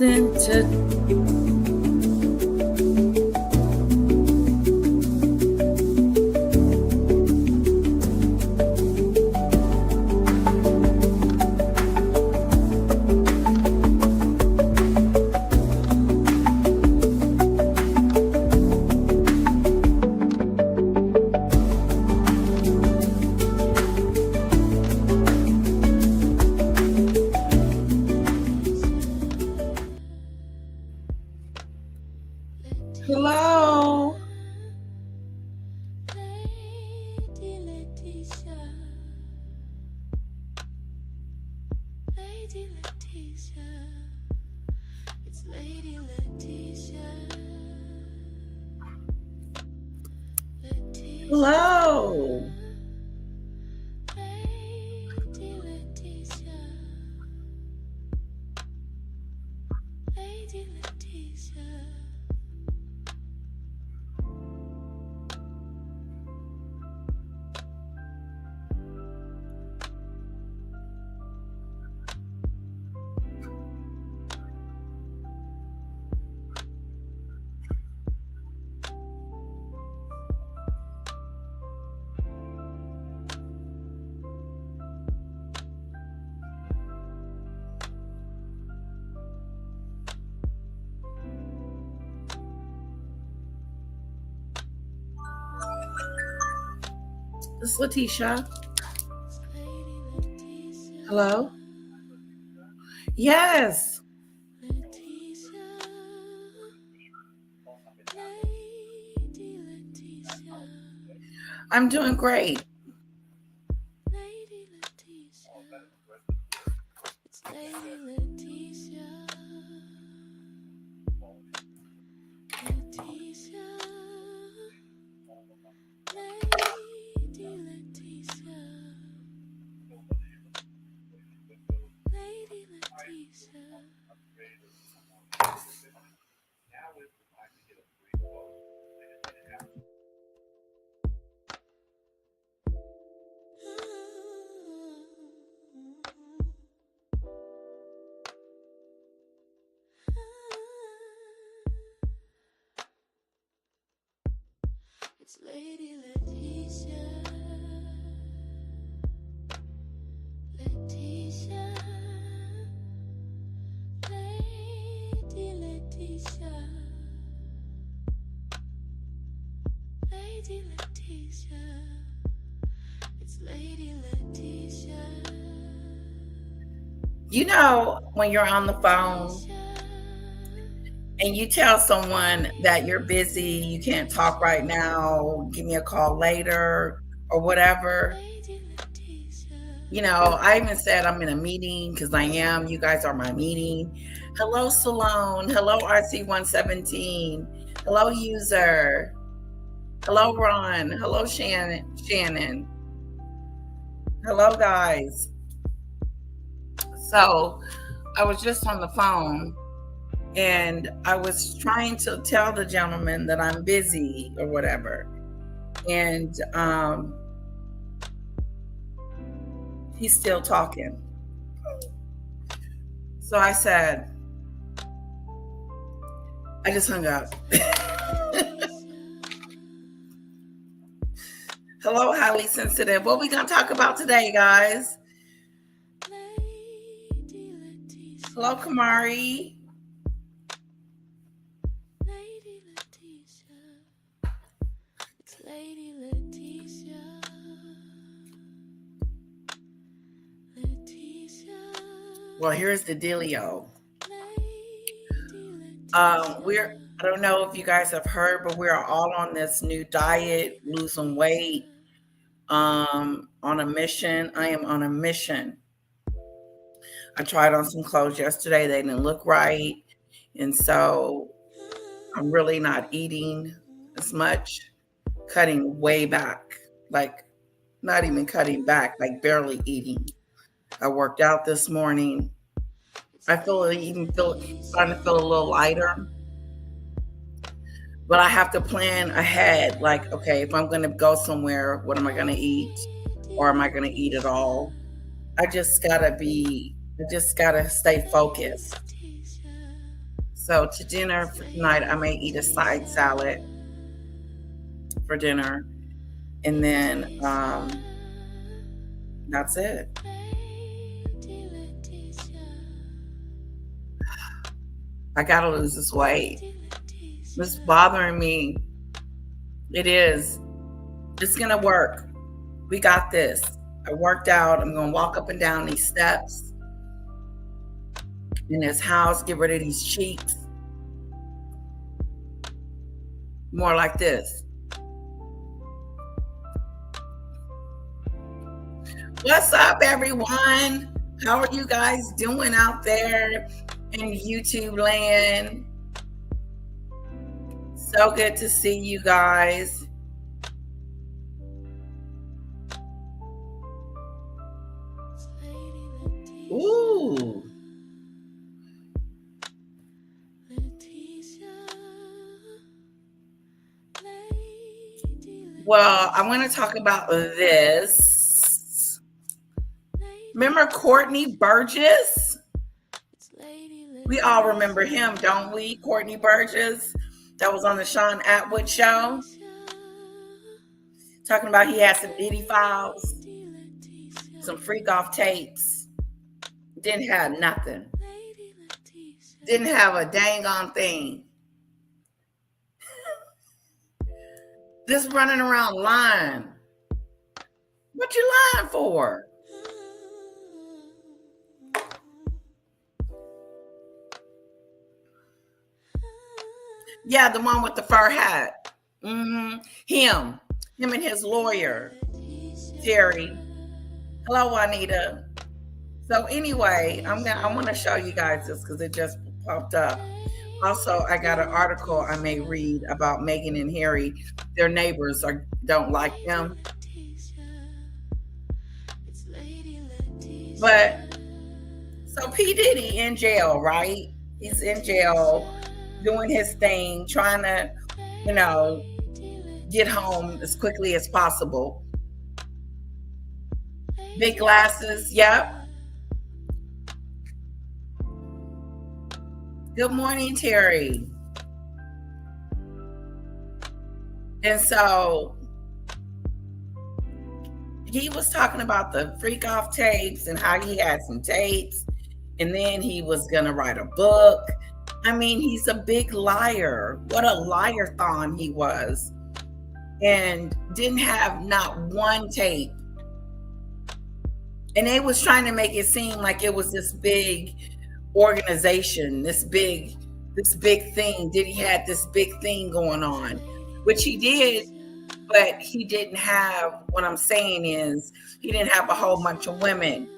Into hello. Hello. This is Letitia. Hello? Yes. I'm doing great. It's Lady Letitia. Letitia. Lady Letitia. Lady Letitia. It's Lady Letitia. You know, when you're on the phone and you tell someone that you're busy, you can't talk right now, give me a call later or whatever. You know, I even said I'm in a meeting because I am. You guys are my meeting. Hello, Salone. Hello, RC117. Hello, user. Hello, Ron. Hello, Shannon. Hello, guys. So I was just on the phone and I was trying to tell the gentleman that I'm busy or whatever. And he's still talking. So I said, I just hung up. Hello, highly sensitive. What we gonna talk about today, guys? Hello, Kamari. Well, here's the dealio. I don't know if you guys have heard, but we're all on this new diet, losing weight, on a mission. I am on a mission. I tried on some clothes yesterday. They didn't look right. And so I'm really not eating as much, cutting way back, like not even cutting back, like barely eating. I worked out this starting to feel a little lighter. But I have to plan ahead. Like, okay, if I'm going to go somewhere, what am I going to eat? Or am I going to eat at all? I just got to stay focused. So to dinner for tonight, I may eat a side salad for dinner, and then that's it. I gotta lose this weight. It's bothering me. It is. It's gonna work. We got this. I worked out. I'm gonna walk up and down these steps in this house, get rid of these cheeks. More like this. What's up, everyone? How are you guys doing out there in YouTube land? So good to see you guys. Ooh. Well, I want to talk about this. Remember Courtney Burgess? We all remember him, don't we? Courtney Burgess, that was on the Sean Atwood show. Talking about he had some Diddy files, some freak off tapes. Didn't have nothing. Didn't have a dang on thing. Just running around lying. What you lying for? Yeah, the one with the fur hat. Mm-hmm. Him and his lawyer, Terry. Hello, Juanita. So anyway, I want to show you guys this because it just popped up. Also, I got an article I may read about Meghan and Harry. Their neighbors don't like them. But so P. Diddy in jail, right? He's in jail doing his thing, trying to, get home as quickly as possible. Big glasses, yep. Good morning, Terry. And so he was talking about the freak off tapes and how he had some tapes, and then he was going to write a book. I mean, he's a big liar. What a liar-thon he was. And didn't have not one tape. And they was trying to make it seem like it was this big organization, this big thing. Diddy had this big thing going on, which he did, but he didn't have, what I'm saying is, he didn't have a whole bunch of women.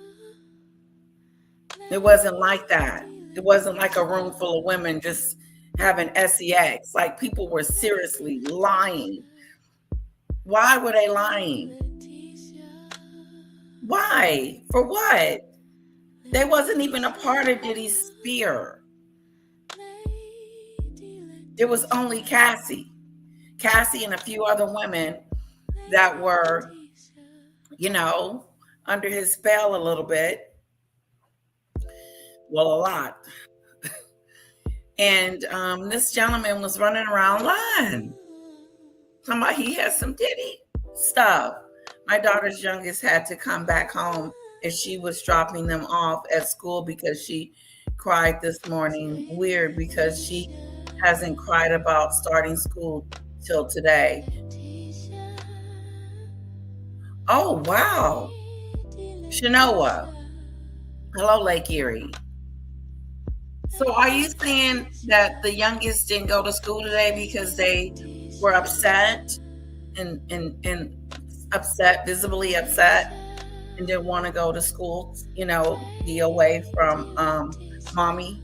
It wasn't like that. It wasn't like a room full of women just having sex. Like, people were seriously lying. Why were they lying? Why? For what? They wasn't even a part of Diddy's sphere. There was only Cassie and a few other women that were, under his spell a little bit. Well, a lot. And this gentleman was running around lying. Talking about he had some Diddy stuff. My daughter's youngest had to come back home as she was dropping them off at school because she cried this morning. Weird, because she hasn't cried about starting school till today. Oh, wow. Shanoa. Hello, Lake Erie. So are you saying that the youngest didn't go to school today because they were upset and upset, visibly upset, and didn't want to go to school, be away from mommy?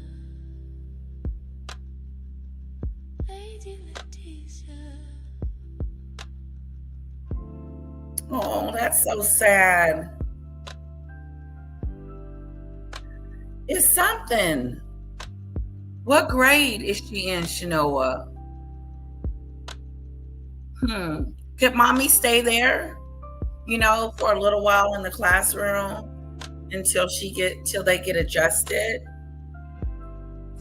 Oh, that's so sad. It's something. What grade is she in, Shanoa? Could mommy stay there, for a little while in the classroom until they get adjusted?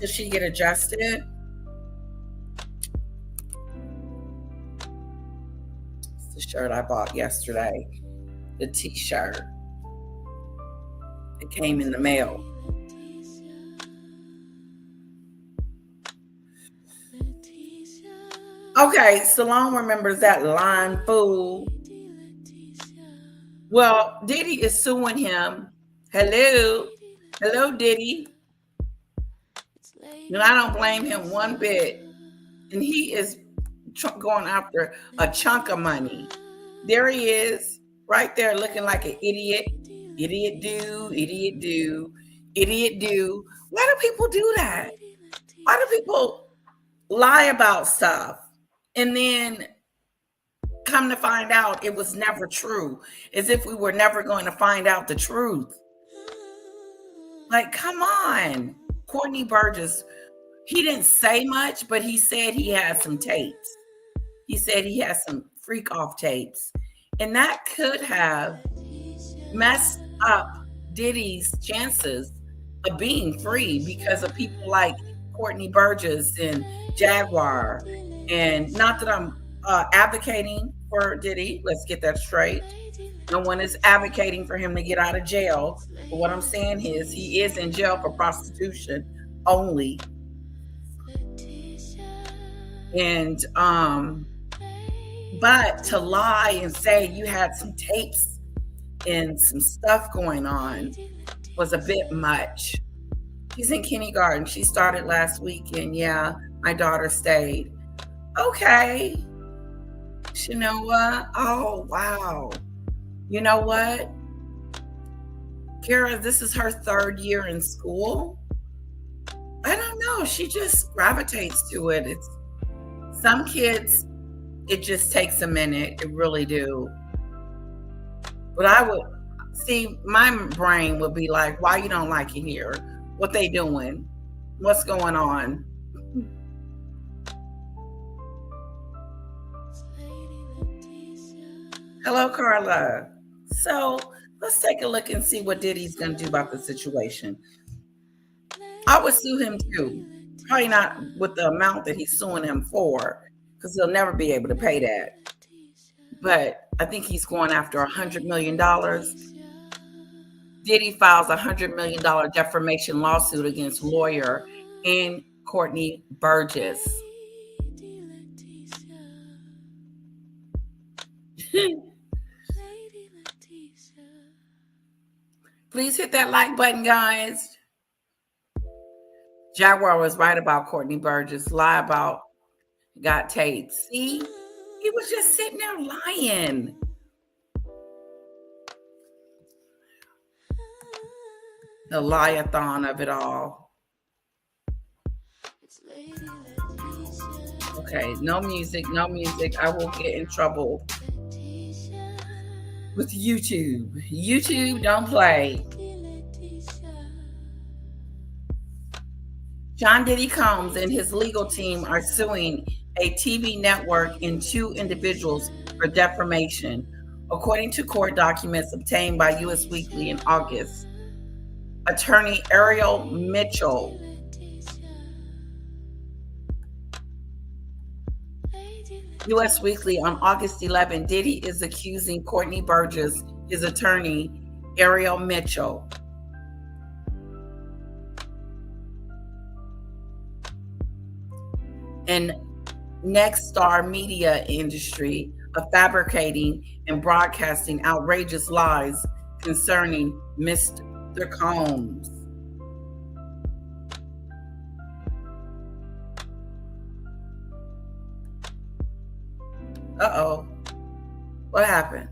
Did she get adjusted? It's the shirt I bought yesterday. The t-shirt. It came in the mail. Okay, Salone remembers that line, fool. Well, Diddy is suing him. Hello. Hello, Diddy. And I don't blame him one bit. And he is going after a chunk of money. There he is, right there looking like an idiot. Idiot do, idiot do, idiot do. Why do people do that? Why do people lie about stuff and then come to find out it was never true, as if we were never going to find out the truth? Like, come on. Courtney Burgess, he didn't say much, but he said he had some tapes. He said he has some freak off tapes. And that could have messed up Diddy's chances of being free because of people like Courtney Burgess and Jaguar. And not that I'm advocating for Diddy, let's get that straight. No one is advocating for him to get out of jail. But what I'm saying is he is in jail for prostitution only. And but to lie and say you had some tapes and some stuff going on was a bit much. She's in kindergarten. She started last week, and yeah, my daughter stayed. Okay. You know what? Oh, wow. You know what? Kara, this is her 3rd year in school. I don't know. She just gravitates to it. It's some kids, it just takes a minute. It really do. But I would see, my brain would be like, why you don't like it here? What they doing? What's going on? Hello, Carla. So let's take a look and see what Diddy's going to do about the situation. I would sue him too. Probably not with the amount that he's suing him for, because he'll never be able to pay that. But I think he's going after $100 million. Diddy files a $100 million defamation lawsuit against lawyer and Courtney Burgess. Please hit that like button, guys. Jaguar was right about Courtney Burgess. Lie about got tapes. See? He was just sitting there lying. The liathon of it all. Okay, no music, no music. I will get in trouble with YouTube. YouTube, don't play. John Diddy Combs and his legal team are suing a TV network and 2 individuals for defamation, according to court documents obtained by US Weekly in August. Attorney Ariel Mitchell US Weekly on August 11, Diddy is accusing Courtney Burgess, his attorney, Ariel Mitchell, and Next Star Media Industry of fabricating and broadcasting outrageous lies concerning Mr. Combs. Uh-oh. What happened?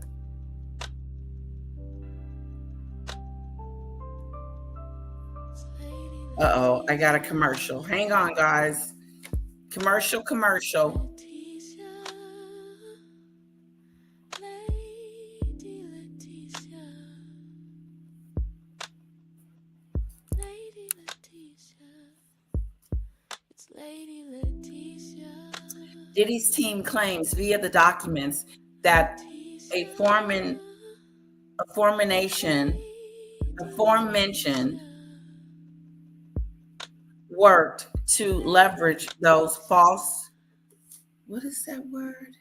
Uh-oh, I got a commercial. Hang on, guys. Commercial. Diddy's team claims via the documents that aforementioned worked to leverage those false, what is that word?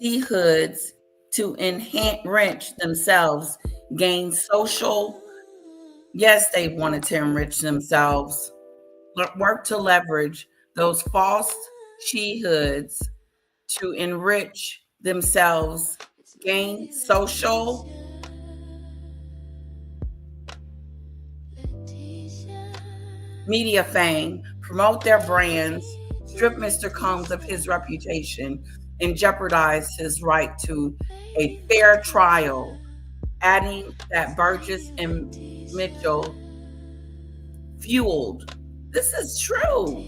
Seahoods to enrich themselves, gain social. Yes, they wanted to enrich themselves. Work to leverage those false shehoods to enrich themselves, gain social media fame, promote their brands, strip Mr. Combs of his reputation, and jeopardize his right to a fair trial, adding that Burgess and Mitchell fueled. This is true.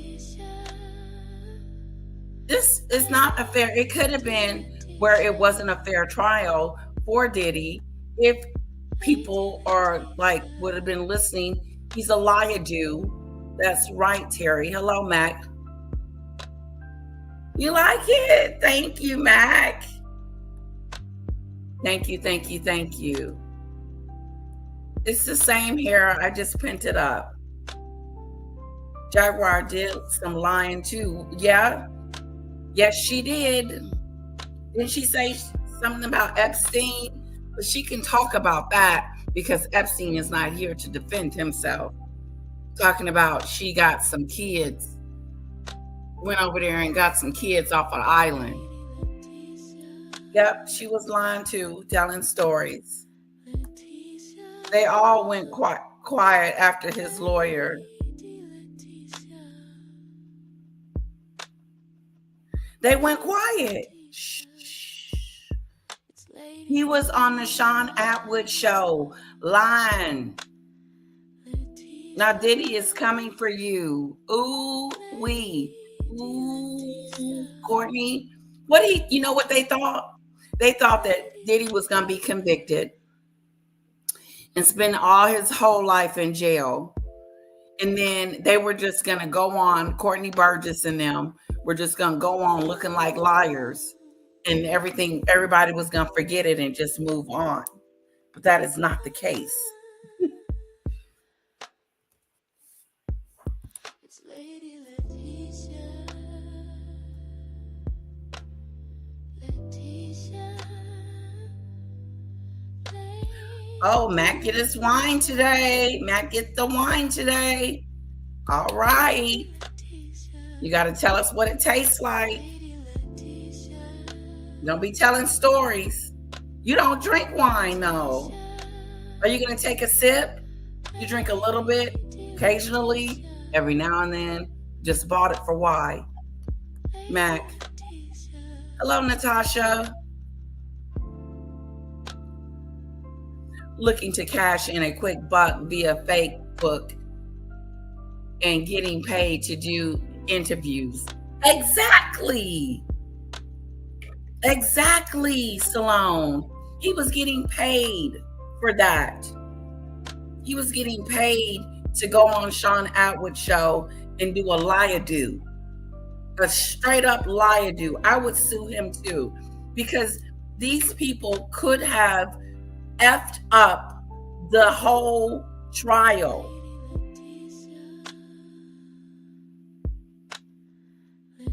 This is not a fair, it could have been where it wasn't a fair trial for Diddy if people are like would have been listening. He's a liar-do. That's right, Terry. Hello, Mac. You like it? Thank you, Mac. Thank you, thank you, thank you. It's the same hair. I just pinned it up. Jaguar did some lying too. Yeah. Yes, she did. Didn't she say something about Epstein? But she can talk about that because Epstein is not here to defend himself. Talking about she got some kids, went over there and got some kids off an island. Yep, she was lying too, telling stories. They all went quiet after his lawyer. They went quiet. Shh. He was on the Sean Atwood show, lying. Now Diddy is coming for you. Ooh, wee. Ooh, Courtney. You know what they thought? They thought that Diddy was going to be convicted and spend all his whole life in jail. And then they were just going to go on, Courtney Burgess and them were just going to go on looking like liars. And everybody was going to forget it and just move on. But that is not the case. Oh, Matt get his wine today. Matt get the wine today. All right. You got to tell us what it tastes like. Don't be telling stories. You don't drink wine, though. Are you going to take a sip? You drink a little bit, occasionally, every now and then. Just bought it for why? Mac. Hello, Natasha. Looking to cash in a quick buck via Facebook and getting paid to do interviews. Exactly, Salone. He was getting paid for that. He was getting paid to go on Sean Atwood show and do a liar-do. A straight up liar-do. I would sue him too, because these people could have effed up the whole trial.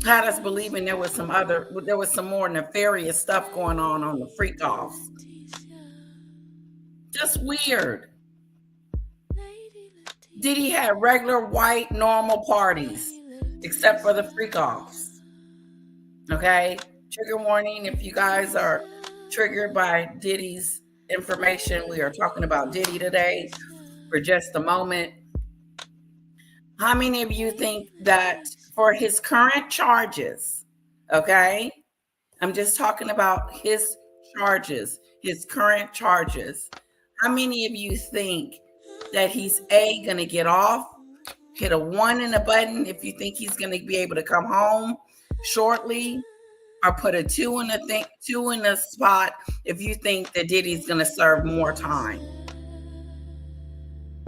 Had us believing there was some more nefarious stuff going on the freak offs. Just weird. Diddy had regular white normal parties, except for the freak offs. Okay? Trigger warning if you guys are triggered by Diddy's information. We are talking about Diddy today for just a moment. How many of you think that for his current charges, okay? I'm just talking about his charges, his current charges. How many of you think that he's going to get off, hit a 1 in the button if you think he's going to be able to come home shortly, or put a 2 in the spot if you think that Diddy's going to serve more time?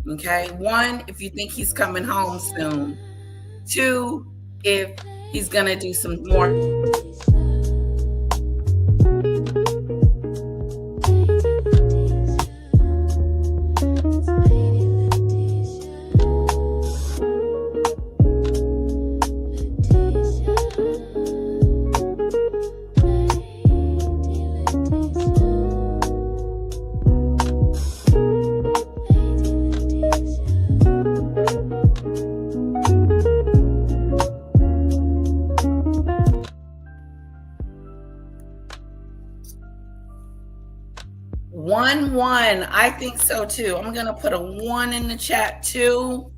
Okay, 1, if you think he's coming home soon. 2, if he's going to do some more. I think so too. I'm going to put a 1 in the chat too.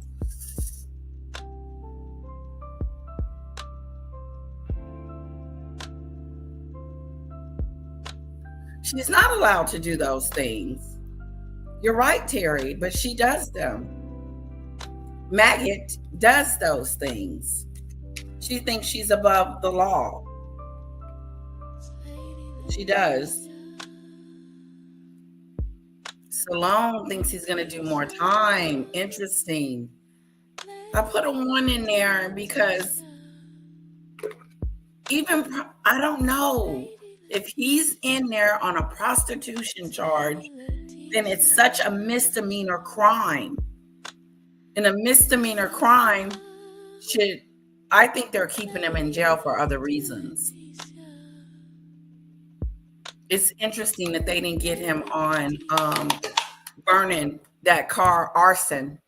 She's not allowed to do those things. You're right, Terry, but she does them. Maggot does those things. She thinks she's above the law. She does. Salone thinks he's going to do more time. Interesting. I put a 1 in there because even, I don't know, if he's in there on a prostitution charge, then it's such a misdemeanor crime. And a misdemeanor crime I think they're keeping him in jail for other reasons. It's interesting that they didn't get him on burning that car, arson.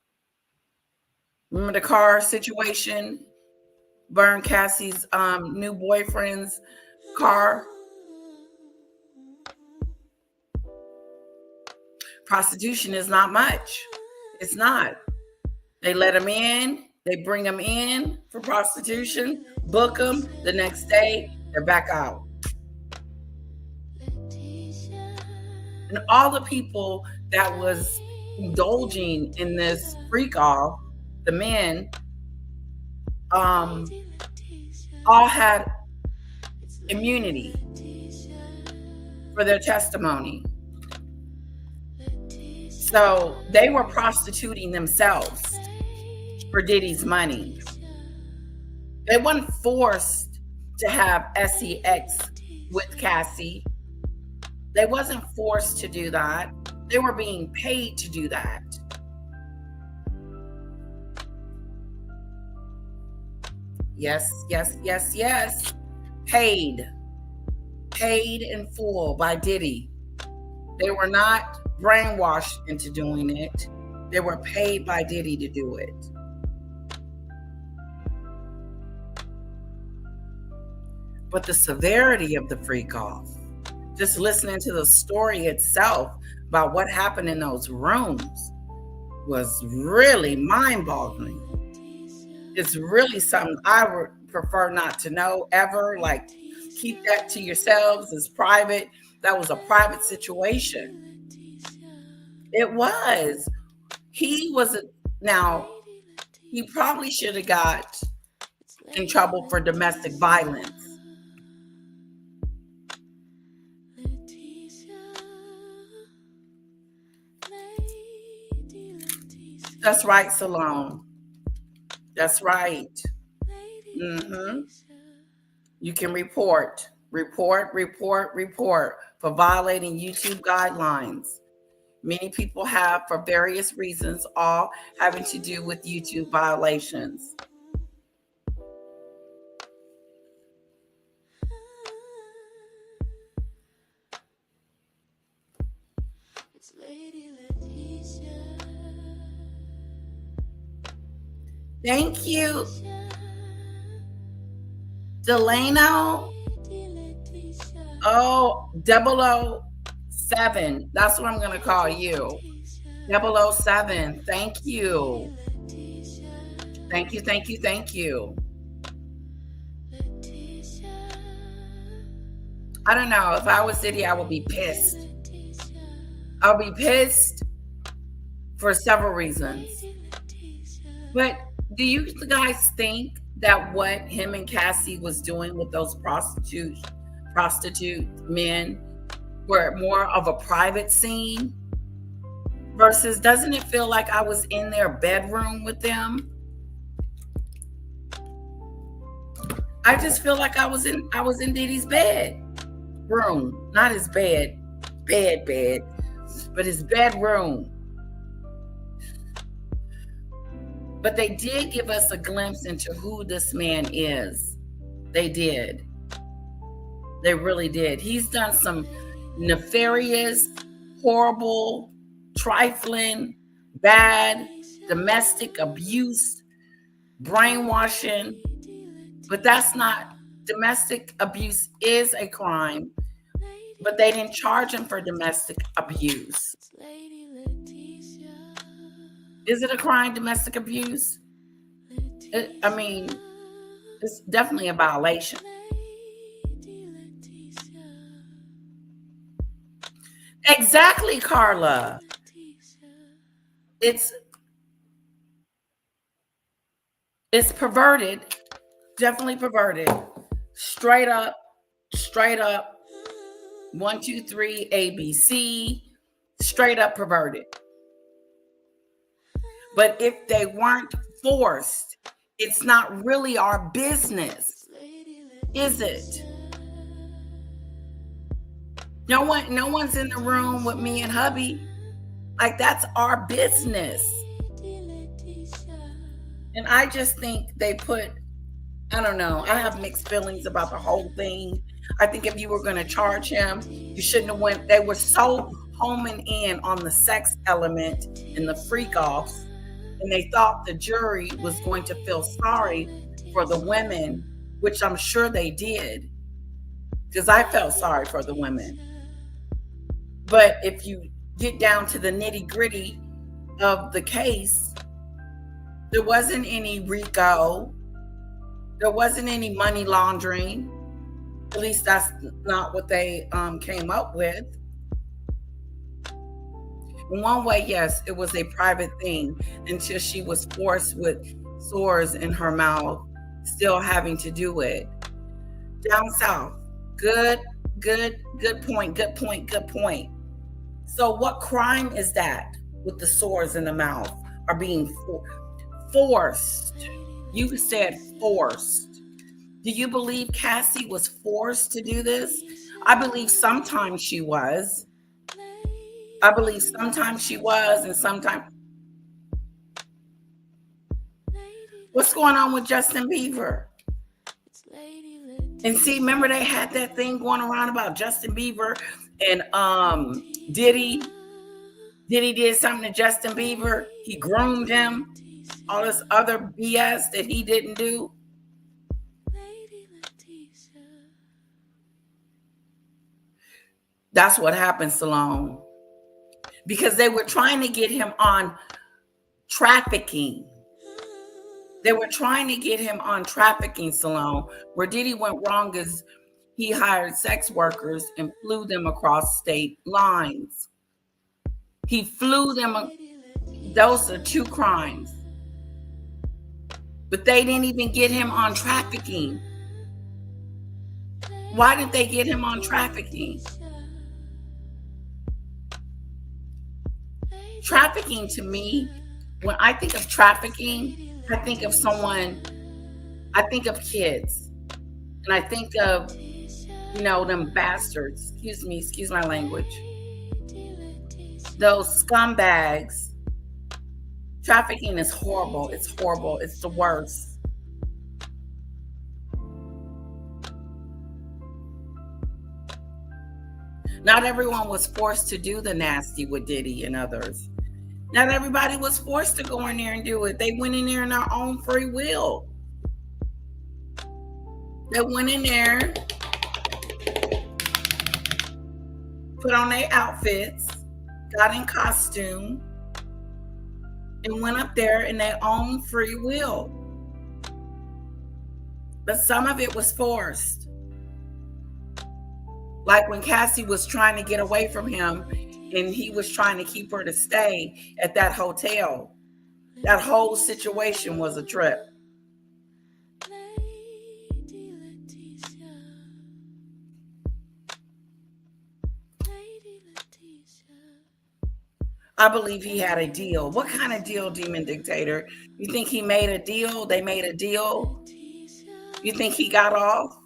Remember the car situation? Burn Cassie's new boyfriend's car. Prostitution is not much. It's not. They let him in. They bring him in for prostitution, book him. The next day, they're back out. And all the people that was indulging in this freak off, the men, all had immunity for their testimony. So they were prostituting themselves for Diddy's money. They weren't forced to have sex with Cassie. They wasn't forced to do that. They were being paid to do that. Yes, yes, yes, yes. Paid in full by Diddy. They were not brainwashed into doing it. They were paid by Diddy to do it. But the severity of the freak off, just listening to the story itself about what happened in those rooms, was really mind-boggling. It's really something I would prefer not to know ever. Like, keep that to yourselves. It's private. That was a private situation. It was. He probably should have got in trouble for domestic violence. That's right, Salone. That's right. You can report for violating YouTube guidelines. Many people have for various reasons, all having to do with YouTube violations. Thank you, Delano. Oh, 007. That's what I'm going to call you. 007. Thank you. Thank you, thank you, thank you. I don't know. If I was Diddy, I would be pissed. I'll be pissed for several reasons. But do you guys think that what him and Cassie was doing with those prostitute men were more of a private scene? Versus, doesn't it feel like I was in their bedroom with them? I just feel like I was in Diddy's bedroom. Not his bed, but his bedroom. But they did give us a glimpse into who this man is. They did. They really did. He's done some nefarious, horrible, trifling, bad, domestic abuse, brainwashing. But that's not, domestic abuse is a crime. But they didn't charge him for domestic abuse. Lady Letitia. Is it a crime, domestic abuse? I mean, it's definitely a violation. Lady Letitia. Exactly, Carla. Letitia. It's it's perverted, definitely perverted. Straight up, straight up. 1, 2, 3, ABC. Straight up perverted. But if they weren't forced, it's not really our business, is it? No one's in the room with me and hubby. Like, that's our business. And I just think they put, I don't know, I have mixed feelings about the whole thing. I think if you were going to charge him, you shouldn't have went. They were so homing in on the sex element and the freak offs, and they thought the jury was going to feel sorry for the women, which I'm sure they did, because I felt sorry for the women. But if you get down to the nitty gritty of the case, there wasn't any RICO. There wasn't any money laundering. At least that's not what they came up with. In one way, yes, it was a private thing until she was forced with sores in her mouth, still having to do it. Down south, good point. So what crime is that with the sores in the mouth are being forced? You said forced. Do you believe Cassie was forced to do this? I believe sometimes she was. I believe sometimes she was, and sometimes. What's going on with Justin Bieber? And see, remember they had that thing going around about Justin Bieber and Diddy. Diddy did something to Justin Bieber. He groomed him. All this other BS that he didn't do. That's what happened, Salone. Because they were trying to get him on trafficking. They were trying to get him on trafficking, Salone. Where Diddy went wrong is he hired sex workers and flew them across state lines. He flew them. Those are 2 crimes. But they didn't even get him on trafficking. Why did they get him on trafficking? Trafficking, to me, when I think of trafficking, I think of kids. And I think of, them bastards. Excuse my language. Those scumbags. Trafficking is horrible. It's horrible. It's the worst. Not everyone was forced to do the nasty with Diddy and others. Not everybody was forced to go in there and do it. They went in there in their own free will. They went in there, put on their outfits, got in costume, and went up there in their own free will. But some of it was forced. Like when Cassie was trying to get away from him and he was trying to keep her to stay at that hotel. That whole situation was a trip. I believe he had a deal. What kind of deal, Demon Dictator? You think he made a deal? They made a deal? You think he got off?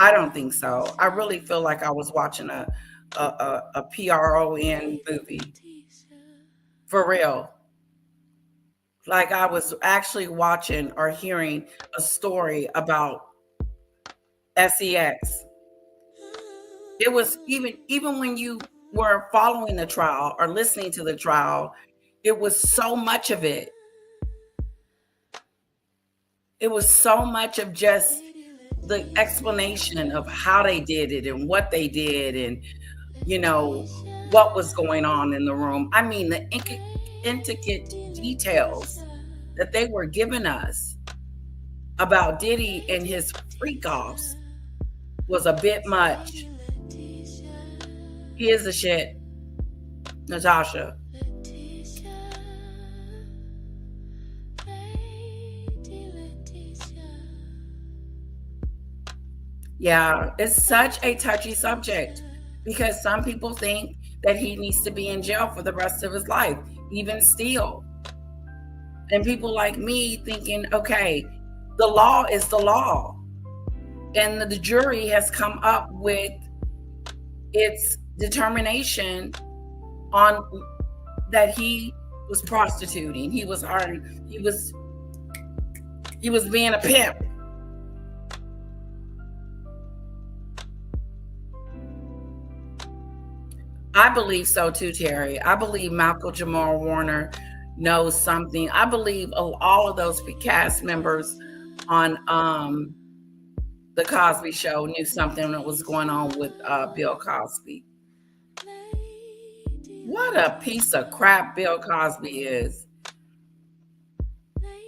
I don't think so. I really feel like I was watching a PRON movie. For real. Like I was actually watching or hearing a story about SEX. It was even when you were following the trial or listening to the trial, it was so much of it. It was so much of just the explanation of how they did it and what they did and what was going on in the room. I mean, the intricate details that they were giving us about Diddy and his freak offs was a bit much. He is the shit, Natasha. Yeah, it's such a touchy subject because some people think that he needs to be in jail for the rest of his life, even still. And people like me thinking, okay, the law is the law. And the jury has come up with its determination on that he was prostituting. He was being a pimp. I believe so too, Terry. I believe Markle Jamal Warner knows something. I believe all of those cast members on the Cosby Show knew something that was going on with Bill Cosby. What a piece of crap Bill Cosby is.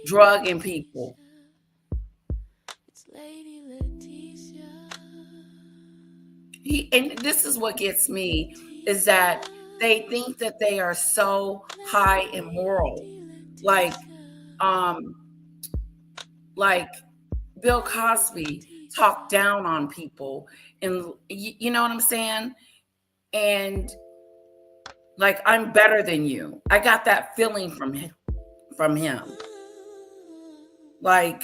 Drugging people. And this is what gets me, is that they think that they are so high and moral. Like Bill Cosby talked down on people, and you know what I'm saying? And like, I'm better than you. I got that feeling from him. Like,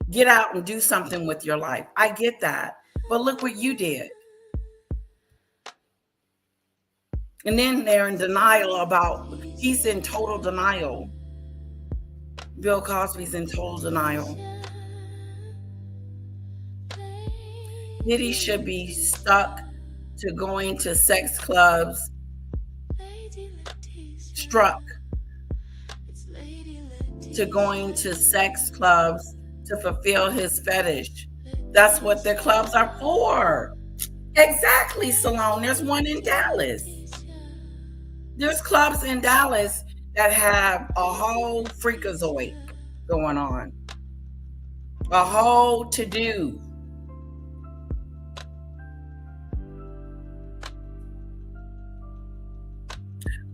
get out and do something with your life. I get that. But look what you did. And then they're in denial he's in total denial. Bill Cosby's in total denial. Diddy should be stuck to going to sex clubs, struck to going to sex clubs to fulfill his fetish. That's what the clubs are for. Exactly, Salone. There's one in Dallas. There's clubs in Dallas that have a whole freakazoid going on. A whole to-do.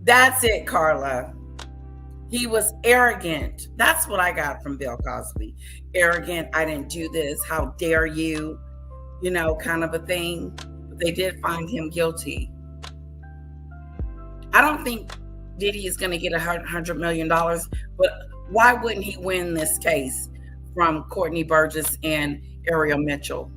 That's it, Carla. He was arrogant. That's what I got from Bill Cosby. Arrogant. I didn't do this. How dare you? Kind of a thing. But they did find him guilty. I don't think Diddy is going to get $100 million, but why wouldn't he win this case from Courtney Burgess and Ariel Mitchell?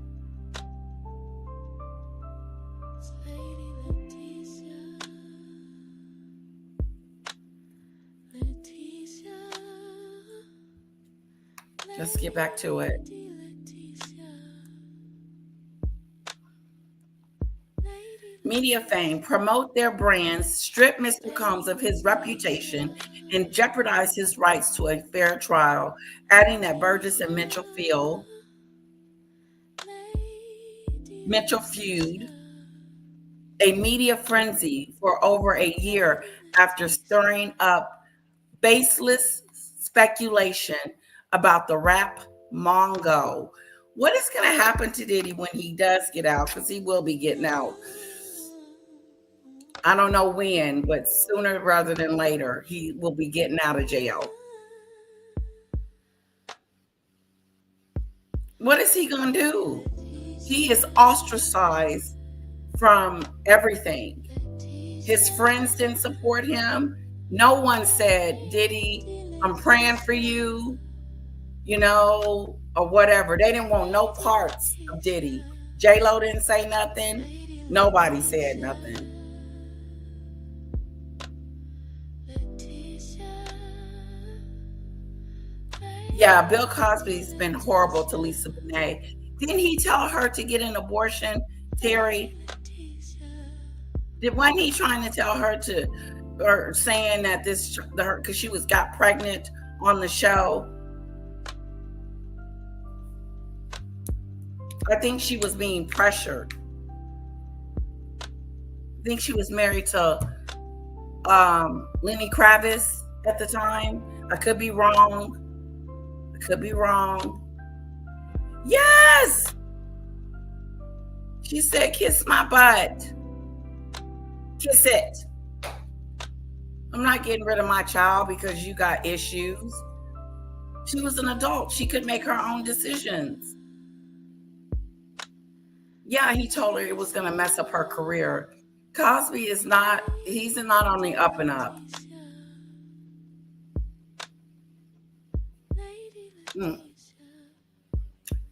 Let's get back to it. Media fame, promote their brands, strip Mr. Combs of his reputation, and jeopardize his rights to a fair trial, adding that Burgess and Mitchell feud, a media frenzy for over a year after stirring up baseless speculation about the rap Mongo. What is going to happen to Diddy when he does get out? Because he will be getting out. I don't know when, but sooner rather than later, he will be getting out of jail. What is he going to do? He is ostracized from everything. His friends didn't support him. No one said, Diddy, I'm praying for you, or whatever. They didn't want no parts of Diddy. J-Lo didn't say nothing. Nobody said nothing. Yeah, Bill Cosby's been horrible to Lisa Bonet. Didn't he tell her to get an abortion, Terry? Wasn't he trying to tell her or saying that because she got pregnant on the show? I think she was being pressured. I think she was married to Lenny Kravitz at the time. I could be wrong. I could be wrong. Yes! She said, kiss my butt. Kiss it. I'm not getting rid of my child because you got issues. She was an adult. She could make her own decisions. Yeah, he told her it was going to mess up her career. Cosby is not, he's not on the up and up.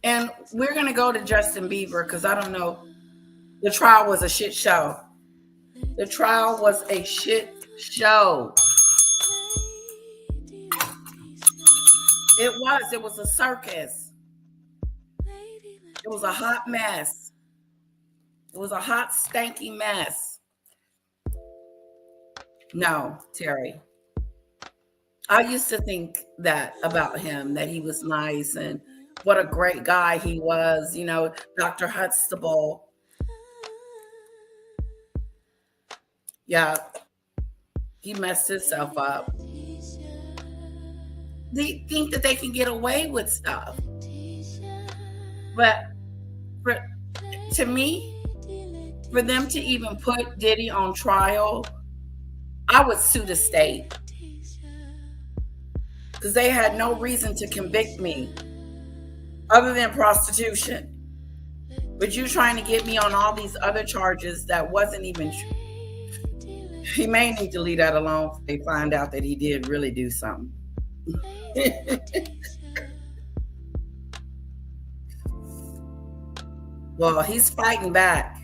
And we're going to go to Justin Bieber because I don't know. The trial was a shit show. The trial was a shit show. It was a circus. It was a hot mess. It was a hot, stanky mess. No, Terry. I used to think that about him, that he was nice and what a great guy he was, you know, Dr. Huxtable. Yeah, he messed himself up. They think that they can get away with stuff. But to me, for them to even put Diddy on trial, I would sue the state. Because they had no reason to convict me other than prostitution. But you trying to get me on all these other charges that wasn't even true. He may need to leave that alone if they find out that he did really do something. Well, he's fighting back.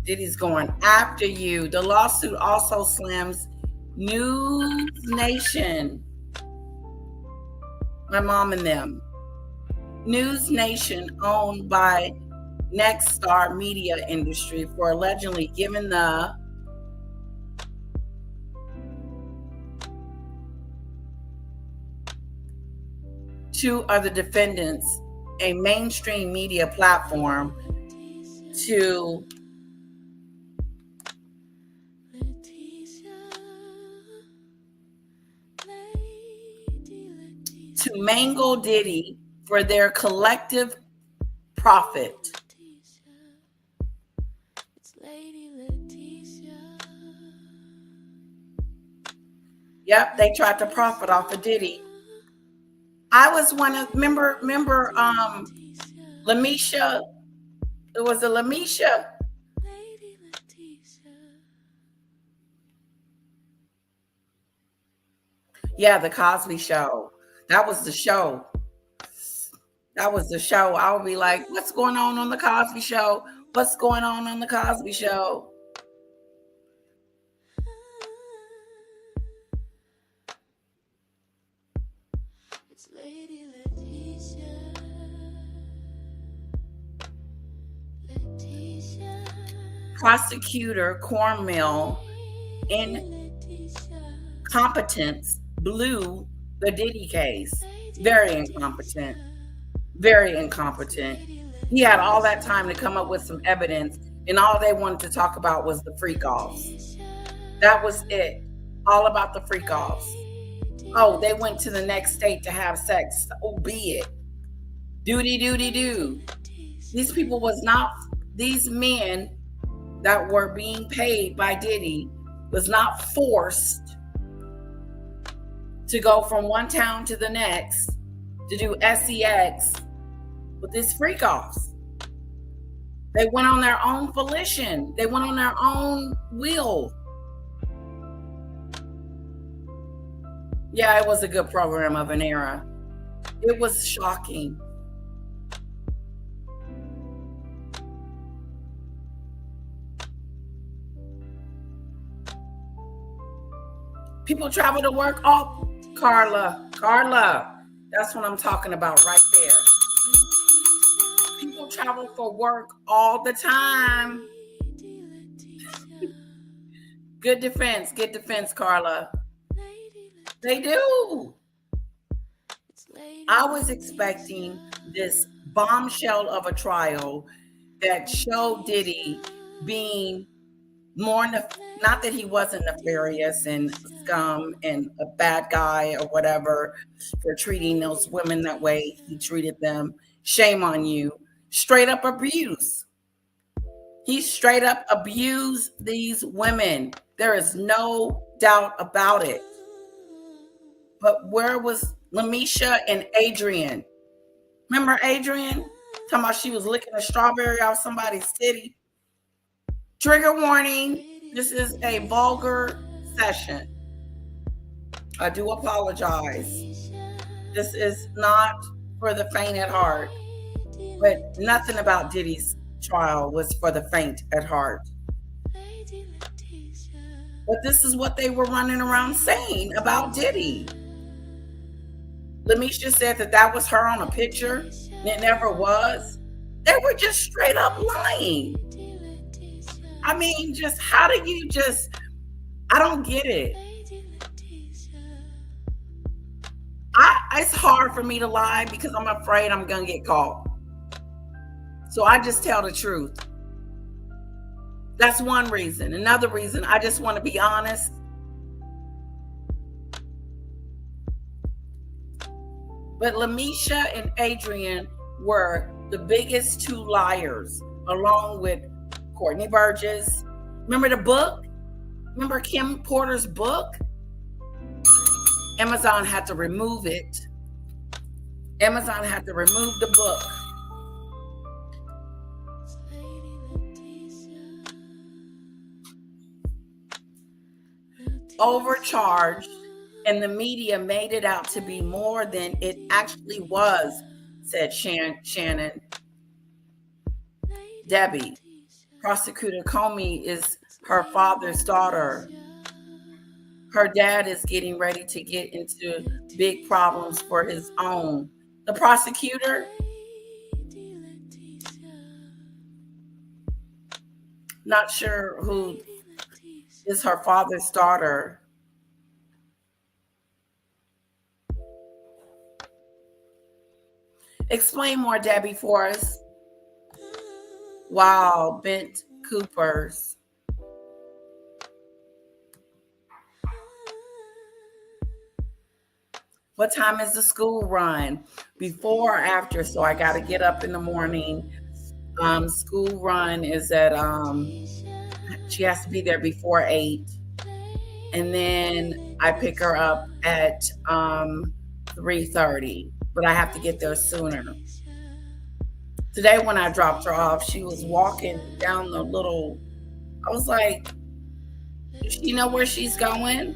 Diddy's going after you. The lawsuit also slams News Nation. My mom and them. News Nation, owned by Nexstar Media Industry, for allegedly giving the two other defendants a mainstream media platform to mangle Diddy for their collective profit. Yep, they tried to profit off of Diddy. I was one of remember Lamisha. It was a Lamisha. Yeah, the Cosby Show. That was the show. That was the show. I would be like, what's going on the Cosby Show? What's going on the Cosby Show? It's Lady Leticia. Prosecutor Cornmeal incompetence blew the Diddy case. Very incompetent. Very incompetent. He had all that time to come up with some evidence, and all they wanted to talk about was the freak offs. That was it. All about the freak offs. Oh, they went to the next state to have sex. Oh, be it. Do. These people was not, these men that were being paid by Diddy was not forced to go from one town to the next to do sex with these freak offs. They went on their own volition. They went on their own will. Yeah, it was a good program of an era. It was shocking. People travel to work. Oh, Carla, that's what I'm talking about right there. People travel for work all the time. Good defense, Carla. They do. I was expecting this bombshell of a trial that showed Diddy being more, not that he wasn't nefarious and scum and a bad guy or whatever for treating those women that way he treated them. Shame on you. Straight up abuse. He straight up abused these women. There is no doubt about it. But where was Lamisha and Adrian? Remember Adrian? Talking about she was licking a strawberry off somebody's titty. Trigger warning. This is a vulgar session. I do apologize. This is not for the faint at heart. But nothing about Diddy's trial was for the faint at heart. But this is what they were running around saying about Diddy. Lamisha said that was her on a picture, and it never was. They were just straight up lying. I mean, just how do you just, I don't get it. It's hard for me to lie because I'm afraid I'm going to get caught. So I just tell the truth. That's one reason. Another reason, I just want to be honest. But Lamisha and Adrian were the biggest two liars, along with Courtney Burgess. Remember the book? Remember Kim Porter's book? Amazon had to remove it. Amazon had to remove the book. Overcharged, and the media made it out to be more than it actually was, said Shannon. Debbie, Prosecutor Comey is her father's daughter. Her dad is getting ready to get into big problems for his own. The prosecutor, not sure who is her father's daughter. Explain more, Debbie, for us. Wow, Bent Coopers. What time is the school run? Before or after? So I got to get up in the morning. School run is at, she has to be there before 8. And then I pick her up at 3:30. But I have to get there sooner. Today when I dropped her off, she was walking down the little, I was like, does she know where she's going?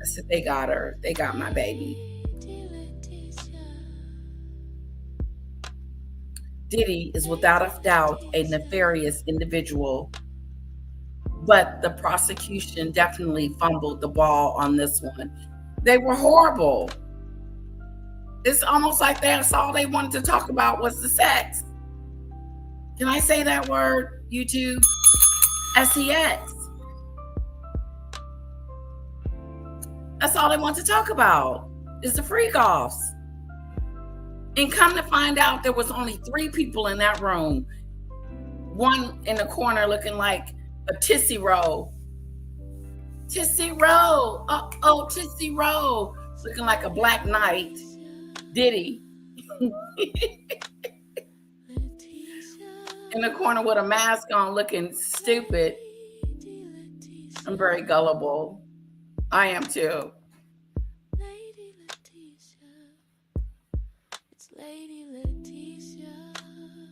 I said, they got her. They got my baby. Diddy is without a doubt a nefarious individual, but the prosecution definitely fumbled the ball on this one. They were horrible. It's almost like that's all they wanted to talk about was the sex. Can I say that word, YouTube? SEX. That's all they want to talk about is the freak offs. And come to find out there was only 3 people in that room. One in the corner looking like a Tootsie Roll. Tootsie Roll. Oh, Tootsie Roll. Looking like a black knight. Diddy. In the corner with a mask on looking stupid. I'm very gullible. I am too.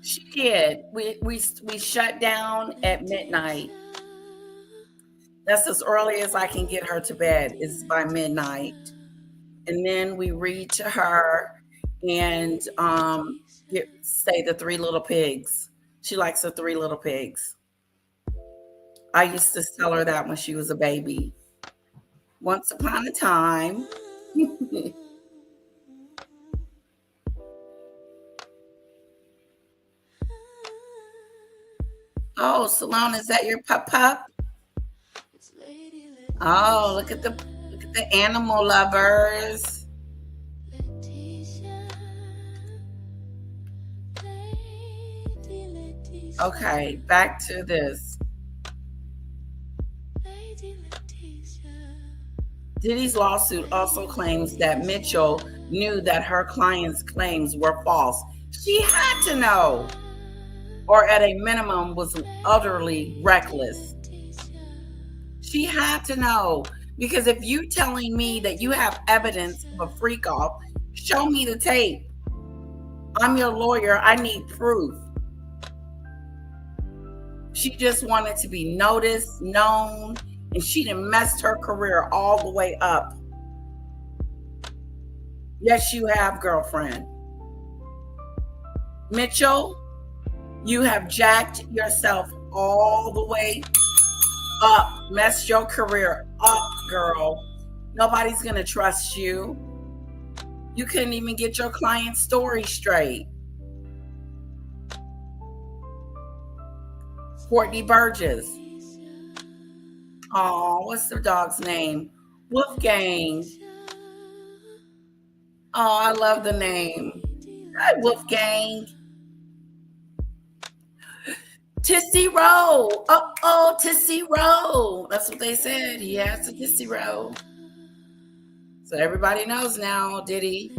She did. We shut down at midnight. That's as early as I can get her to bed, is by midnight. And then we read to her and say the 3 Little Pigs. She likes the 3 Little Pigs. I used to tell her that when she was a baby. Once upon a time. Oh, Salone, is that your pup? Oh, look at the animal lovers. Okay, back to this. Lady Leticia. Diddy's lawsuit also claims that Mitchell knew that her client's claims were false. She had to know, or at a minimum was utterly reckless. She had to know, because if you're telling me that you have evidence of a freak off, show me the tape. I'm your lawyer. I need proof. She just wanted to be noticed, known, and she done messed her career all the way up. Yes, you have, girlfriend. Mitchell, you have jacked yourself all the way up, messed your career up, girl. Nobody's going to trust you. You couldn't even get your client's story straight. Courtney Burgess. Oh, what's the dog's name? Wolfgang. Oh, I love the name. Hi, Wolfgang. Tissy Row. Oh, Tissy Row. That's what they said. He has a Tissy Row. So everybody knows now, Diddy.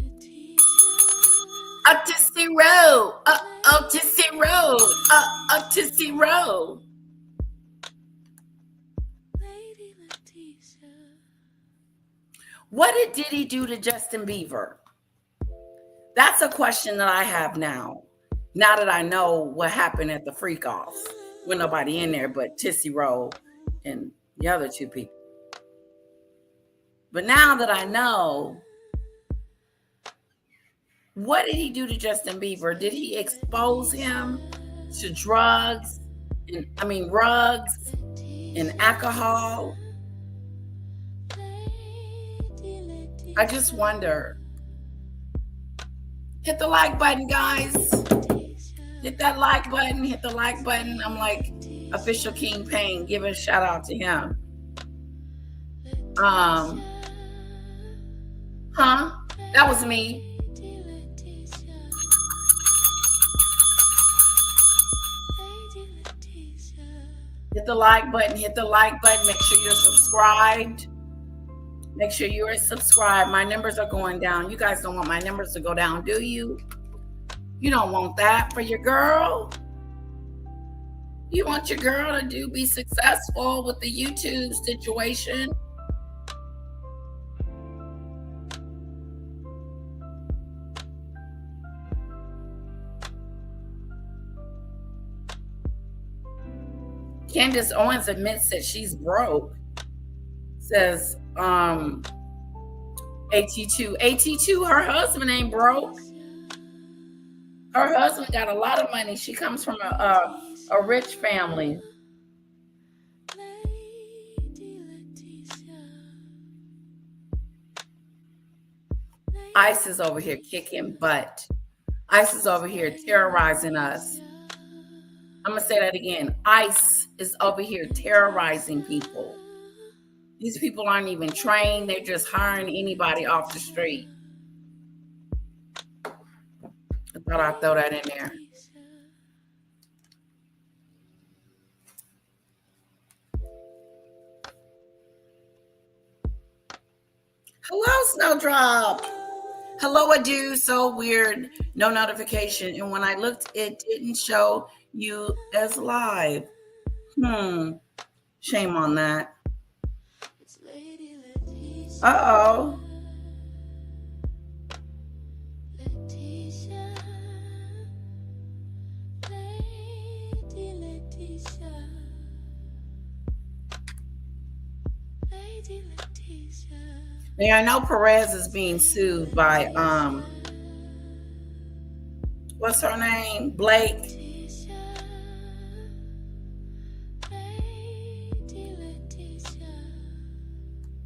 A Tissy Row. Oh, Tissy Row. Oh, Tissy Row. What did Diddy do to Justin Bieber? That's a question that I have now. Now that I know what happened at the freak off, with nobody in there but Tissy Row and the other two people. But now that I know, what did he do to Justin Bieber? Did he expose him to drugs and alcohol? I just wonder. Hit the like button, guys. Hit that like button. Hit the like button. I'm like Official King Payne. Give a shout out to him. That was me. Hit the like button. Hit the like button. Make sure you're subscribed. Make sure you are subscribed. My numbers are going down. You guys don't want my numbers to go down, do you? You don't want that for your girl. You want your girl to be successful with the YouTube situation. Candace Owens admits that she's broke. Says AT2, her husband ain't broke. Her husband got a lot of money. She comes from a rich family. ICE is over here kicking butt. ICE is over here terrorizing us. I'm going to say that again. ICE is over here terrorizing people. These people aren't even trained. They're just hiring anybody off the street. I thought I'd throw that in there. Hello, Snowdrop. Hello, Adu. So weird. No notification. And when I looked, it didn't show you as live. Shame on that. Uh-oh. Now, I know Perez is being sued by, what's her name? Blake.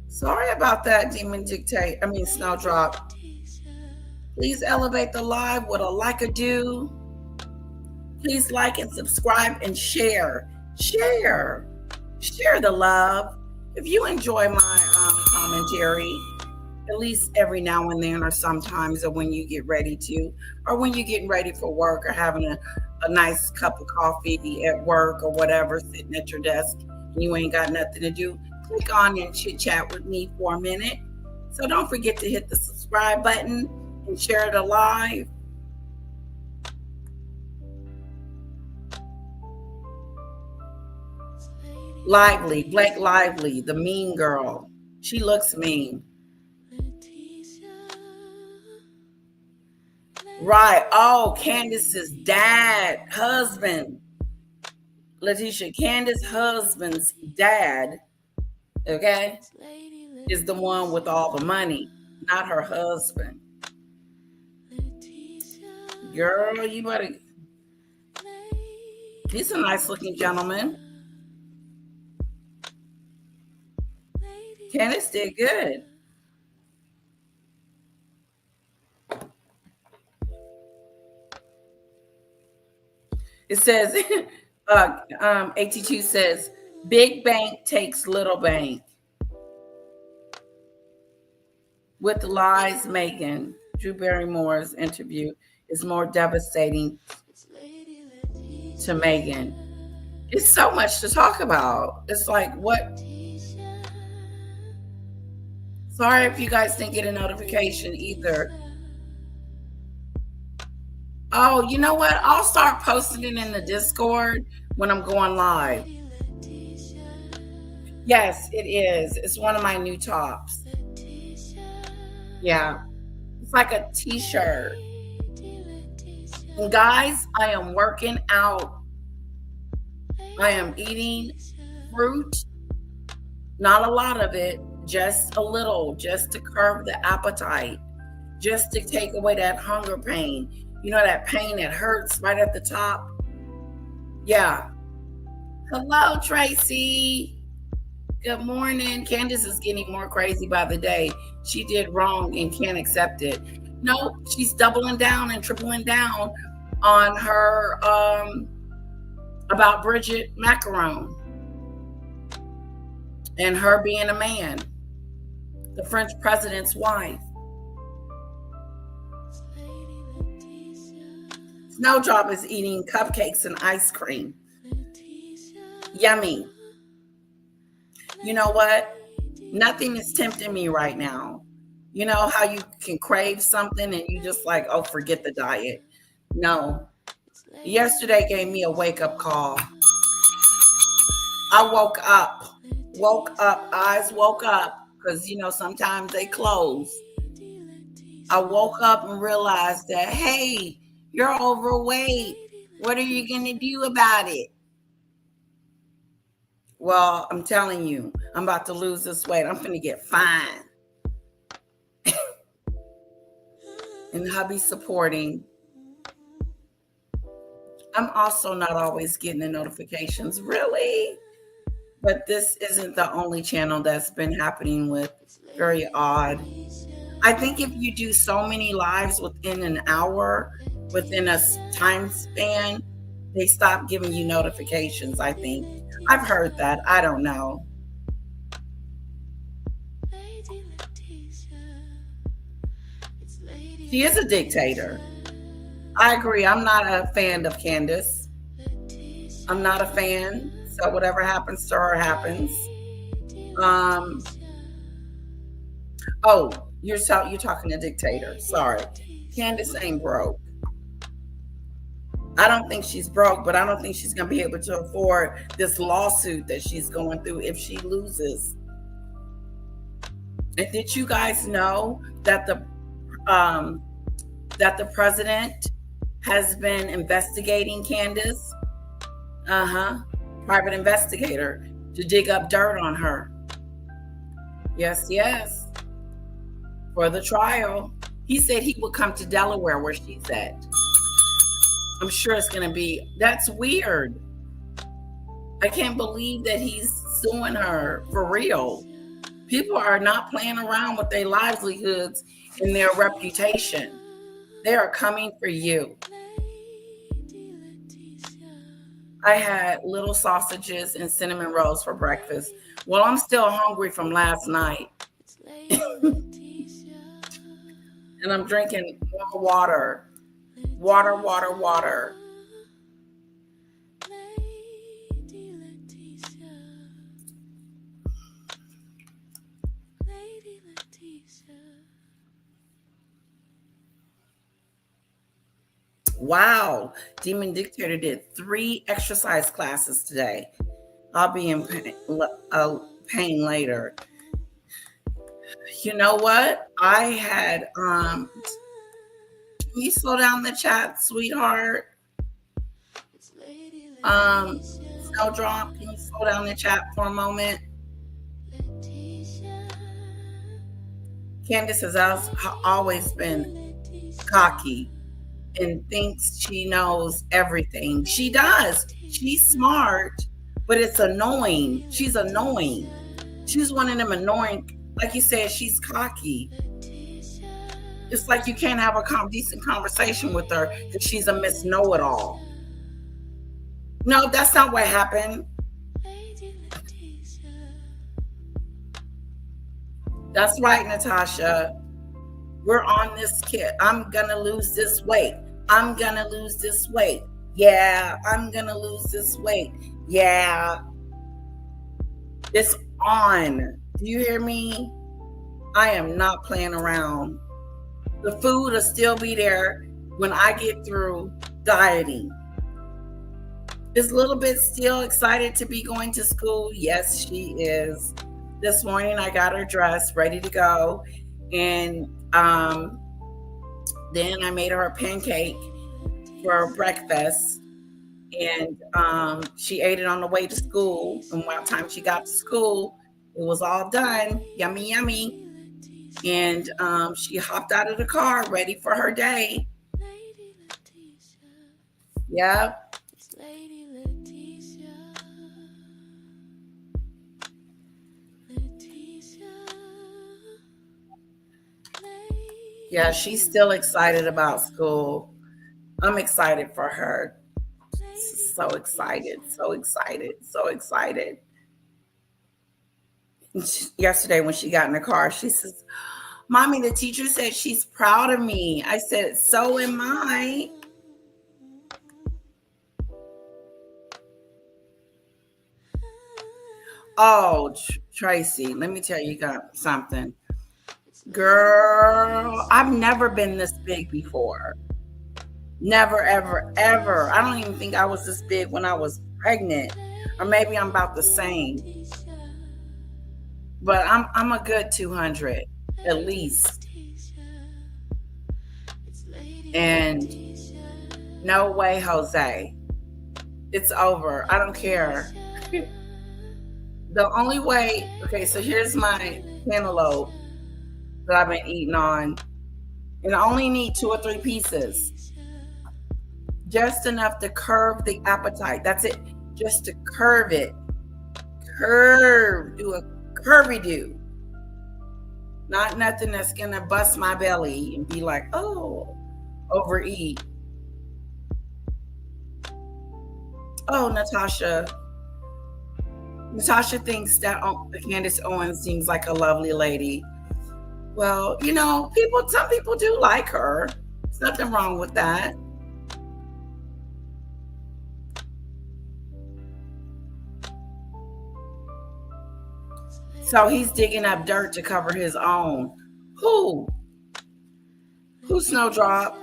Sorry about that, Snowdrop. Please elevate the live with a like a do. Please like and subscribe and share. Share the love. If you enjoy my commentary, at least every now and then, or sometimes, or when you get ready to, or when you're getting ready for work, or having a nice cup of coffee at work or whatever, sitting at your desk and you ain't got nothing to do, click on and chit chat with me for a minute. So don't forget to hit the subscribe button and share it alive. Lively, Blake Lively, the mean girl. She looks mean. Right. Oh, Candace's husband. Letitia, Candace's husband's dad, okay, is the one with all the money, not her husband. Girl, you better. He's a nice looking gentleman. Candace did good. It says, AT2 says, big bank takes little bank. With the lies, Megan, Drew Barrymore's interview is more devastating to Megan. It's so much to talk about. It's like, what? Sorry if you guys didn't get a notification either. Oh, you know what? I'll start posting it in the Discord when I'm going live. Yes, it is. It's one of my new tops. Yeah. It's like a t-shirt. And guys, I am working out. I am eating fruit. Not a lot of it, just a little, just to curb the appetite, just to take away that hunger pain. You know, that pain that hurts right at the top? Yeah. Hello, Tracy. Good morning. Candace is getting more crazy by the day. She did wrong and can't accept it. No, she's doubling down and tripling down on her about Bridget Macaron and her being a man, the French president's wife. Snowdrop is eating cupcakes and ice cream. Yummy. You know what? Nothing is tempting me right now. You know how you can crave something and you just like, oh, forget the diet. No. Yesterday gave me a wake-up call. I woke up, eyes woke up, because, you know, sometimes they close. I woke up and realized that, hey, you're overweight. What are you going to do about it? Well, I'm telling you, I'm about to lose this weight. I'm going to get fine. And hubby supporting. I'm also not always getting the notifications, really. But this isn't the only channel that's been happening with. Very odd. I think if you do so many lives within an hour, within a time span, they stop giving you notifications, I think. I've heard that. I don't know. She is a dictator. I agree. I'm not a fan of Candace. I'm not a fan. So whatever happens to her happens. Oh, you're talking to dictator. Sorry. Candace ain't broke. I don't think she's broke, but I don't think she's going to be able to afford this lawsuit that she's going through if she loses. And did you guys know that the president has been investigating Candace? Private investigator to dig up dirt on her. Yes. For the trial. He said he would come to Delaware where she's at. I'm sure it's going to be, that's weird. I can't believe that he's suing her for real. People are not playing around with their livelihoods and their reputation. They are coming for you. I had little sausages and cinnamon rolls for breakfast. Well, I'm still hungry from last night. And I'm drinking more water. Water, water, water. Lady Leticia. Lady Leticia. Wow. Demon Dictator did 3 exercise classes today. I'll be in pain later. You know what? I had can you slow down the chat, sweetheart? It's Lady Um Leticia. Snowdrop, can you slow down the chat for a moment? Leticia. Candace has always been cocky and thinks she knows everything. She does. She's smart, but it's annoying. She's annoying. She's one of them annoying, like you said, she's cocky. It's like you can't have a decent conversation with her because she's a Miss Know-It-All. No, that's not what happened. That's right, Natasha. We're on this kid. I'm gonna lose this weight. I'm gonna lose this weight. Yeah, I'm gonna lose this weight. Yeah. It's on. Do you hear me? I am not playing around. The food will still be there when I get through dieting. Is Little Bit still excited to be going to school? Yes, she is. This morning I got her dressed, ready to go. And then I made her a pancake for breakfast. And she ate it on the way to school. And by the time she got to school, it was all done. Yummy, yummy. And she hopped out of the car ready for her day. Yep. Yeah, she's still excited about school. I'm excited for her. So excited, so excited, so excited. Yesterday when she got in the car, she says, Mommy, the teacher said she's proud of me. I said, so am I. Oh, Tracy, let me tell you something. Girl, I've never been this big before. Never, ever, ever. I don't even think I was this big when I was pregnant. Or maybe I'm about the same. But I'm a good 200 at least. And no way, Jose. It's over. I don't care. The only way, okay, so here's my cantaloupe that I've been eating on. And I only need 2 or 3 pieces. Just enough to curb the appetite. That's it. Just to curve it. Do a curvy do. Not nothing that's gonna bust my belly and be like, oh, overeat. Oh, Natasha. Natasha thinks that Candace Owens seems like a lovely lady. Well, you know, some people do like her. There's nothing wrong with that. So he's digging up dirt to cover his own. Who? Who, Snowdrop?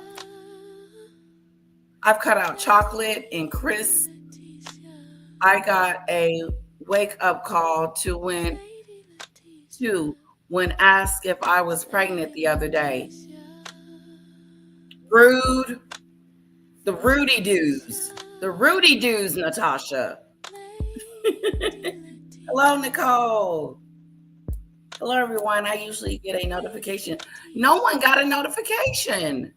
I've cut out chocolate and Chris. I got a wake-up call to when asked if I was pregnant the other day. Rude. The Rudy Doos. The Rudy Doos, Natasha. Hello, Nicole. Hello, everyone. I usually get a notification. No one got a notification,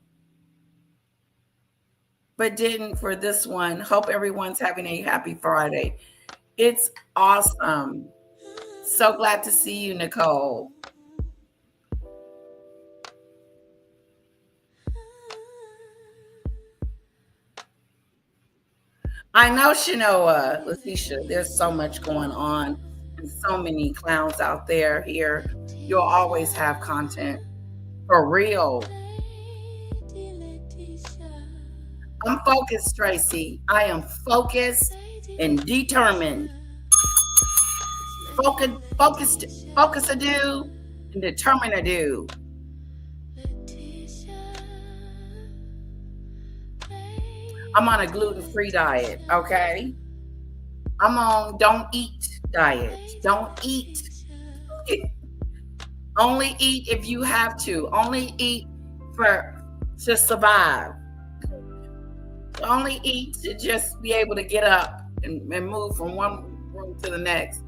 but didn't for this one. Hope everyone's having a happy Friday. It's awesome. So glad to see you, Nicole. I know, Shanoa, Letitia, there's so much going on and so many clowns out there here. You'll always have content for real. I'm focused, Tracy. I am focused and determined. Focused, focus a do, and determined a do. I'm on a gluten-free diet, okay? I'm on don't eat diet. Don't eat. Only eat if you have to. Only eat to survive. Only eat to just be able to get up and move from one room to the next.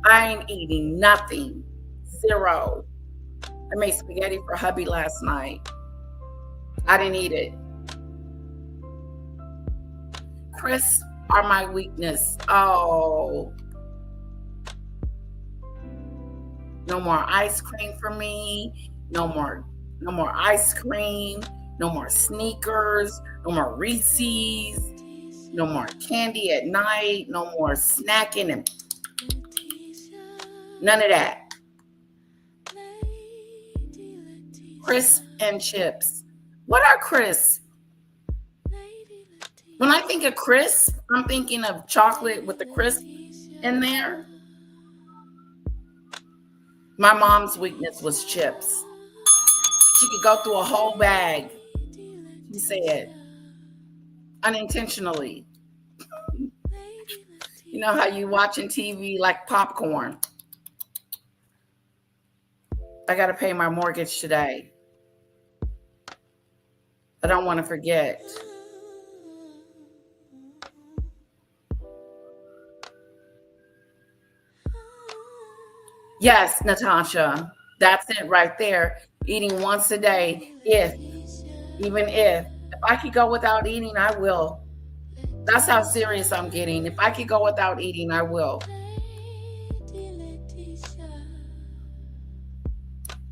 I ain't eating nothing. Zero. I made spaghetti for hubby last night. I didn't eat it. Crisps are my weakness. Oh. No more ice cream for me. No more ice cream. No more Sneakers. No more Reese's. No more candy at night. No more snacking and none of that. Crisps and chips. What are crisps? When I think of crisp, I'm thinking of chocolate with the crisp in there. My mom's weakness was chips. She could go through a whole bag, she said, unintentionally. You know how you watching TV like popcorn. I got to pay my mortgage today. I don't want to forget. Yes, Natasha, that's it right there. Eating once a day, even if I could go without eating, I will. That's how serious I'm getting. If I could go without eating, I will.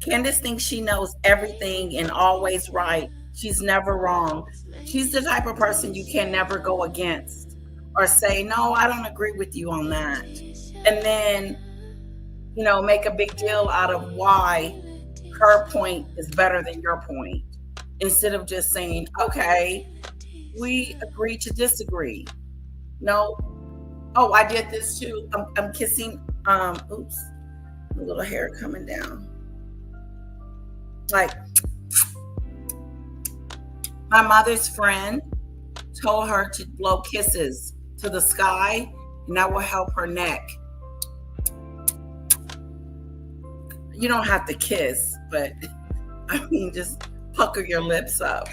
Candace thinks she knows everything and always right. She's never wrong. She's the type of person you can never go against or say, no, I don't agree with you on that. And then, make a big deal out of why her point is better than your point. Instead of just saying, okay, we agree to disagree. No. Oh, I did this too. I'm kissing, oops, a little hair coming down. Like, my mother's friend told her to blow kisses to the sky, and that will help her neck. You don't have to kiss, but I mean, just pucker your lips up.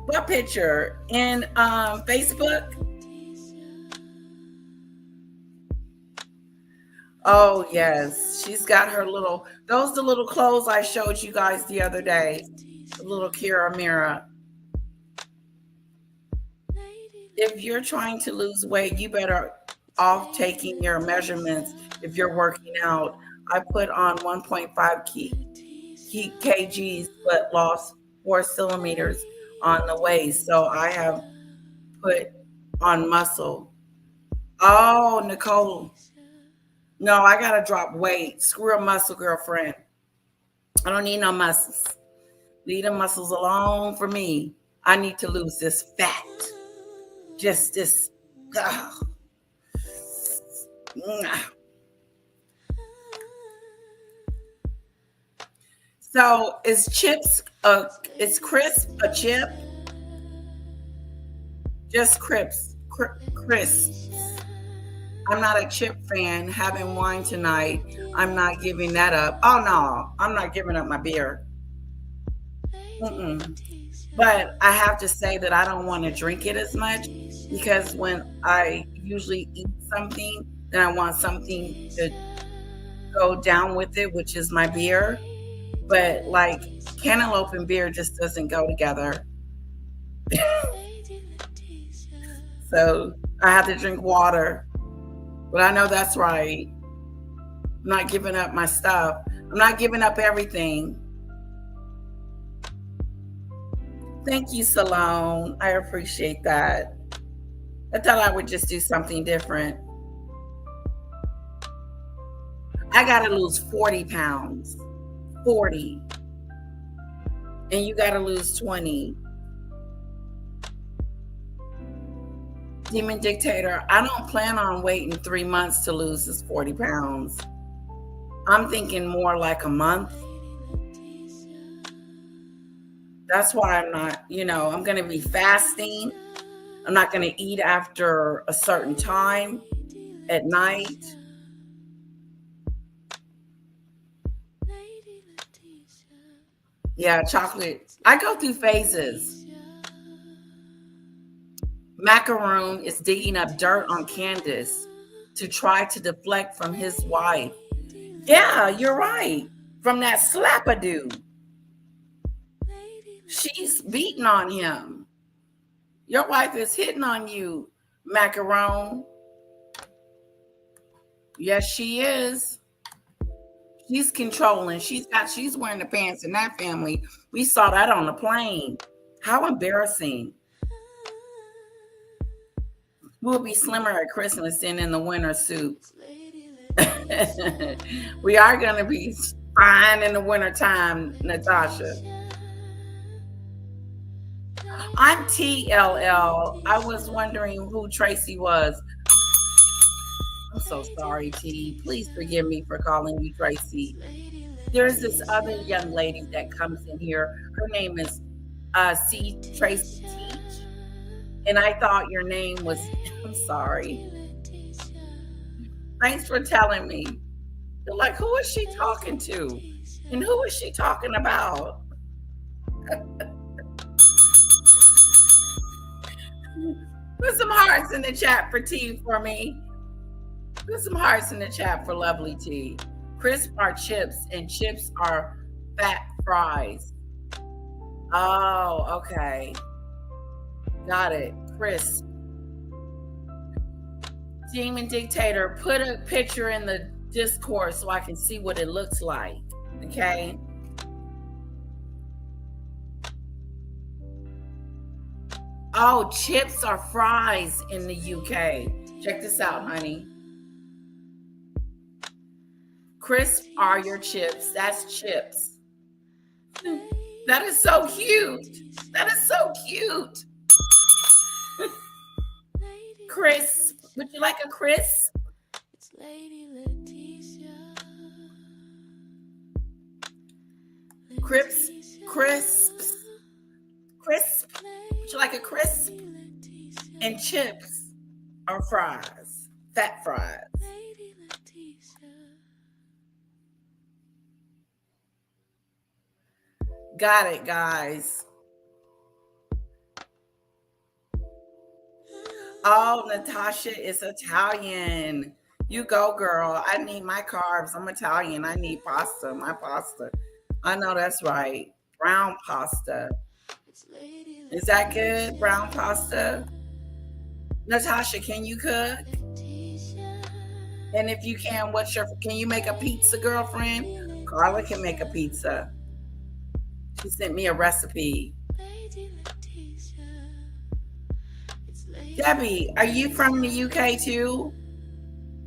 What picture? In Facebook? Oh, yes. She's got her the little clothes I showed you guys the other day. The little Kira Mira. If you're trying to lose weight, you better off taking your measurements if you're working out. I put on 1.5 kgs, but lost 4 centimeters on the waist. So I have put on muscle. Oh, Nicole. No, I got to drop weight. Screw a muscle, girlfriend. I don't need no muscles. Leave the muscles alone for me. I need to lose this fat. Just this. So is crisp a chip? Just crisp. I'm not a chip fan. Having wine tonight, I'm not giving that up. Oh no, I'm not giving up my beer. But I have to say that I don't want to drink it as much because when I usually eat something, then I want something to go down with it, which is my beer. But like cantaloupe and beer just doesn't go together. So I have to drink water. But I know that's right. I'm not giving up my stuff. I'm not giving up everything. Thank you, Salone. I appreciate that. I thought I would just do something different. I got to lose 40 pounds. 40. And you got to lose 20. Demon Dictator, I don't plan on waiting 3 months to lose this 40 pounds. I'm thinking more like a month. That's why I'm not, I'm going to be fasting. I'm not going to eat after a certain time at night. Yeah, chocolate. I go through phases. Macaroon is digging up dirt on Candace to try to deflect from his wife. Yeah, you're right. From that slappadoo. She's beating on him. Your wife is hitting on you, Macaron. Yes, she is. She's controlling. She's wearing the pants in that family. We saw that on the plane. How embarrassing. We'll be slimmer at Christmas than in the winter suit. We are going to be fine in the wintertime, Natasha. I'm TLL. I was wondering who Tracy was. I'm so sorry, T. Please forgive me for calling you Tracy. There's this other young lady that comes in here. Her name is C. Tracy Teach. And I thought your name was, I'm sorry. Thanks for telling me. You're like, who is she talking to? And who is she talking about? Put some hearts in the chat for T for me. Put some hearts in the chat for lovely T. Crisp are chips, and chips are fat fries. Oh, okay. Got it. Crisp. Demon Dictator, put a picture in the Discord so I can see what it looks like. Okay. Oh, chips are fries in the UK. Check this out, honey. Crisp are your chips. That's chips. That is so cute. That is so cute. Crisp. Would you like a crisp? Crisps. Crisps. Crisp. Would you like a crisp? And chips are fries. Fat fries. Got it, guys. Oh, Natasha is Italian. You go, girl. I need my carbs. I'm Italian. I need pasta. My pasta. I know that's right. Brown pasta. Is that good? Brown pasta? Natasha, can you cook? And if you can, can you make a pizza, girlfriend? Carla can make a pizza. She sent me a recipe. Debbie, are you from the UK too?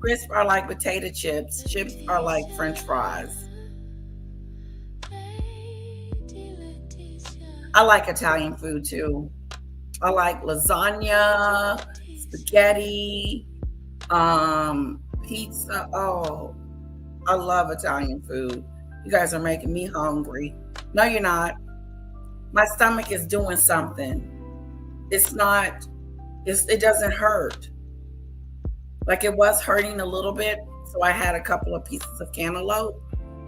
Crisp are like potato chips. Chips are like French fries. I like Italian food too. I like lasagna, spaghetti, pizza. Oh, I love Italian food. You guys are making me hungry. No, you're not. My stomach is doing something. It doesn't hurt. Like it was hurting a little bit. So I had a couple of pieces of cantaloupe.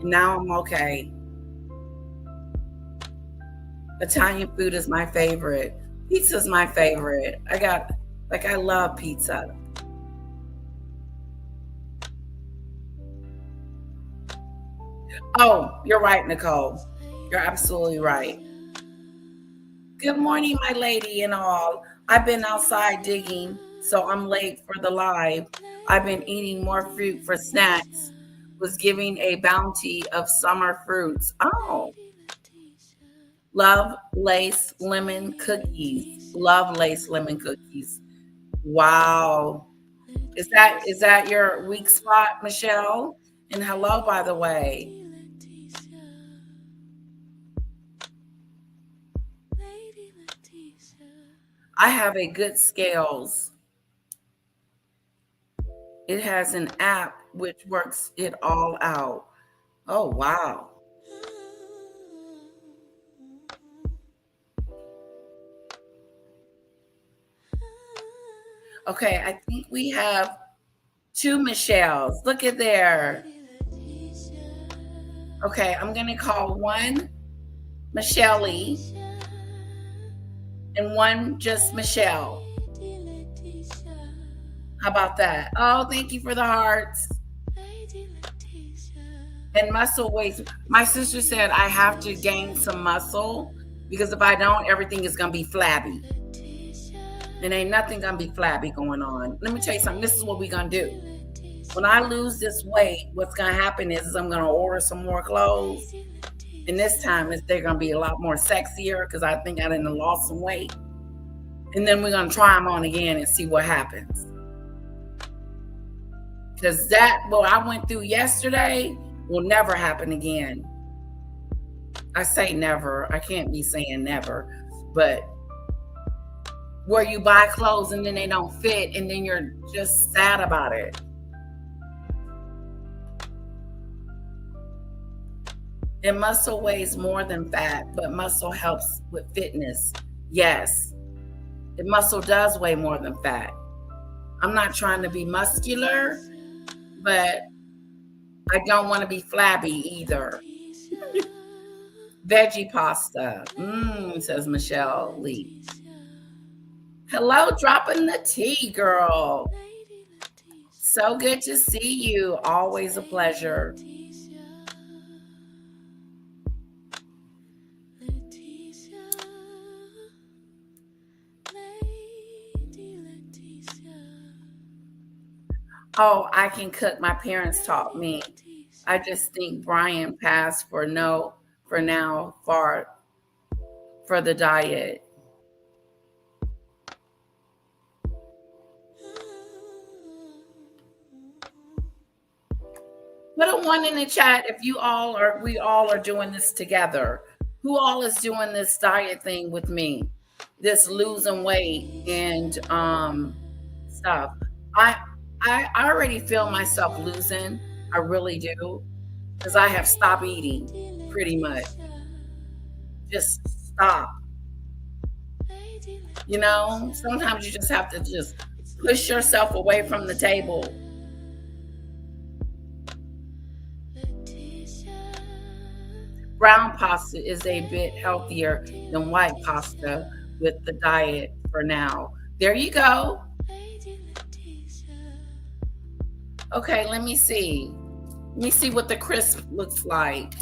And now I'm okay. Italian food is my favorite. Pizza is my favorite. I love pizza. Oh, you're right, Nicole. You're absolutely right. Good morning, my lady and all. I've been outside digging, so I'm late for the live. I've been eating more fruit for snacks. Was giving a bounty of summer fruits. Oh. Love lace lemon cookies. Love lace lemon cookies. Wow. Is that your weak spot, Michelle? And hello, by the way. Lady Leticia. I have a good scales. It has an app which works it all out. Oh, wow. Okay, I think we have two Michelles. Look at there. Okay, I'm going to call one Michelle and one just Michelle. How about that? Oh, thank you for the hearts. And muscle weights. My sister said I have to gain some muscle because if I don't, everything is going to be flabby. And ain't nothing going to be flabby going on. Let me tell you something. This is what we're going to do. When I lose this weight, what's going to happen is I'm going to order some more clothes. And this time they're going to be a lot more sexier because I think I done lost some weight. And then we're going to try them on again and see what happens. Because what I went through yesterday will never happen again. I say never. I can't be saying never. But where you buy clothes and then they don't fit and then you're just sad about it. And muscle weighs more than fat, but muscle helps with fitness. Yes, the muscle does weigh more than fat. I'm not trying to be muscular, but I don't want to be flabby either. Veggie pasta, says Michelle Lee. Hello, dropping the tea, girl. So good to see you. Always a pleasure. Oh, I can cook. My parents taught me. I just think Brian passed for now for the diet. Put a 1 in the chat if we all are doing this together. Who all is doing this diet thing with me? This losing weight and stuff. I already feel myself losing. I really do. Because I have stopped eating pretty much. Just stop. You know, sometimes you just have to just push yourself away from the table. Brown pasta is a bit healthier than white pasta with the diet for now. There you go. Okay, let me see. Let me see what the crisp looks like.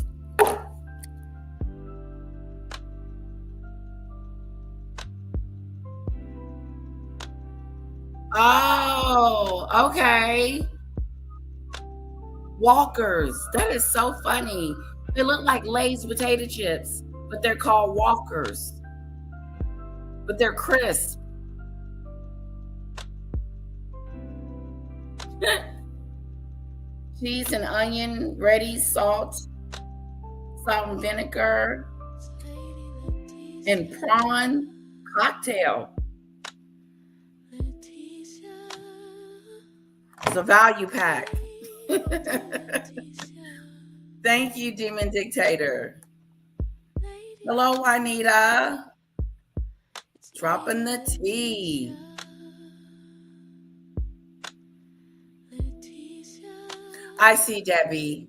Oh, okay. Walkers. That is so funny. They look like Lay's potato chips, but they're called Walkers. But they're crisp. Cheese and onion, ready, salt and vinegar, and prawn cocktail. It's a value pack. Thank you, Demon Dictator. Hello, Juanita. Dropping the tea. I see Debbie.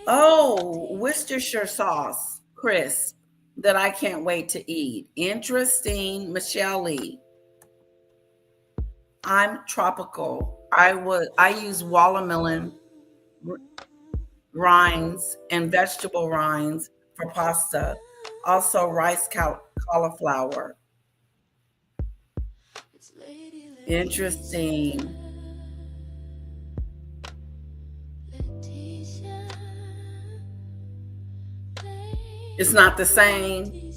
Oh, Worcestershire sauce, crisp, that I can't wait to eat. Interesting, Michelle Lee. I'm tropical. I use watermelon rinds and vegetable rinds for pasta. Also rice cauliflower. Interesting. It's not the same.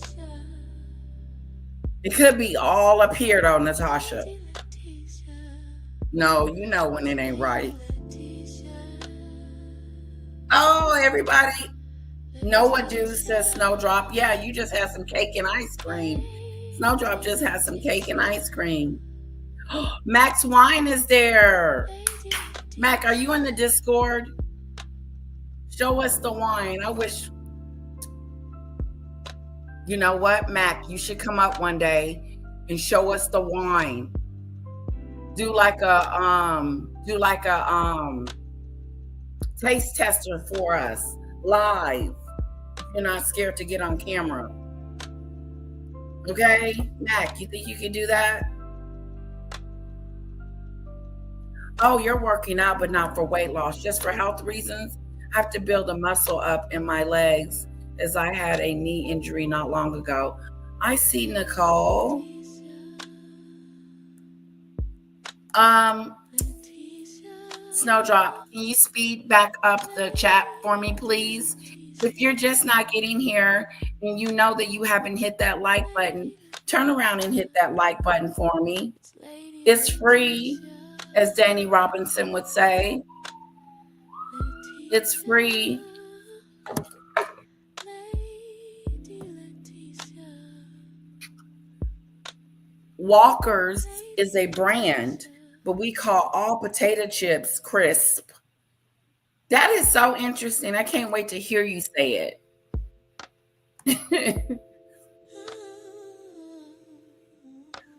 It could be all up here though, Natasha. No, you know when it ain't right. Oh, everybody. Noah Juice says Snowdrop. Yeah, you just had some cake and ice cream. Snowdrop just had some cake and ice cream. Max Wine is there. Mac, are you in the Discord? Show us the wine. I wish. You know what, Mac? You should come up one day and show us the wine. Do like a taste tester for us live. You're not scared to get on camera. Okay, Mac, you think you can do that? Oh, you're working out, but not for weight loss, just for health reasons. I have to build a muscle up in my legs as I had a knee injury not long ago. I see Nicole. Snowdrop, can you speed back up the chat for me, please? If you're just not getting here and you know that you haven't hit that like button, turn around and hit that like button for me. It's free, as Danny Robinson would say. It's free. Walker's is a brand, but we call all potato chips crisp. That is so interesting. I can't wait to hear you say it.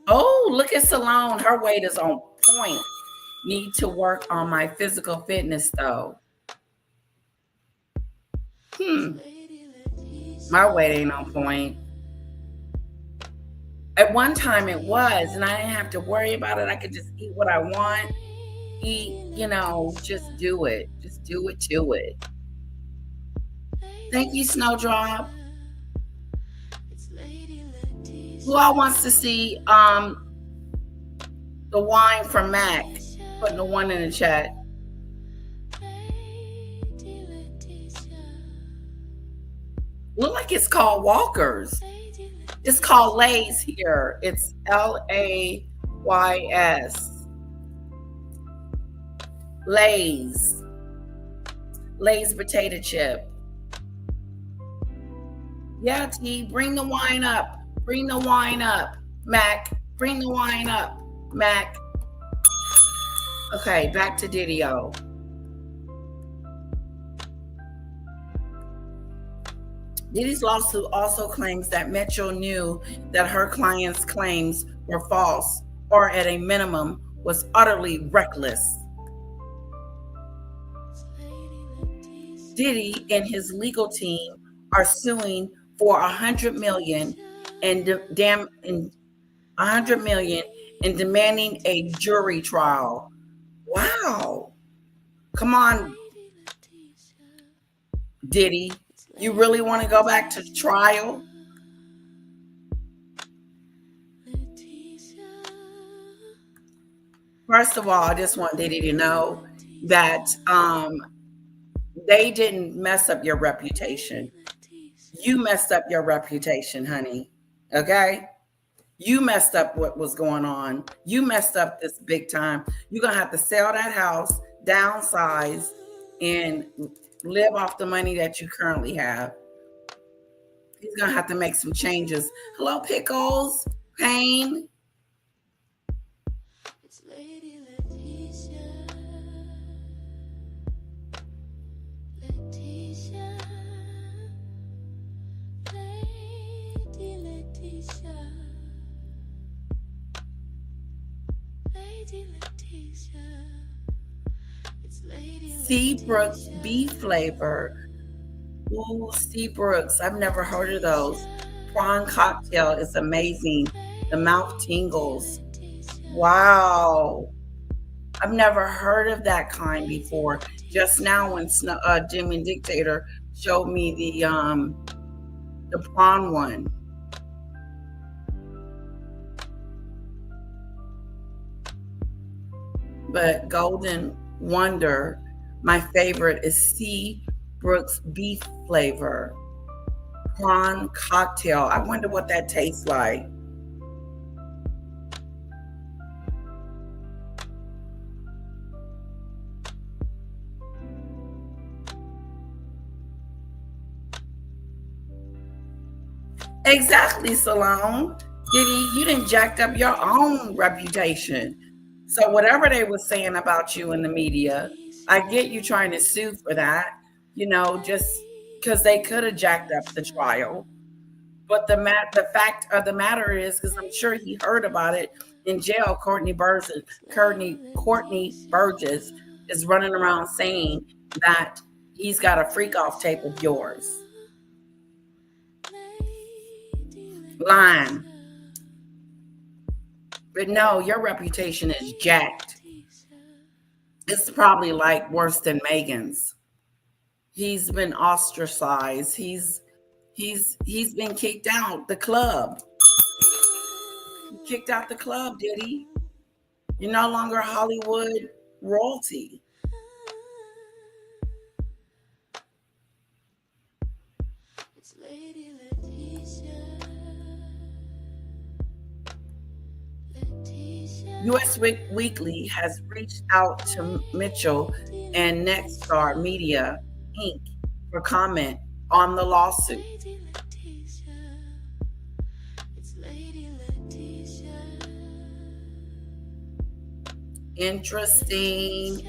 Oh, look at Salone. Her weight is on point. Need to work on my physical fitness though. My weight ain't on point. At one time it was, and I didn't have to worry about it. I could just eat what I want. Eat, just do it. Just do it to it. Thank you, Snowdrop. Who all wants to see the wine from Mac? Putting the one in the chat. Look like it's called Walker's. It's called Lay's here. It's Lays. Lay's. Lay's potato chip. Yeah, T, bring the wine up. Bring the wine up. Mac, bring the wine up. Mac. Okay, back to Diddy-O. Diddy's lawsuit also claims that Metro knew that her client's claims were false, or at a minimum, was utterly reckless. Diddy and his legal team are suing for $100 million and demanding a jury trial. Wow. Come on, Diddy. You really want to go back to trial? First of all, I just want Diddy to know that they didn't mess up your reputation. You messed up your reputation, honey. Okay? You messed up what was going on. You messed up this big time. You're going to have to sell that house, downsize, and live off the money that you currently have. He's going to have to make some changes. Hello, Pickles. Pain. It's Lady Leticia. Leticia. Lady Leticia. Lady Leticia. Seabrooks beef flavor. Ooh, Seabrooks. I've never heard of those. Prawn cocktail is amazing. The mouth tingles. Wow. I've never heard of that kind before. Just now when Jimmy Dictator showed me the prawn one. But Golden Wonder, my favorite is Seabrooks beef flavor. Prawn cocktail. I wonder what that tastes like. Exactly, Salone. Diddy, you didn't jacked up your own reputation. So whatever they were saying about you in the media, I get you trying to sue for that, just because they could have jacked up the trial. But the fact of the matter is, because I'm sure he heard about it in jail, Courtney Burgess is running around saying that he's got a freak off tape of yours. Lying. But no, your reputation is jacked. It's probably like worse than Megan's. He's been ostracized. He's been kicked out the club. Kicked out the club, did he? You're no longer Hollywood royalty. It's Lady Leticia. US Weekly has reached out to Mitchell and Nextstar Media Inc. for comment on the lawsuit. Interesting.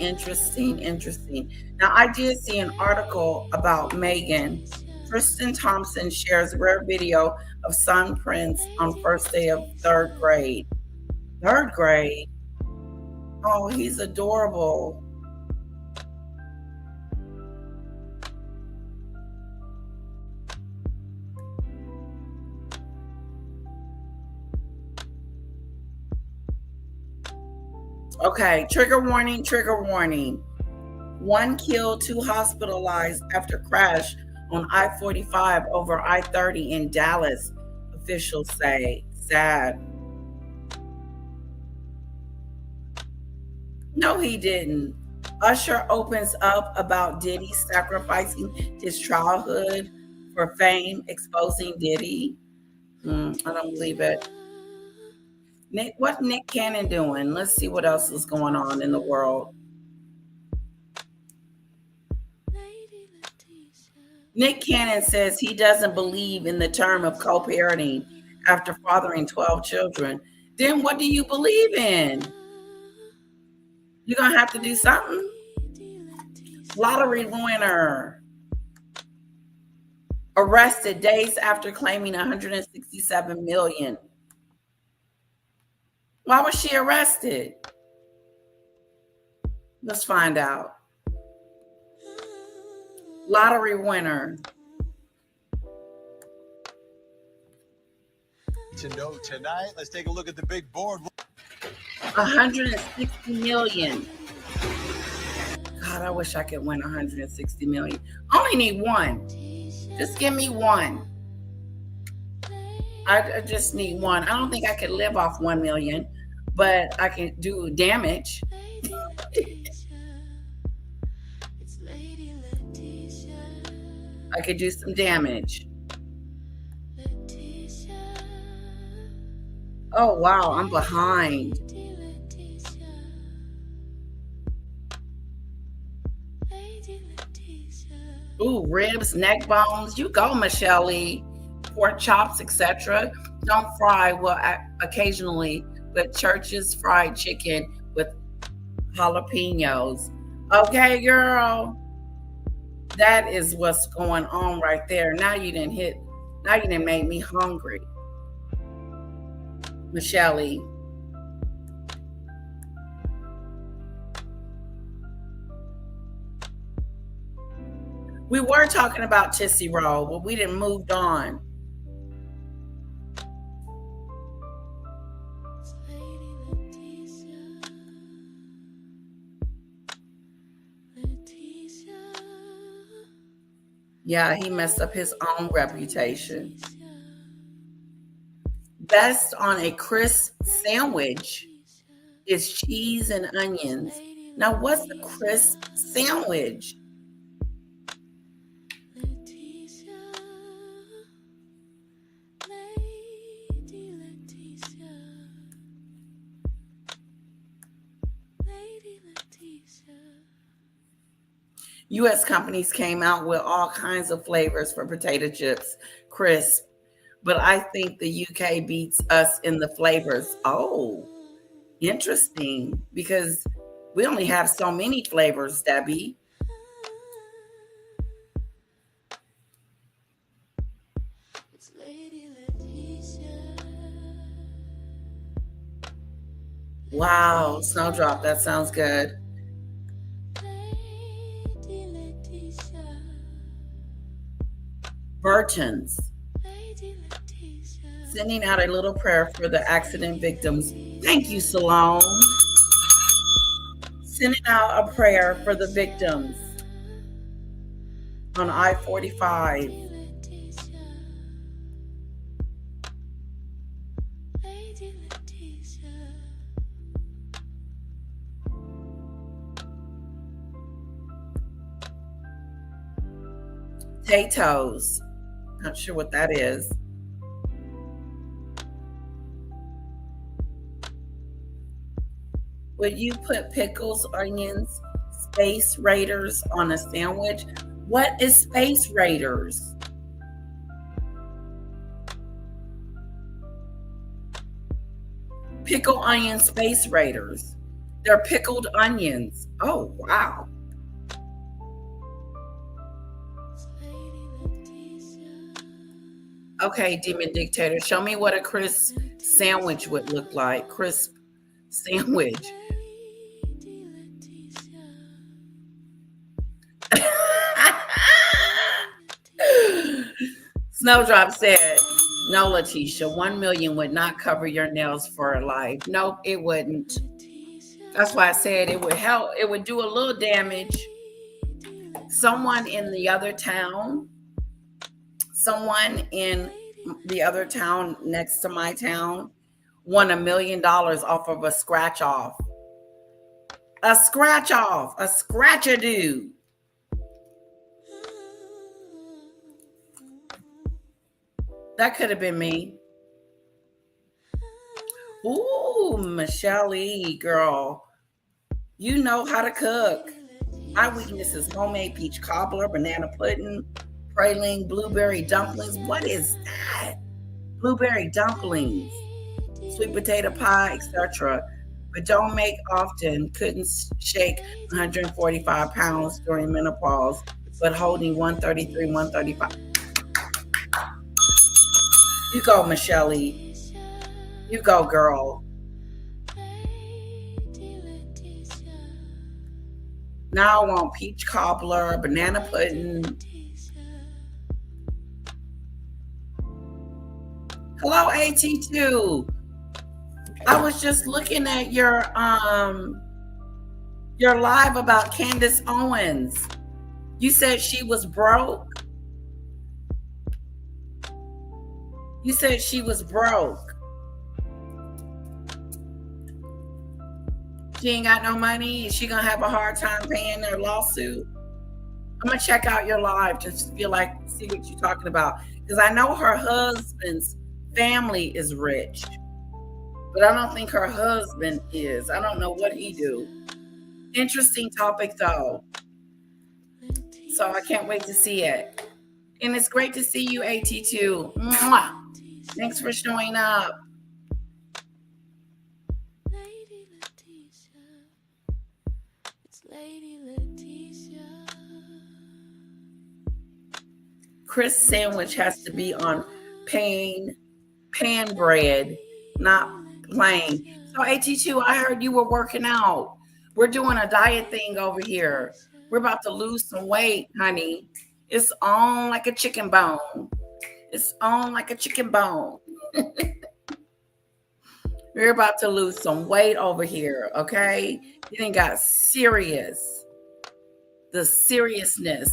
Now, I did see an article about Megan. Tristan Thompson shares rare video of son Prince on first day of third grade. Third grade? Oh, he's adorable. Okay, trigger warning. One killed, two hospitalized after crash on I-45 over I-30 in Dallas, officials say. Sad. No, he didn't. Usher opens up about Diddy sacrificing his childhood for fame, exposing Diddy. I don't believe it. What Nick Cannon doing? Let's see what else is going on in the world. Nick Cannon says he doesn't believe in the term of co-parenting after fathering 12 children. Then what do you believe in? You're going to have to do something. Lottery winner arrested days after claiming 167 million. Why was she arrested? Let's find out. Lottery winner. To know tonight, let's take a look at the big board. 160 million. God, I wish I could win 160 million. I only need one. Just give me one. I just need one. I don't think I could live off 1 million, but I can do damage. I could do some damage. Oh, wow, I'm behind. Ooh, ribs, neck bones. You go, Michelle Lee. Pork chops, etc. Don't fry. Well, occasionally, but Church's fried chicken with jalapenos. Okay, girl. That is what's going on right there. Now you didn't make me hungry. Michelle Lee. We were talking about Tootsie Roll, but we didn't moved on. Yeah, he messed up his own reputation. Best on a crisp sandwich is cheese and onions. Now, what's a crisp sandwich? U.S. companies came out with all kinds of flavors for potato chips, crisp. but I think the UK beats us in the flavors. Oh, interesting. Because we only have so many flavors, Debbie. It's Lady Leticia. Wow, Snowdrop, that sounds good. Lady Leticia. Burton's. Lady Leticia. Sending out a little prayer for the accident victims. Thank you, Salome. Sending out a prayer for the victims on I-45. Lady Leticia. Potatoes. Not sure what that is. Would you put pickles, onions, Space Raiders on a sandwich? What is Space Raiders? Pickle onion Space Raiders. They're pickled onions. Oh, wow. Okay, Demon Dictator, show me what a crisp sandwich would look like. Crisp sandwich. Snowdrop said, no, Letitia, 1 million would not cover your nails for a life. Nope, it wouldn't. That's why I said it would help. It would do a little damage. Someone in the other town next to my town won $1 million off of a scratch off. A scratch off, a scratch-a-doo. That could have been me. Ooh, Michelle E, girl. You know how to cook. My weakness is homemade peach cobbler, banana pudding, praline, blueberry dumplings. What is that? Blueberry dumplings, sweet potato pie, etc. But don't make often. Couldn't shake 145 pounds during menopause, but holding 133, 135. You go, Michelle E. You go, girl. Now I want peach cobbler, banana pudding. Hello, AT2. I was just looking at your live about Candace Owens. You said she was broke. You said she was broke. She ain't got no money. Is she gonna have a hard time paying their lawsuit? I'm gonna check out your live to see what you're talking about. Because I know her husband's family is rich. But I don't think her husband is. I don't know what he do. Interesting topic though. So I can't wait to see it. And it's great to see you, AT2. Mwah. Thanks for showing up. Lady Leticia. It's Lady Leticia. Chris sandwich has to be on pan bread, not plain. So AT2, I heard you were working out. We're doing a diet thing over here. We're about to lose some weight, honey. It's on like a chicken bone. It's on like a chicken bone. We're about to lose some weight over here, okay? You done got serious. The seriousness.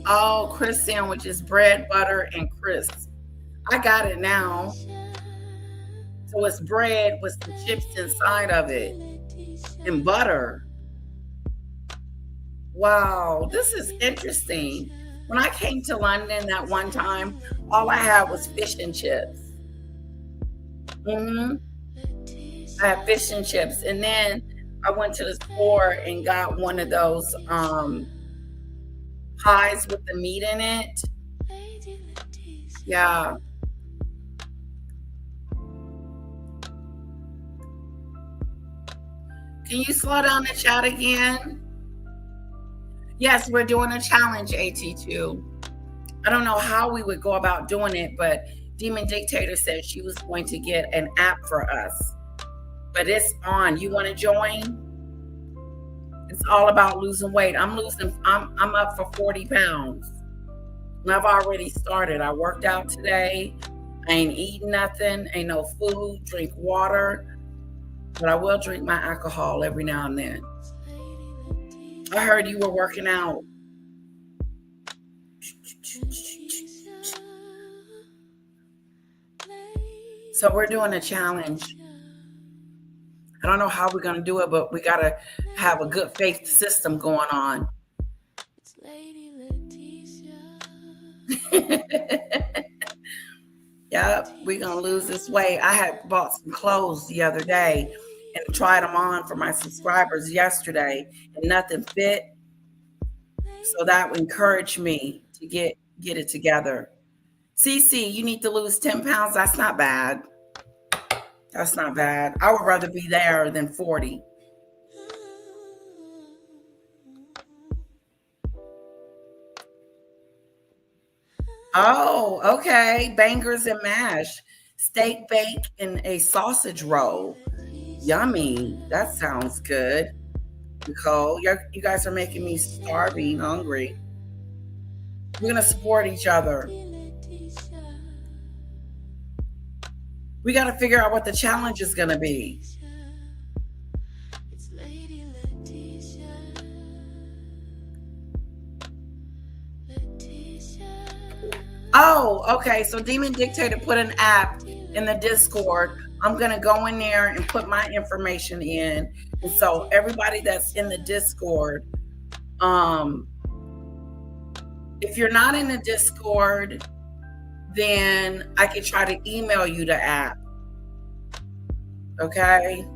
Oh, Chris sandwiches, bread, butter, and crisps. I got it now. So it's bread with some chips inside of it and butter. Wow, this is interesting. When I came to London that one time, all I had was fish and chips. I had fish and chips. And then I went to the store and got one of those pies with the meat in it. Yeah. Can you slow down the chat again? Yes, we're doing a challenge, AT2. I don't know how we would go about doing it, but Demon Dictator said she was going to get an app for us. But it's on. You want to join? It's all about losing weight. I'm up for 40 pounds. And I've already started. I worked out today. I ain't eating nothing. Ain't no food. Drink water. But I will drink my alcohol every now and then. I heard you were working out. So we're doing a challenge. I don't know how we're going to do it, but we got to have a good faith system going on. Yep, we're going to lose this weight. I had bought some clothes the other day and tried them on for my subscribers yesterday, and nothing fit. So that would encourage me to get it together. CC, you need to lose 10 pounds. That's not bad. That's not bad. I would rather be there than 40. Oh, okay. Bangers and mash. Steak, bake, and a sausage roll. Yummy. That sounds good. Nicole, you guys are making me starving, hungry. We're going to support each other. We got to figure out what the challenge is going to be. Oh, okay. So Demon Dictator put an app in the Discord. I'm going to go in there and put my information in. And so everybody that's in the Discord, if you're not in the Discord, then I can try to email you the app. Okay?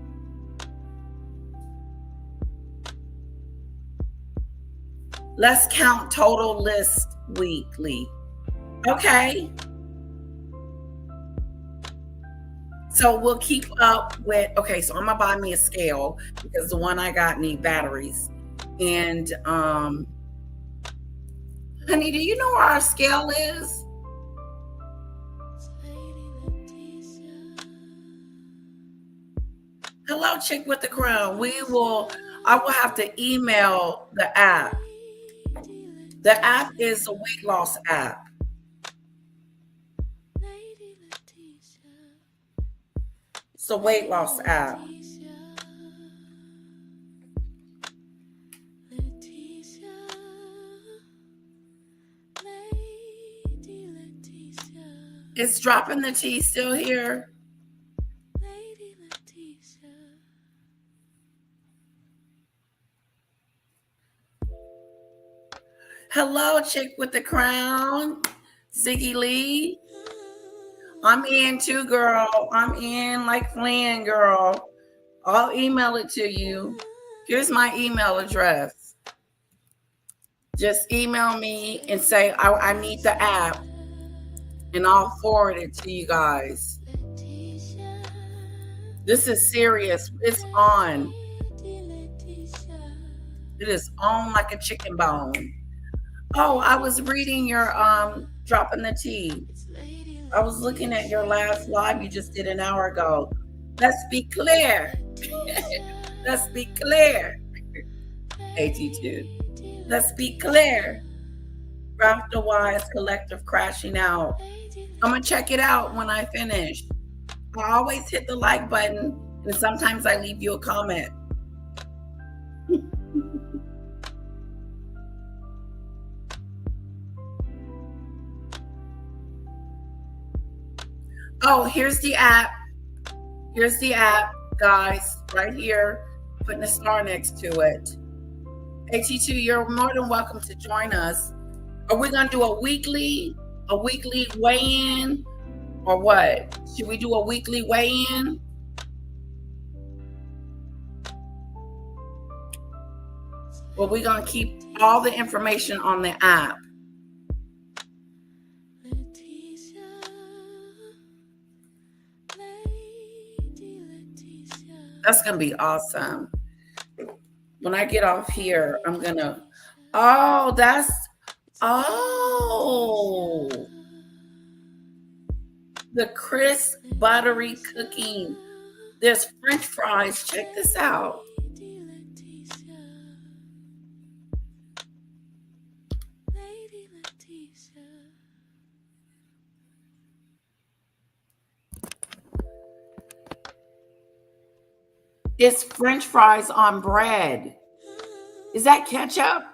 Let's count total list weekly. Okay. So we'll keep up with, okay, so I'm gonna buy me a scale because the one I got need batteries. And honey, do you know where our scale is? Hello, chick with the crown. I will have to email the app. The app is a weight loss app. It's a weight loss app. Is dropping the T still here? Hello, chick with the crown. Ziggy Lee. I'm in too, girl. I'm in like Flynn, girl. I'll email it to you. Here's my email address. Just email me and say I need the app, and I'll forward it to you guys. This is serious. It's on. It is on like a chicken bone. Oh, I was reading your dropping the tea. I was looking at your last live you just did an hour ago. Let's be clear. Let's be clear. AT2. Let's be clear. Ralph the Wise Collective crashing out. I'm going to check it out when I finish. I always hit the like button, and sometimes I leave you a comment. Oh, here's the app. Here's the app, guys, right here. Putting a star next to it. AT2, you're more than welcome to join us. Are we going to do a weekly weigh-in, or what? Should we do a weekly weigh-in? But we're going to keep all the information on the app. That's going to be awesome. When I get off here, I'm going to, oh, the crisp, buttery cooking. There's French fries. Check this out. It's French fries on bread. Is that ketchup?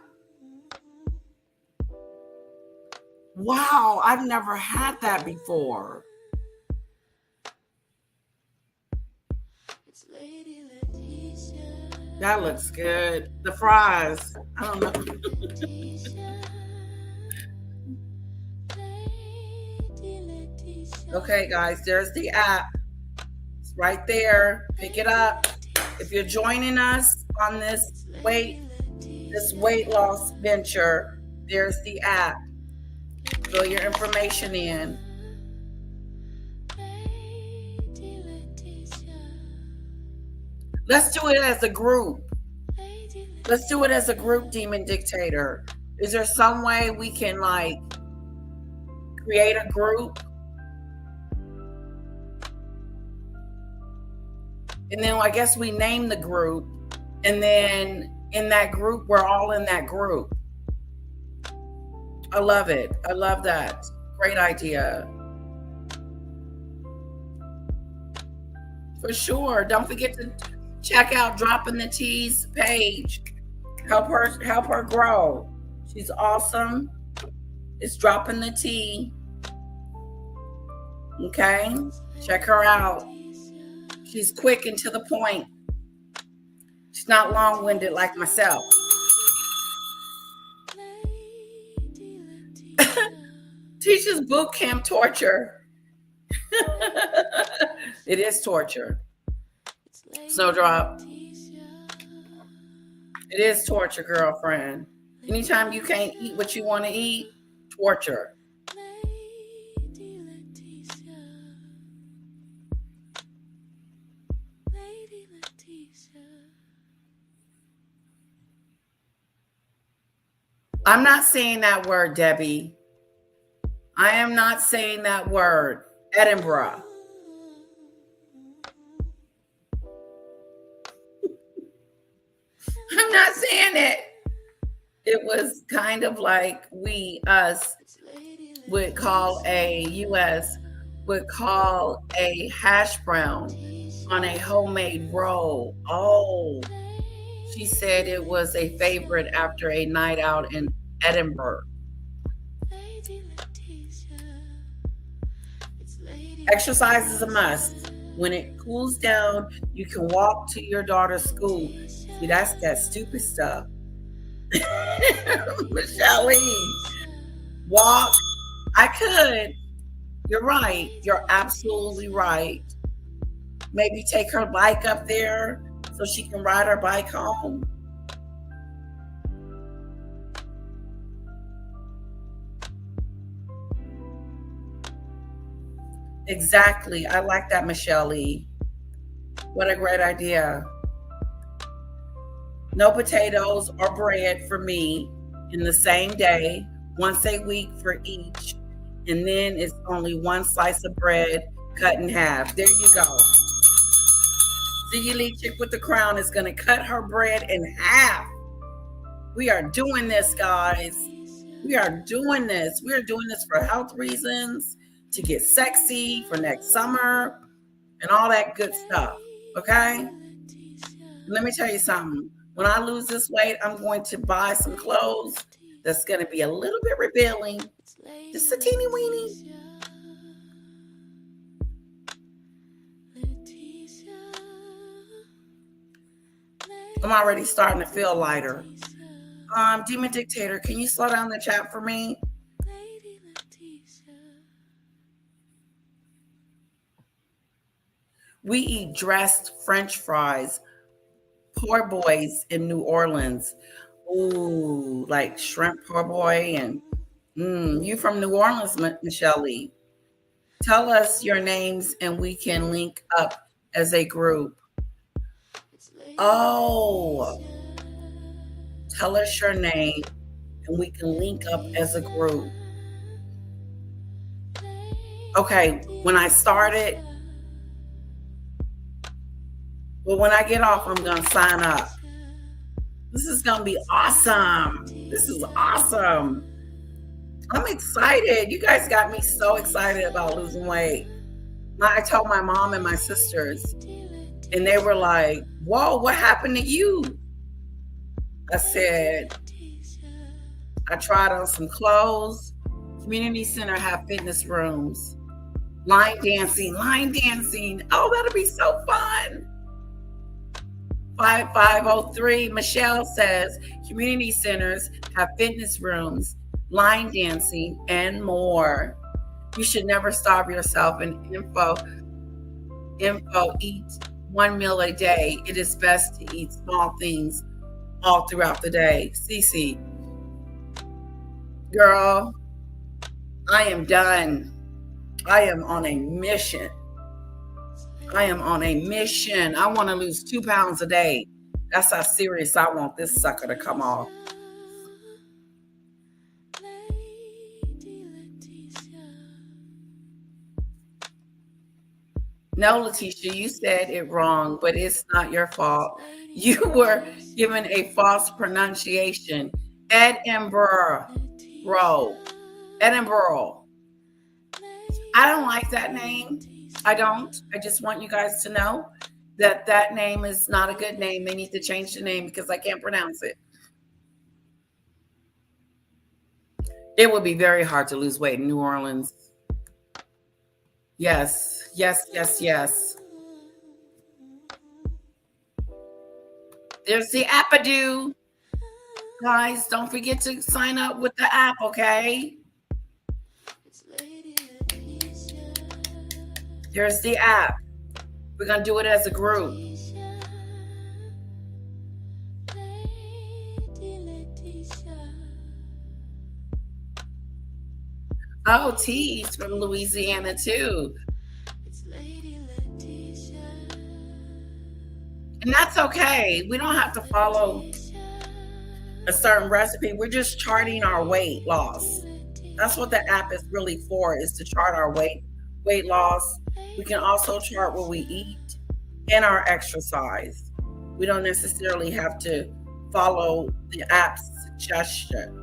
Wow, I've never had that before. That looks good. The fries, I don't know. Okay, guys, there's the app. It's right there. Pick it up. If you're joining us on this weight loss venture, there's the app. Fill your information in. Let's do it as a group. Let's do it as a group, Demon Dictator. Is there some way we can like create a group? And then I guess we name the group. And then in that group, we're all in that group. I love it. I love that. Great idea. For sure. Don't forget to check out Dropping the Tea's page. Help her grow. She's awesome. It's Dropping the Tea. Okay? Check her out. She's quick and to the point. She's not long-winded like myself. Teaches boot camp torture. It is torture. Snowdrop. It is torture, girlfriend. Anytime you can't eat what you want to eat, torture. I'm not saying that word, Debbie. I am not saying that word. Edinburgh. I'm not saying it. It was kind of like us would call U.S. would call a hash brown on a homemade roll. Oh, she said it was a favorite after a night out in Edinburgh. Exercise is a must. When it cools down, you can walk to your daughter's school. See, that's that stupid stuff. Michelle Lee, walk. I could. You're right. You're absolutely right. Maybe take her bike up there so she can ride her bike home. Exactly. I like that, Michelle Lee. What a great idea. No potatoes or bread for me in the same day, once a week for each. And then it's only one slice of bread cut in half. There you go. The elite chick with the crown is going to cut her bread in half. We are doing this, guys. We are doing this. We are doing this for health reasons, to get sexy for next summer, and all that good stuff. Okay? Let me tell you something. When I lose this weight, I'm going to buy some clothes that's going to be a little bit revealing. Just a teeny weeny. I'm already starting to feel lighter. Demon Dictator, can you slow down the chat for me? We eat dressed French fries. Poor boys in New Orleans. Ooh, like shrimp po' boy and you from New Orleans, Michelle Lee. Tell us your names and we can link up as a group. Oh, tell us your name and we can link up as a group. Okay, when I started, well, when I get off, I'm going to sign up. This is going to be awesome. This is awesome. I'm excited. You guys got me so excited about losing weight. I told my mom and my sisters, and they were like, whoa, what happened to you? I said, I tried on some clothes. Community center have fitness rooms. Line dancing. Oh, that'll be so fun. 5503, Michelle says, community centers have fitness rooms, line dancing, and more. You should never starve yourself. And info, eat one meal a day. It is best to eat small things all throughout the day. Cece, girl, I am done. I am on a mission. I want to lose 2 pounds a day. That's how serious I want this sucker to come off. No, Letitia, you said it wrong, but it's not your fault. You were given a false pronunciation. Edinburgh. I don't like that name. I don't. I just want you guys to know that that name is not a good name. They need to change the name because I can't pronounce it. It would be very hard to lose weight in New Orleans. Yes. There's the Appadoo. Guys, don't forget to sign up with the app, okay? There's the app. We're going to do it as a group. Oh, T's from Louisiana too. And that's okay. We don't have to follow a certain recipe. We're just charting our weight loss. That's what the app is really for, is to chart our weight loss. We can also chart what we eat and our exercise. We don't necessarily have to follow the app's suggestion.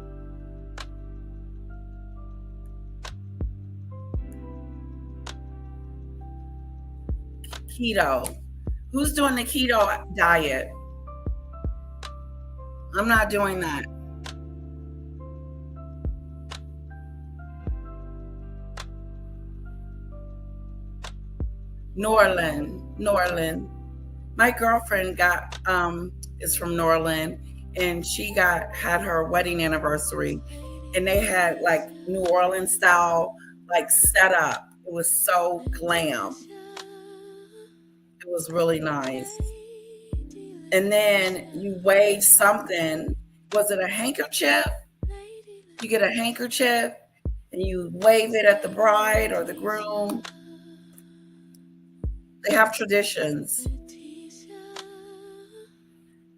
Keto. Who's doing the keto diet? I'm not doing that. Norland. My girlfriend is from Norland, and she had her wedding anniversary, and they had like New Orleans style like setup. It was so glam. It was really nice. And then you wave something. Was it a handkerchief? You get a handkerchief and you wave it at the bride or the groom. They have traditions.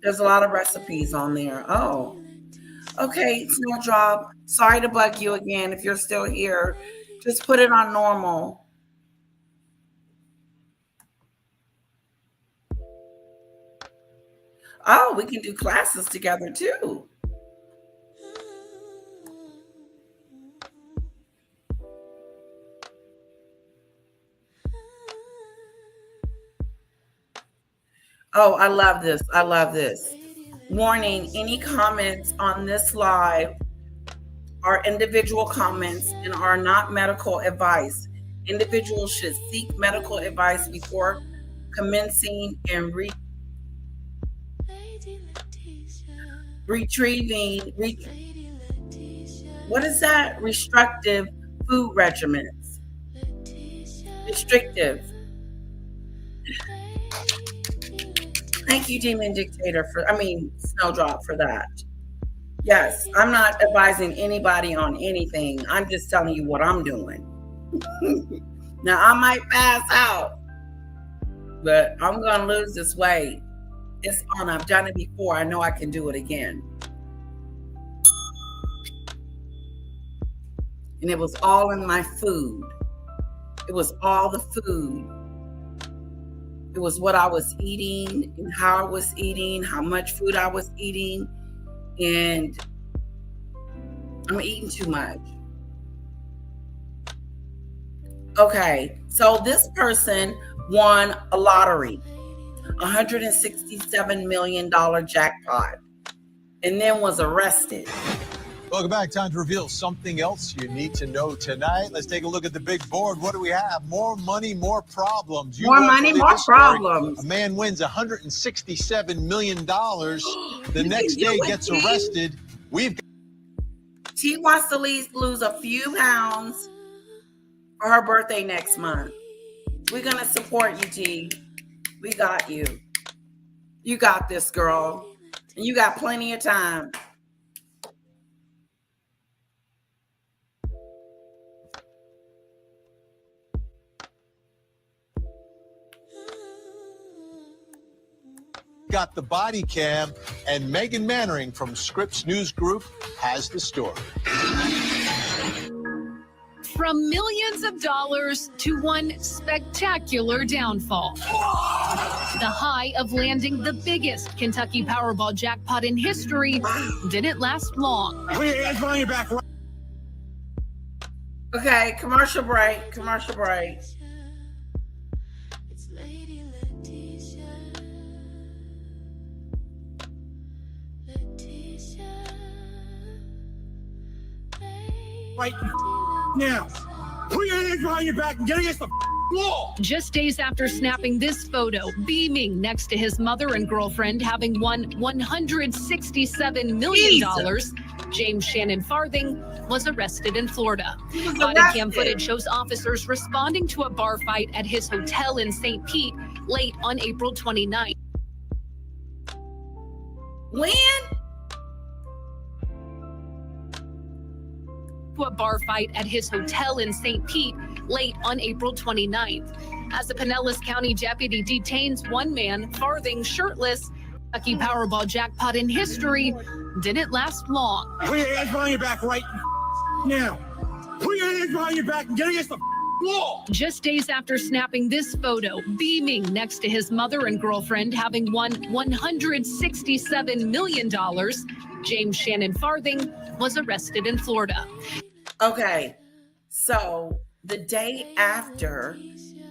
There's a lot of recipes on there. Oh, okay, Snowdrop. Sorry to bug you again. If you're still here, just put it on normal. Oh, we can do classes together too. Oh, I love this. Warning, any comments on this live are individual comments and are not medical advice. Individuals should seek medical advice before commencing and retrieving what is that? Restrictive food regimens. Restrictive. Thank you, Demon Dictator, Snowdrop, for that. Yes, I'm not advising anybody on anything. I'm just telling you what I'm doing. Now, I might pass out, but I'm going to lose this weight. It's fun. I've done it before. I know I can do it again. And it was all in my food. It was all the food. It was what I was eating and how I was eating, how much food I was eating. And I'm eating too much. Okay, so this person won a lottery, $167 million jackpot, and then was arrested. Welcome back. Time to reveal something else you need to know tonight. Let's take a look at the big board. What do we have? More money, more problems. More money, more problems. A man wins $167 million. The next day gets arrested. She wants to lose a few pounds for her birthday next month. We're going to support you, T. We got you. You got this, girl. And you got plenty of time. Got the body cam, and Megan Mannering from Scripps News Group has the story. From millions of dollars to one spectacular downfall. The high of landing the biggest Kentucky Powerball jackpot in history didn't last long. Okay, commercial break, commercial break. It's Lady Letitia. Letitia. Right now, put your hands behind your back and get against the wall. Just days after snapping this photo, beaming next to his mother and girlfriend having won $167 million, James Shannon Farthing was arrested in Florida. Body cam footage shows officers responding to a bar fight at his hotel in St. Pete late on April 29th. When? A bar fight at his hotel in St. Pete late on April 29th. As the Pinellas County deputy detains one man, Farthing shirtless, Kentucky Powerball jackpot in history didn't last long. Put your hands behind your back right now. Put your hands behind your back and get against the wall. Just days after snapping this photo, beaming next to his mother and girlfriend having won $167 million, James Shannon Farthing was arrested in Florida. Okay, so the day after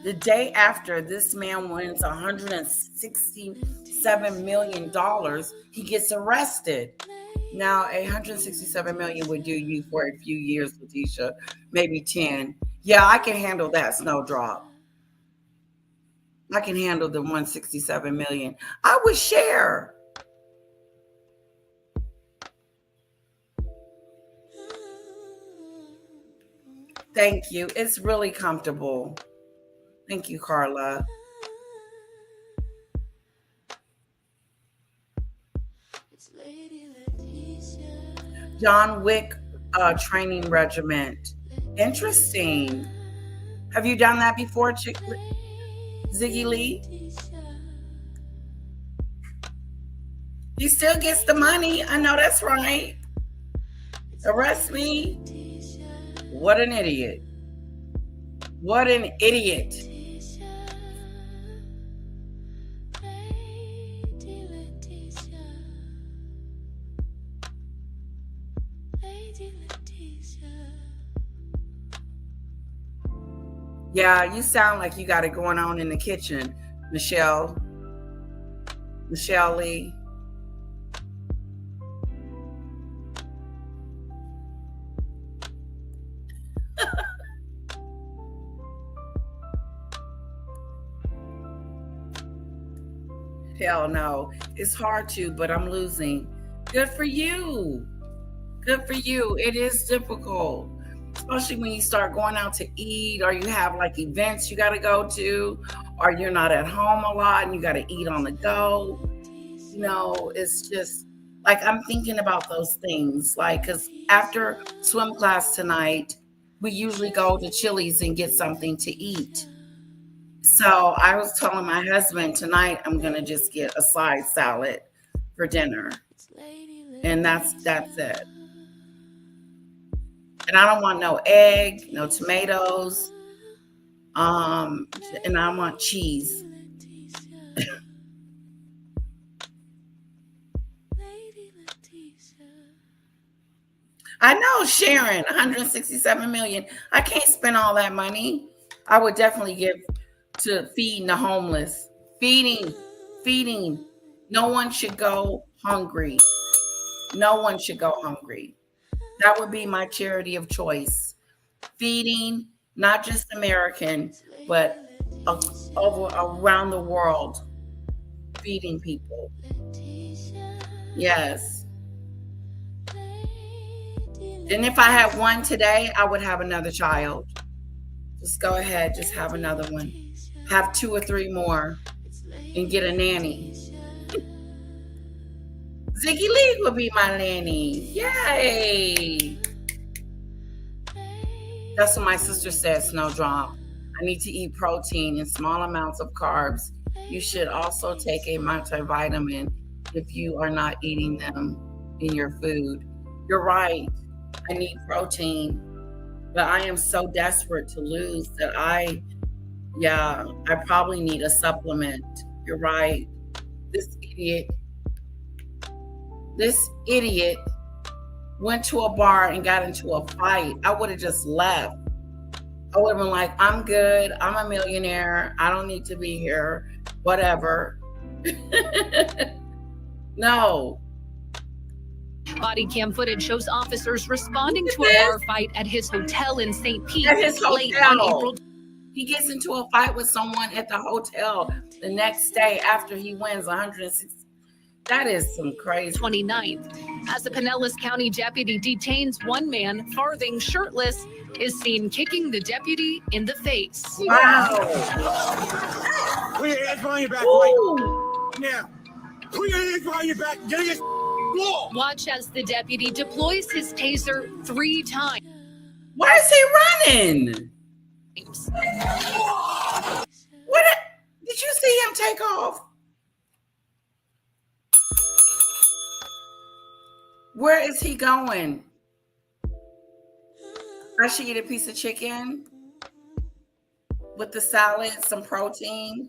this man wins $167 million, he gets arrested. Now, $167 million would do you for a few years, Letitia, maybe 10. Yeah, I can handle that, Snowdrop. I can handle the $167 million. I would share. Thank you. It's really comfortable. Thank you, Carla. It's Lady Letitia. John Wick training regiment. Interesting. Have you done that before, Ziggy Lee? He still gets the money. I know that's right. Arrest me. What an idiot. What an idiot. Yeah, you sound like you got it going on in the kitchen, Michelle Lee. Hell no. It's hard to, but I'm losing. Good for you. Good for you. It is difficult, especially when you start going out to eat, or you have like events you got to go to, or you're not at home a lot and you got to eat on the go. You know, it's just, Like, I'm thinking about those things. Like, because after swim class tonight, we usually go to Chili's and get something to eat. So I was telling my husband tonight I'm gonna just get a side salad for dinner, and that's it. And I don't want no egg, no tomatoes, and I want cheese. I know, Sharon, 167 million. I can't spend all that money. I would definitely give to feeding the homeless. Feeding. No one should go hungry. No one should go hungry. That would be my charity of choice. Feeding, not just American, but over around the world. Feeding people. Yes. And if I had one today, I would have another child. Just go ahead, just have another one. Have 2 or 3 more and get a nanny. Ziggy Lee would be my nanny. Yay! That's what my sister said, Snowdrop. I need to eat protein in small amounts of carbs. You should also take a multivitamin if you are not eating them in your food. You're right. I need protein, but I am so desperate to lose that I probably need a supplement. You're right. This idiot went to a bar and got into a fight. I would have just left. I would have been like, I'm good. I'm a millionaire. I don't need to be here. Whatever. No. Body cam footage shows officers responding to a bar fight at his hotel in St. Pete At his late on hotel. April. He gets into a fight with someone at the hotel the next day after he wins 160. That is some crazy. 29th, as the Pinellas County deputy detains one man, Farthing shirtless, is seen kicking the deputy in the face. Wow. Put your hands behind your back Ooh. right now. Put your hands behind your back and get against the wall. Watch as the deputy deploys his taser 3 times. Why is he running? What? Did you see him take off? Where is he going? I should eat a piece of chicken with the salad, some protein.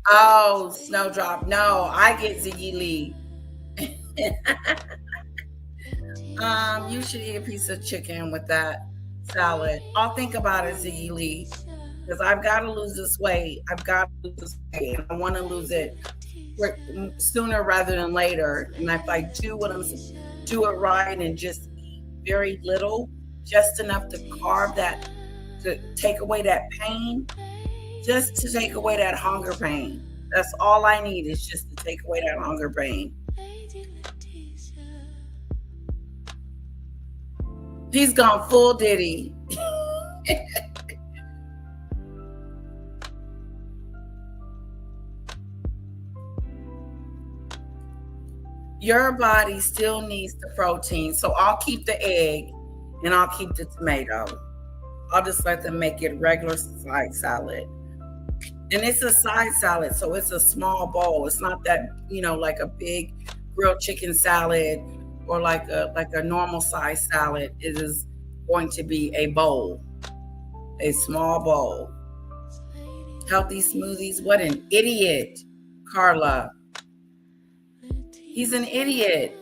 Oh, Snowdrop. No, I get Ziggy Lee. You should eat a piece of chicken with that salad. I'll think about it, Ziggy Lee, because I've got to lose this weight. I've got to lose this weight, and I want to lose it sooner rather than later. And if I do do it right and just eat very little, just enough to to take away that pain, just to take away that hunger pain. That's all I need, is just to take away that hunger pain. He's gone full Diddy. Your body still needs the protein, so I'll keep the egg and I'll keep the tomato. I'll just let them make it regular side salad. And it's a side salad, so it's a small bowl. It's not that, like a big grilled chicken salad or like a normal size salad. It is going to be a bowl, a small bowl. Healthy smoothies. What an idiot, Carla. He's an idiot.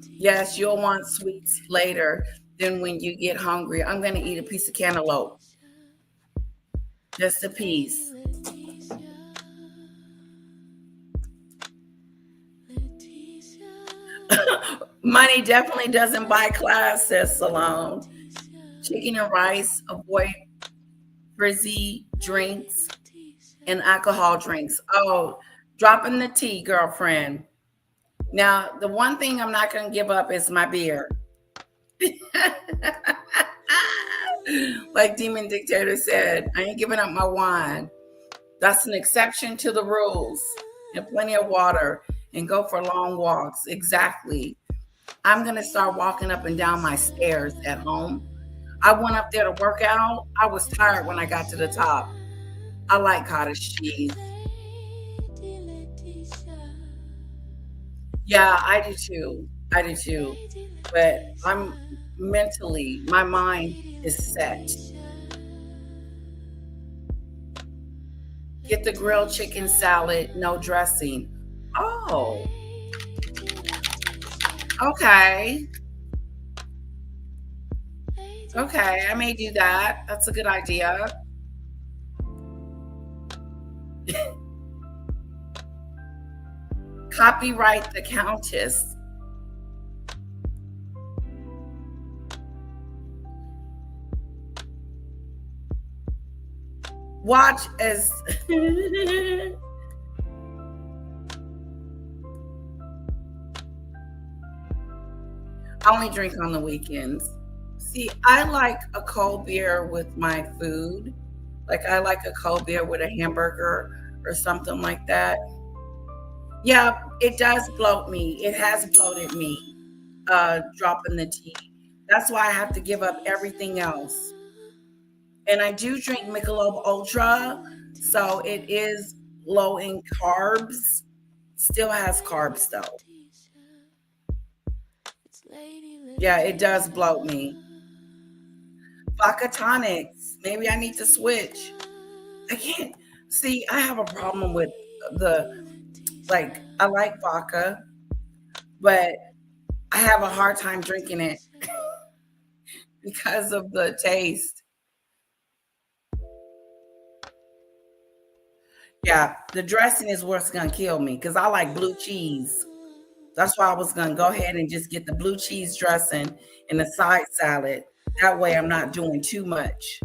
Yes, you'll want sweets later. Then when you get hungry, I'm going to eat a piece of cantaloupe. Just a piece. Money definitely doesn't buy class, says Salome. Chicken and rice, avoid frizzy drinks and alcohol drinks. Oh, dropping the tea, girlfriend. Now, the one thing I'm not going to give up is my beer. Like Demon Dictator said, I ain't giving up my wine. That's an exception to the rules. And plenty of water and go for long walks. Exactly. I'm going to start walking up and down my stairs at home. I went up there to work out. I was tired when I got to the top. I like cottage cheese. Yeah, I do too. I do too. But I'm mentally, my mind is set. Get the grilled chicken salad, no dressing. Oh, okay. Okay, I may do that. That's a good idea. Copyright the Countess. Watch as I only drink on the weekends. See, I like a cold beer with my food. Like I like a cold beer with a hamburger or something like that. Yeah, it does bloat me. It has bloated me, dropping the tea. That's why I have to give up everything else. And I do drink Michelob Ultra, so it is low in carbs. Still has carbs though. Yeah, it does bloat me. Vodka tonics. Maybe I need to switch. I can't. See, I have a problem with I like vodka, but I have a hard time drinking it because of the taste. Yeah, the dressing is what's going to kill me because I like blue cheese. That's why I was going to go ahead and just get the blue cheese dressing and the side salad. That way I'm not doing too much.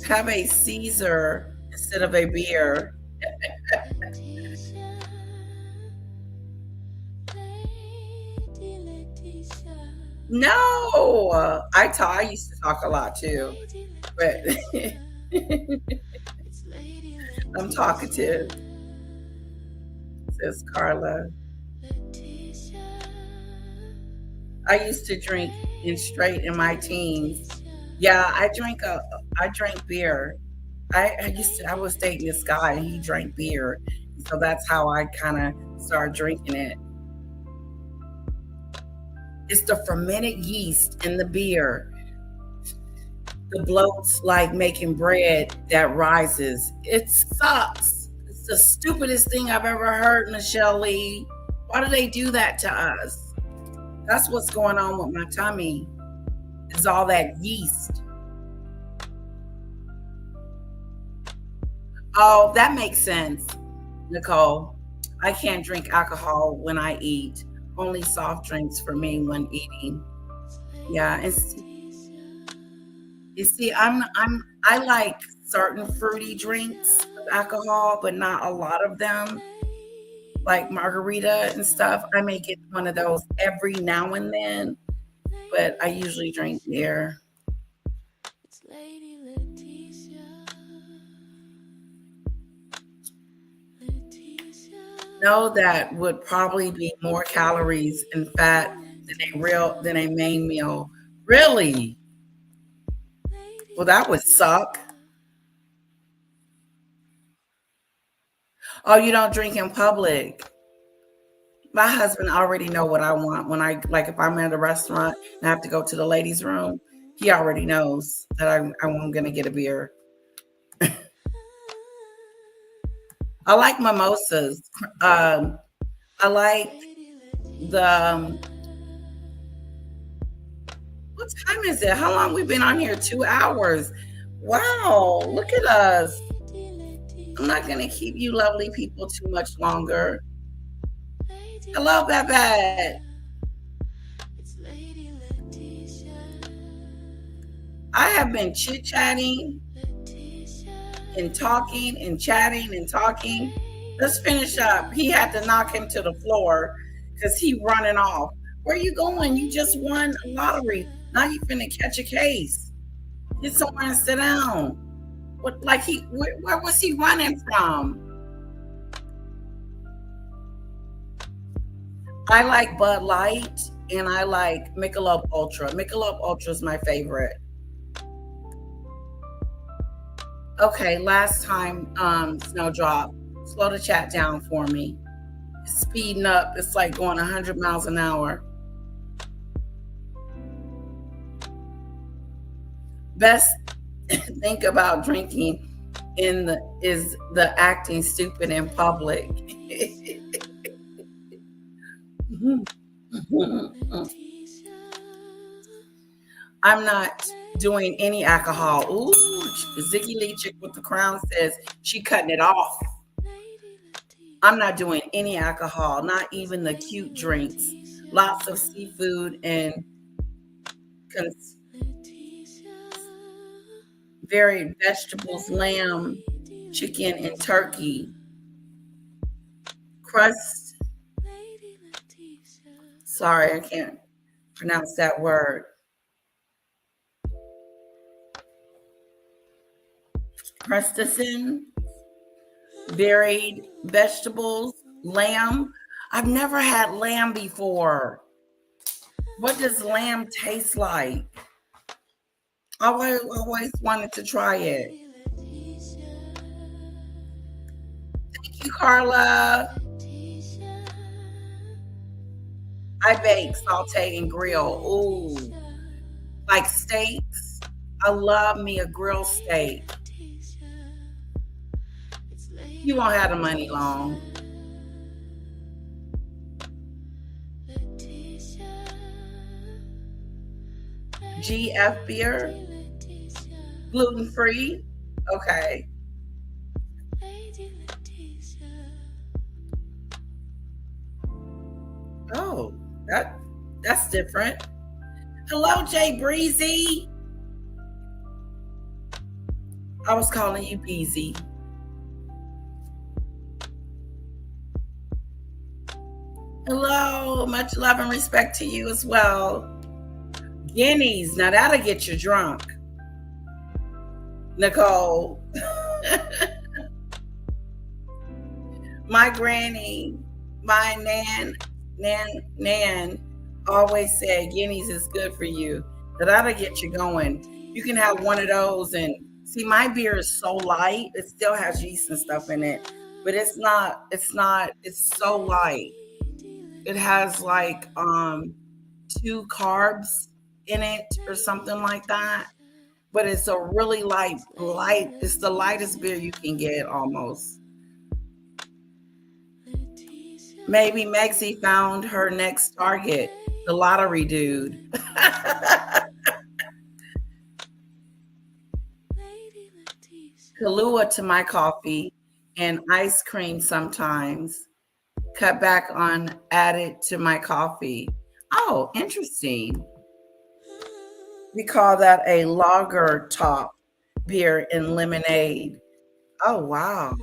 Have a Caesar instead of a beer. No, I used to talk a lot too, but I'm talkative, says Carla. I used to drink straight in my teens. Yeah, I drank beer. I was dating this guy and he drank beer. So that's how I kind of started drinking it. It's the fermented yeast in the beer. The bloat's like making bread that rises. It sucks. It's the stupidest thing I've ever heard, Michelle Lee. Why do they do that to us? That's what's going on with my tummy. It's all that yeast. Oh, that makes sense, Nicole. I can't drink alcohol when I eat. Only soft drinks for me when eating. Yeah, and you see, I like certain fruity drinks with alcohol, but not a lot of them. Like margarita and stuff. I may get one of those every now and then, but I usually drink beer. No, that would probably be more calories and fat than a main meal. Really? Well, that would suck. Oh, you don't drink in public. My husband already know what I want when if I'm at a restaurant and I have to go to the ladies' room, he already knows that I'm going to get a beer. I like mimosas. I like the. What time is it? How long we been on here? 2 hours. Wow, look at us. I'm not going to keep you lovely people too much longer. Hello, Babette. I have been chit-chatting and talking and chatting and talking. Let's finish up. He had to knock him to the floor because he running off. Where you going? You just won a lottery. Now you finna catch a case. Get somewhere and sit down. What, like where was he running from? I like Bud Light and I like Michelob Ultra. Michelob Ultra is my favorite. Okay, last time, Snowdrop, slow the chat down for me. It's speeding up. It's like going 100 miles an hour. Best think about drinking is the acting stupid in public. I'm not doing any alcohol. Ooh, Ziggy Lee Chick with the crown says she cutting it off. I'm not doing any alcohol, not even the cute drinks. Lots of seafood and varied vegetables, lamb, chicken, and turkey. Crust. Sorry, I can't pronounce that word. Crustacean, varied vegetables, lamb. I've never had lamb before. What does lamb taste like? I always wanted to try it. Thank you, Carla. I bake, saute, and grill. Ooh, like steaks. I love me a grilled steak. You won't have the money long. GF beer, gluten free. Okay. Oh, that's different. Hello, Jay Breezy. I was calling you Beezy. Hello, much love and respect to you as well. Guineas, now that'll get you drunk. Nicole. My granny, my Nan always said Guineas is good for you. That'll get you going. You can have one of those and see, my beer is so light. It still has yeast and stuff in it, but it's so light. It has like 2 carbs in it or something like that. But it's a really light. It's the lightest beer you can get almost. Maybe Megzy found her next target, the lottery dude. Kahlua to my coffee and ice cream sometimes. Cut back on added to my coffee. Oh, interesting. We call that a lager top beer and lemonade. Oh, wow.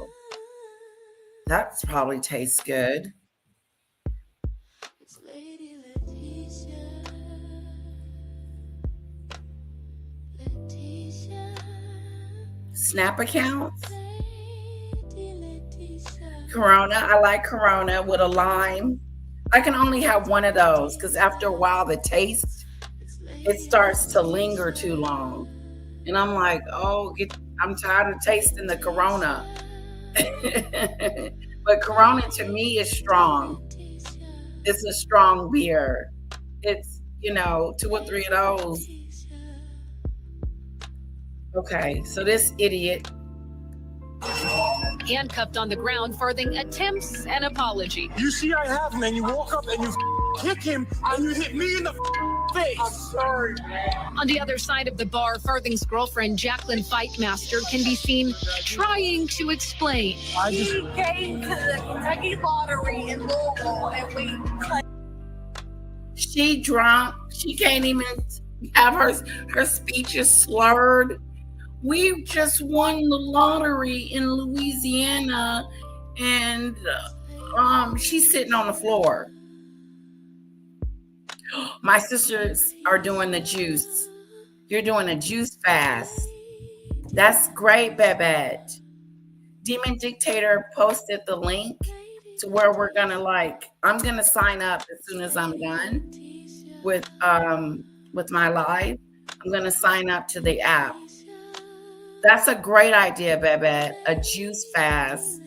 That probably tastes good. Snap accounts. Corona. I like Corona with a lime. I can only have one of those because after a while the taste, it starts to linger too long. And I'm like, I'm tired of tasting the Corona. But Corona to me is strong. It's a strong beer. It's, 2 or 3 of those. Okay, so this idiot. Handcuffed on the ground, Farthing attempts an apology. You see, I have him, and you walk up and you kick him, and you hit me in the face. I'm sorry. On the other side of the bar, Farthing's girlfriend, Jacqueline Fightmaster, can be seen trying to explain. She came to the Kentucky Lottery in Louisville, and we cut. She drunk. She can't even have her speech is slurred. We just won the lottery in Louisiana, and she's sitting on the floor. My sisters are doing the juice. You're doing a juice fast. That's great, Babette. Demon Dictator posted the link to where we're gonna I'm gonna sign up as soon as I'm done with my live. I'm gonna sign up to the app. That's a great idea, Babette. A juice fast.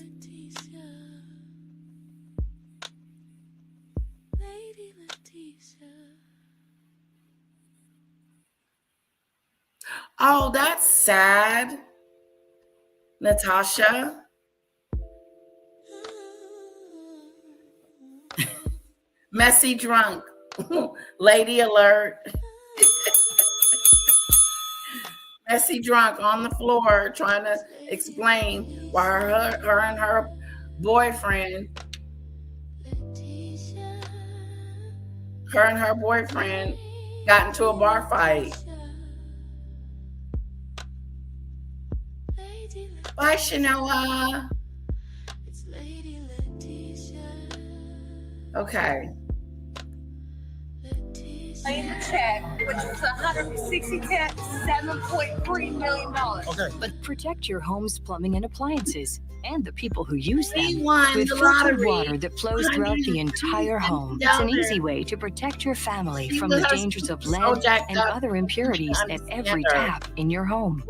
Oh, that's sad, Natasha. Messy drunk. Lady alert. Messy drunk on the floor trying to explain why her and her boyfriend got into a bar fight. Bye, Shanoa. Okay. In the check, which was $167.3 million. Okay. But protect your home's plumbing and appliances and the people who use them We won with the filtered lottery. water that flows throughout the entire home. It's an easy way to protect your family from the dangers of lead and other impurities at every tap in your home.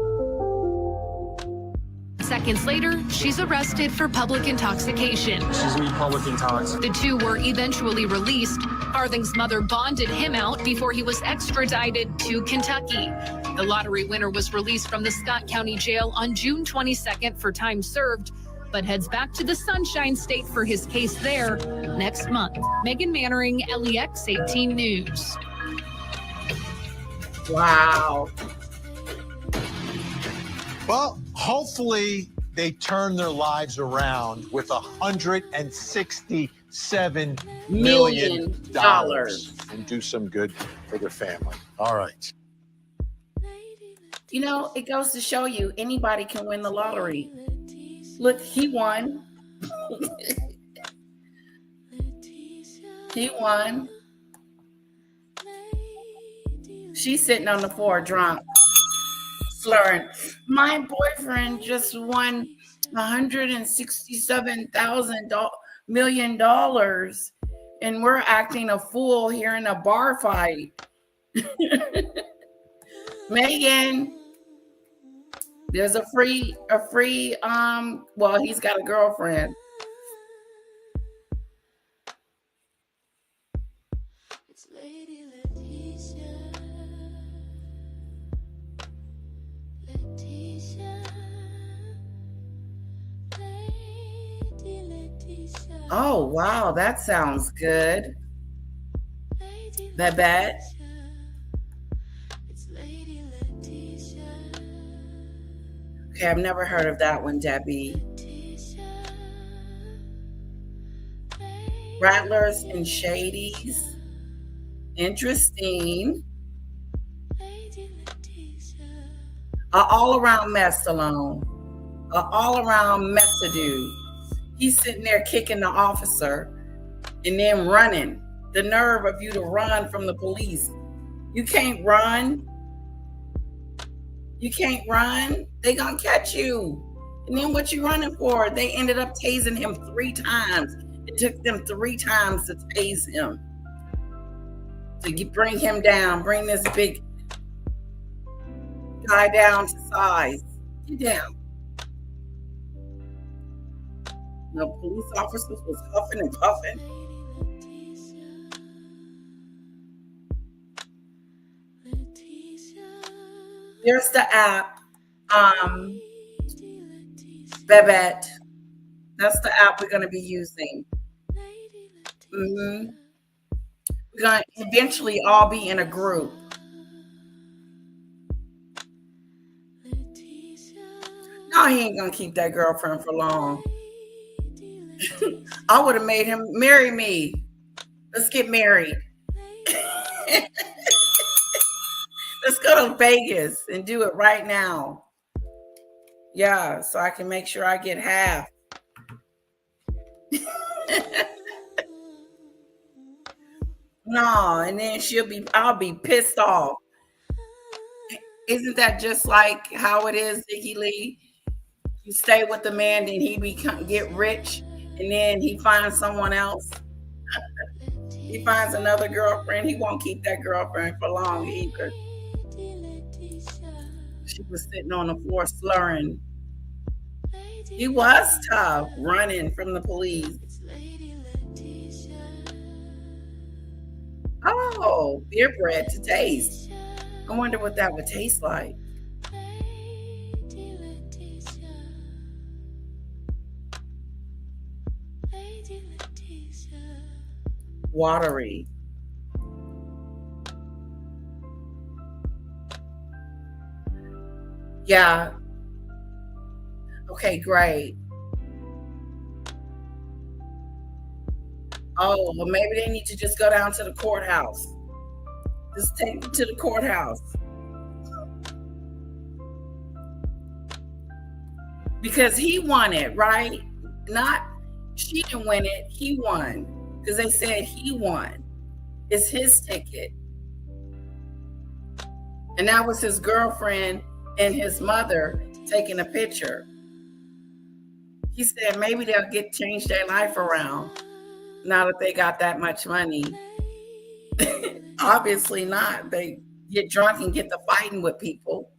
Seconds later, she's arrested for public intoxication. She's me public intox. The two were eventually released. Farthing's mother bonded him out before he was extradited to Kentucky. The lottery winner was released from the Scott County Jail on June 22nd for time served, but heads back to the Sunshine State for his case there next month. Megan Mannering, LEX 18 News. Wow. Well, hopefully they turn their lives around with $167 million and do some good for their family. All right. You know, it goes to show you anybody can win the lottery. Look, he won. He won. She's sitting on the floor drunk, slurring. My boyfriend just won $167 million, and we're acting a fool here in a bar fight. Megan, there's a free, well, he's got a girlfriend. It's Lady Leticia. Leticia. Lady Leticia. Oh, wow, that sounds good. Lady Babette. It's Lady Leticia. Okay, I've never heard of that one, Debbie. Leticia. Rattlers and Shadies. Interesting. Lady Leticia. All-around mess alone. All-around mess-a-dude. He's sitting there kicking the officer and then running. The nerve of you to run from the police. You can't run. You can't run. They gonna catch you. And then what you running for? They ended up tasing him 3 times. It took them 3 times to tase him. To bring him down. Bring this big guy down to size. Get down. The police officers was huffing and puffing. There's the app, Babette. That's the app we're going to be using. We're going to eventually all be in a group. No, he ain't going to keep that girlfriend for long. I would have made him marry me. Let's get married. Let's go to Vegas and do it right now. Yeah, so I can make sure I get half. No, and then I'll be pissed off. Isn't that just like how it is, Dickie Lee? You stay with the man, then get rich, and then he finds someone else. He finds another girlfriend. He won't keep that girlfriend for long either. She was sitting on the floor slurring. He was tough, running from the police. Oh, beer bread to taste. I wonder what that would taste like. Watery. Yeah. Okay, great. Oh, well, maybe they need to just go down to the courthouse. Just take them to the courthouse. Because he won it, right? She didn't win it, he won. Because they said he won. It's his ticket. And that was his girlfriend and his mother taking a picture. He said maybe they'll change their life around now that they got that much money. Obviously not. They get drunk and get to fighting with people.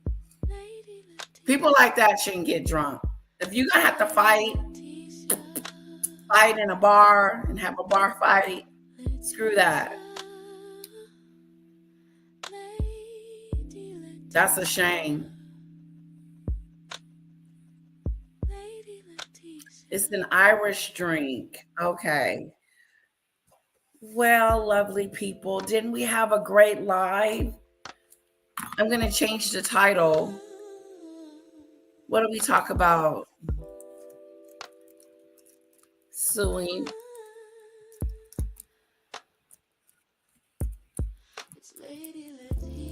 People like that shouldn't get drunk. If you're gonna have to fight in a bar and have a bar fight, screw that. That's a shame. It's an Irish drink. Okay. Well, lovely people, didn't we have a great live? I'm going to change the title. What do we talk about? Suing.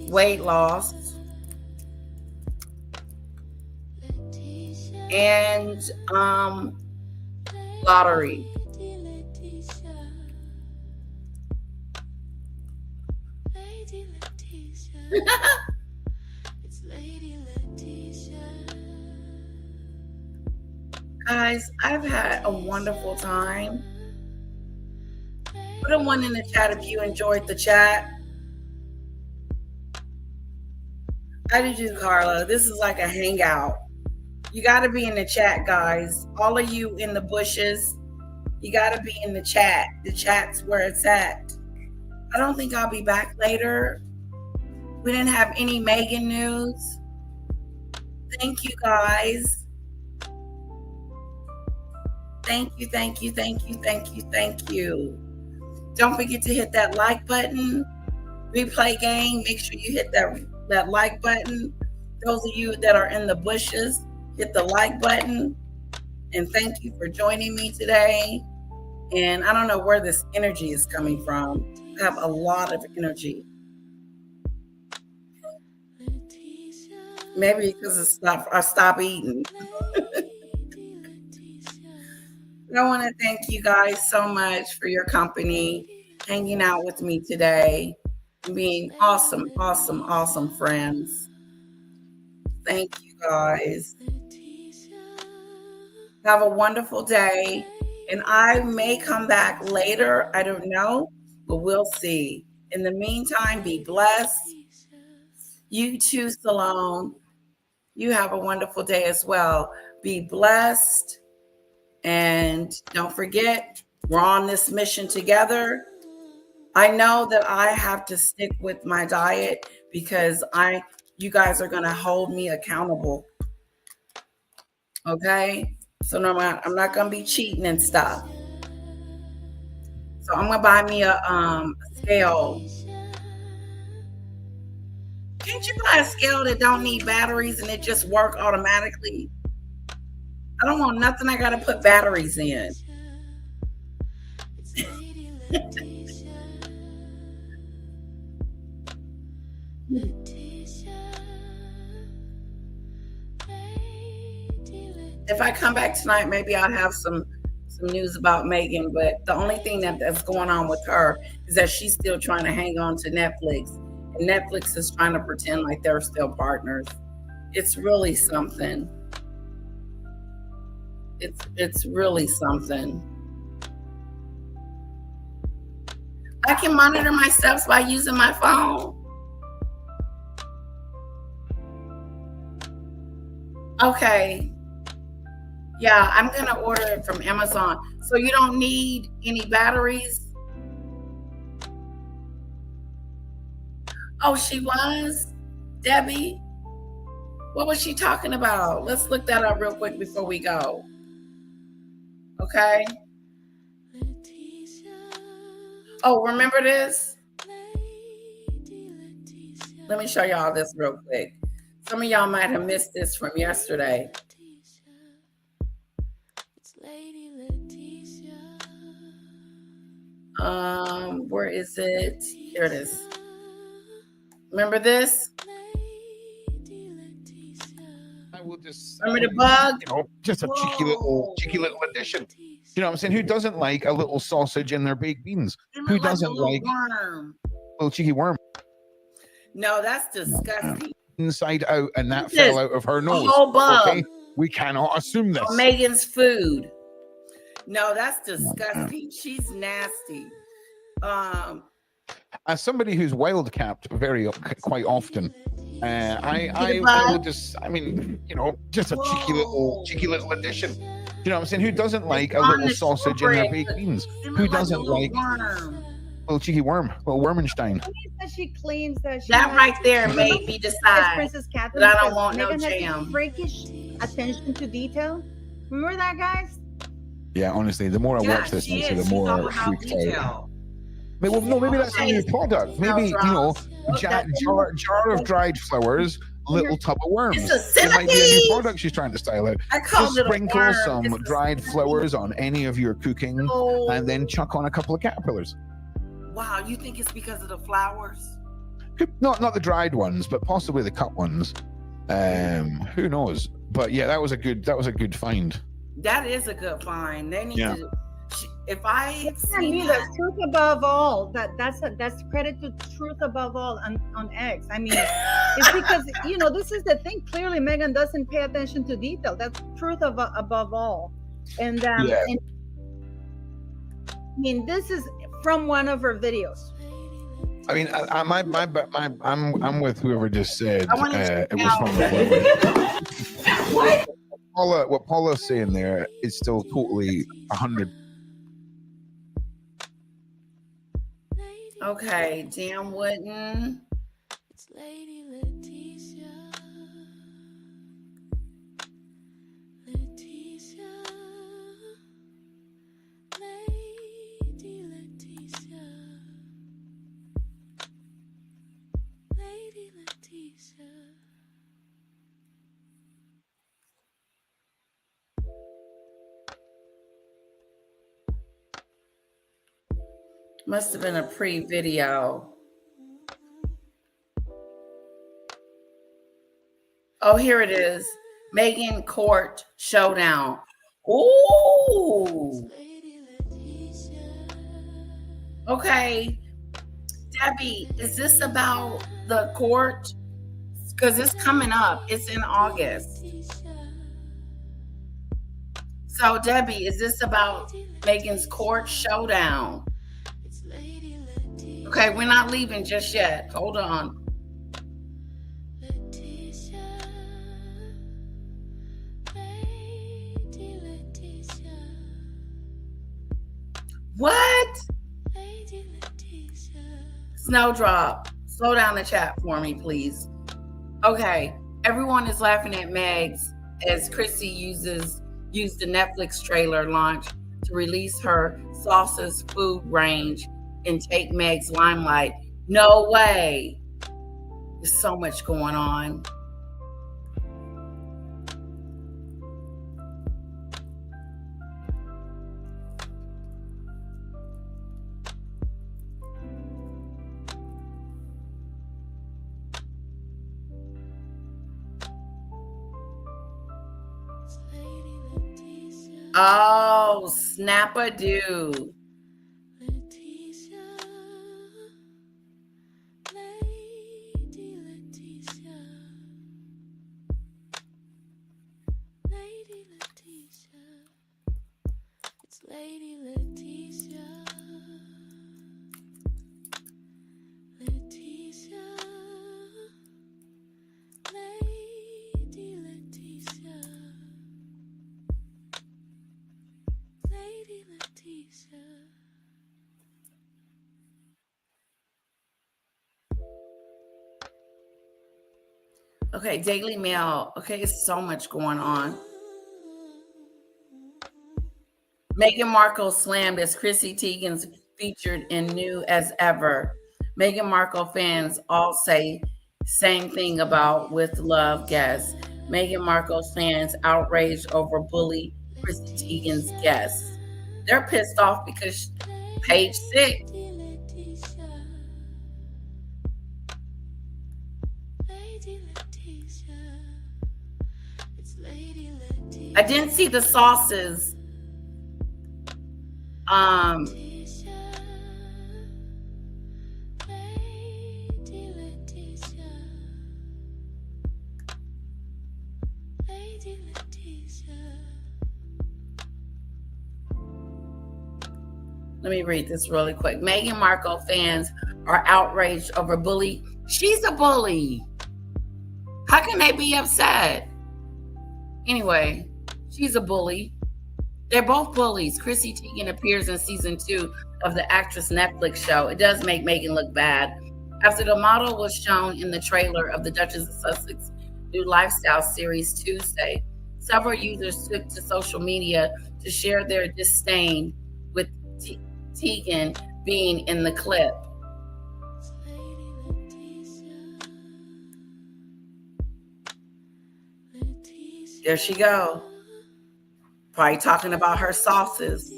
Weight loss. And lottery. Guys, I've had a wonderful time. Put a 1 in the chat if you enjoyed the chat. How did you, Carla? This is like a hangout. You got to be in the chat, guys. All of you in the bushes, you got to be in the chat. The chat's where it's at. I don't think I'll be back later. We didn't have any Megan news. Thank you, guys. Thank you, thank you, thank you, thank you, thank you. Don't forget to hit that like button. Replay gang, make sure you hit that like button. Those of you that are in the bushes, hit the like button. And thank you for joining me today. And I don't know where this energy is coming from. I have a lot of energy. Maybe because I stopped eating. I want to thank you guys so much for your company, hanging out with me today, being awesome, awesome, awesome friends. Thank you guys. Have a wonderful day. And I may come back later. I don't know, but we'll see. In the meantime, be blessed. You too, Salone. You have a wonderful day as well. Be blessed. And don't forget, we're on this mission together. I know that I have to stick with my diet because you guys are going to hold me accountable. Okay? So no, I'm not going to be cheating and stuff. So I'm going to buy me a scale. Can't you buy a scale that don't need batteries and it just work automatically? I don't want nothing I got to put batteries in. If I come back tonight, maybe I'll have some some news about Megan, but the only thing that's going on with her is that she's still trying to hang on to Netflix, and Netflix is trying to pretend like they're still partners. It's really something. It's really something. I can monitor my steps by using my phone. Okay. Yeah, I'm going to order it from Amazon. So you don't need any batteries? Oh, she was? Debbie? What was she talking about? Let's look that up real quick before we go. Okay. Oh, remember this? Let me show y'all this real quick. Some of y'all might have missed this from yesterday. Where is it? Here it is. Remember this? I will just Remember the bug? You know, just a cheeky little addition. You know what I'm saying? Who doesn't like a little sausage in their baked beans? Who doesn't like worm? a little cheeky worm? No, that's disgusting. Inside out, and that fell out of her nose. A whole bug. Okay? We cannot assume this. Megan's food. No, that's disgusting. She's nasty. As somebody who's wild capped quite often, I will just, I mean, you know, just a cheeky little addition. You know what I'm saying? Who doesn't like a little sausage in their baked beans? Who doesn't like a little cheeky worm, little Wormenstein? That she claims that right there made me decide Princess Catherine that I don't want no Meghan has jam. freakish attention to detail. Remember that, guys? Yeah, honestly, the more I watch this, the more freaked out. Well, no, maybe that's a new product. Maybe, you know, jar of dried flowers, little tub of worms. It might be a new product she's trying to style out. Just sprinkle some dried flowers on any of your cooking, and then chuck on a couple of caterpillars. Wow, you think it's because of the flowers? Not the dried ones, but possibly the cut ones. Who knows? But yeah, that was a good find. That is a good find. They need to. If I had seen that, truth above all. That's credit to truth above all on X. I mean, it's because you know this is the thing. Clearly, Meghan doesn't pay attention to detail. That's truth above all. And I mean, this is from one of her videos. I mean, I'm with whoever just said it was from the what Paula's saying there is still totally 100. Okay, Dan Wooden. It's Lady Leticia. Leticia. Lady Leticia. Lady Leticia. Must have been a pre-video. Oh, here it is. Meghan Court Showdown. Ooh. Okay. Debbie, is this about the court? Because it's coming up. It's in August. So, Debbie, is this about Meghan's Court Showdown? Okay, we're not leaving just yet. Hold on. What? Snowdrop, slow down the chat for me, please. Okay, everyone is laughing at Megs as Chrissy used the Netflix trailer launch to release her sauces food range and take Meg's limelight. No way. There's so much going on. Oh, snap-a-doo. Leticia, Lady Leticia, Lady Leticia, it's Lady Leticia, Leticia, Lady Leticia, Lady Leticia. Okay, Daily Mail. Okay, it's so much going on. Meghan Markle slammed as Chrissy Teigen's featured in New as Ever. Meghan Markle fans all say same thing about With Love guests. Meghan Markle fans outraged over bully Chrissy Teigen's guests. They're pissed off because page 6. I didn't see the sauces. Let me read this really quick. Meghan Markle fans are outraged over bully. She's a bully. How can they be upset? Anyway, she's a bully. They're both bullies. Chrissy Teigen appears in season 2 of the actress Netflix show. It does make Meghan look bad. After the model was shown in the trailer of the Duchess of Sussex new lifestyle series Tuesday, several users took to social media to share their disdain with Teigen being in the clip. There she go. Probably talking about her sauces.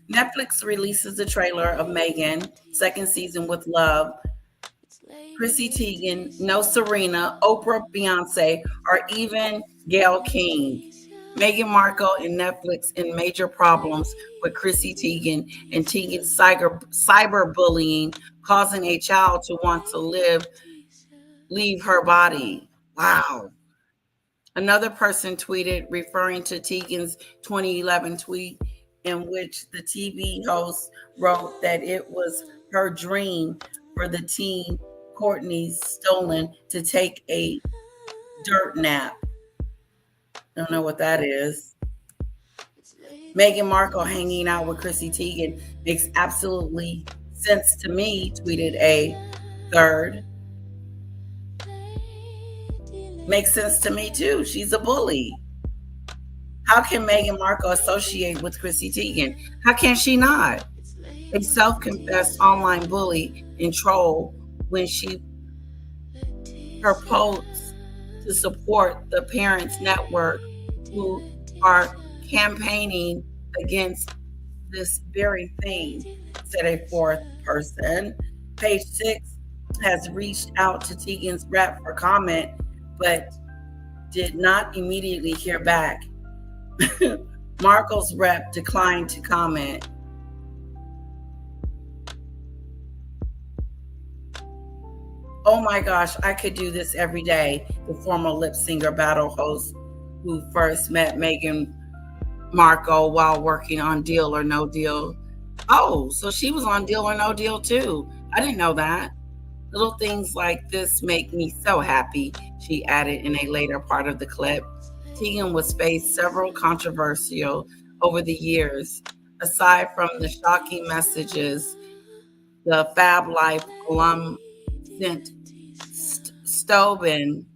Netflix releases the trailer of Meghan, second season with Love. Chrissy Teigen, no Serena, Oprah, Beyonce, or even Gayle King. Meghan Markle and Netflix in major problems with Chrissy Teigen and Teigen's cyberbullying, causing a child to want to leave her body. Wow. Another person tweeted referring to Teigen's 2011 tweet in which the TV host wrote that it was her dream for the teen Courtney Stolen to take a dirt nap. Don't know what that is. Meghan Markle hanging out with Chrissy Teigen makes absolutely sense to me, tweeted a third. Makes sense to me too. She's a bully. How can Meghan Markle associate with Chrissy Teigen? How can she not? A self-confessed online bully and troll when her posts to support the Parents Network who are campaigning against this very thing, said a fourth person. Page 6 has reached out to Teigen's rep for comment, but did not immediately hear back. Markle's rep declined to comment. Oh my gosh, I could do this every day. The former lip singer battle host who first met Meghan Markle while working on Deal or No Deal. Oh, so she was on Deal or No Deal too. I didn't know that. Little things like this make me so happy, she added in a later part of the clip. Teigen was faced several controversial over the years. Aside from the shocking messages the Fab Life alum sent Snowden,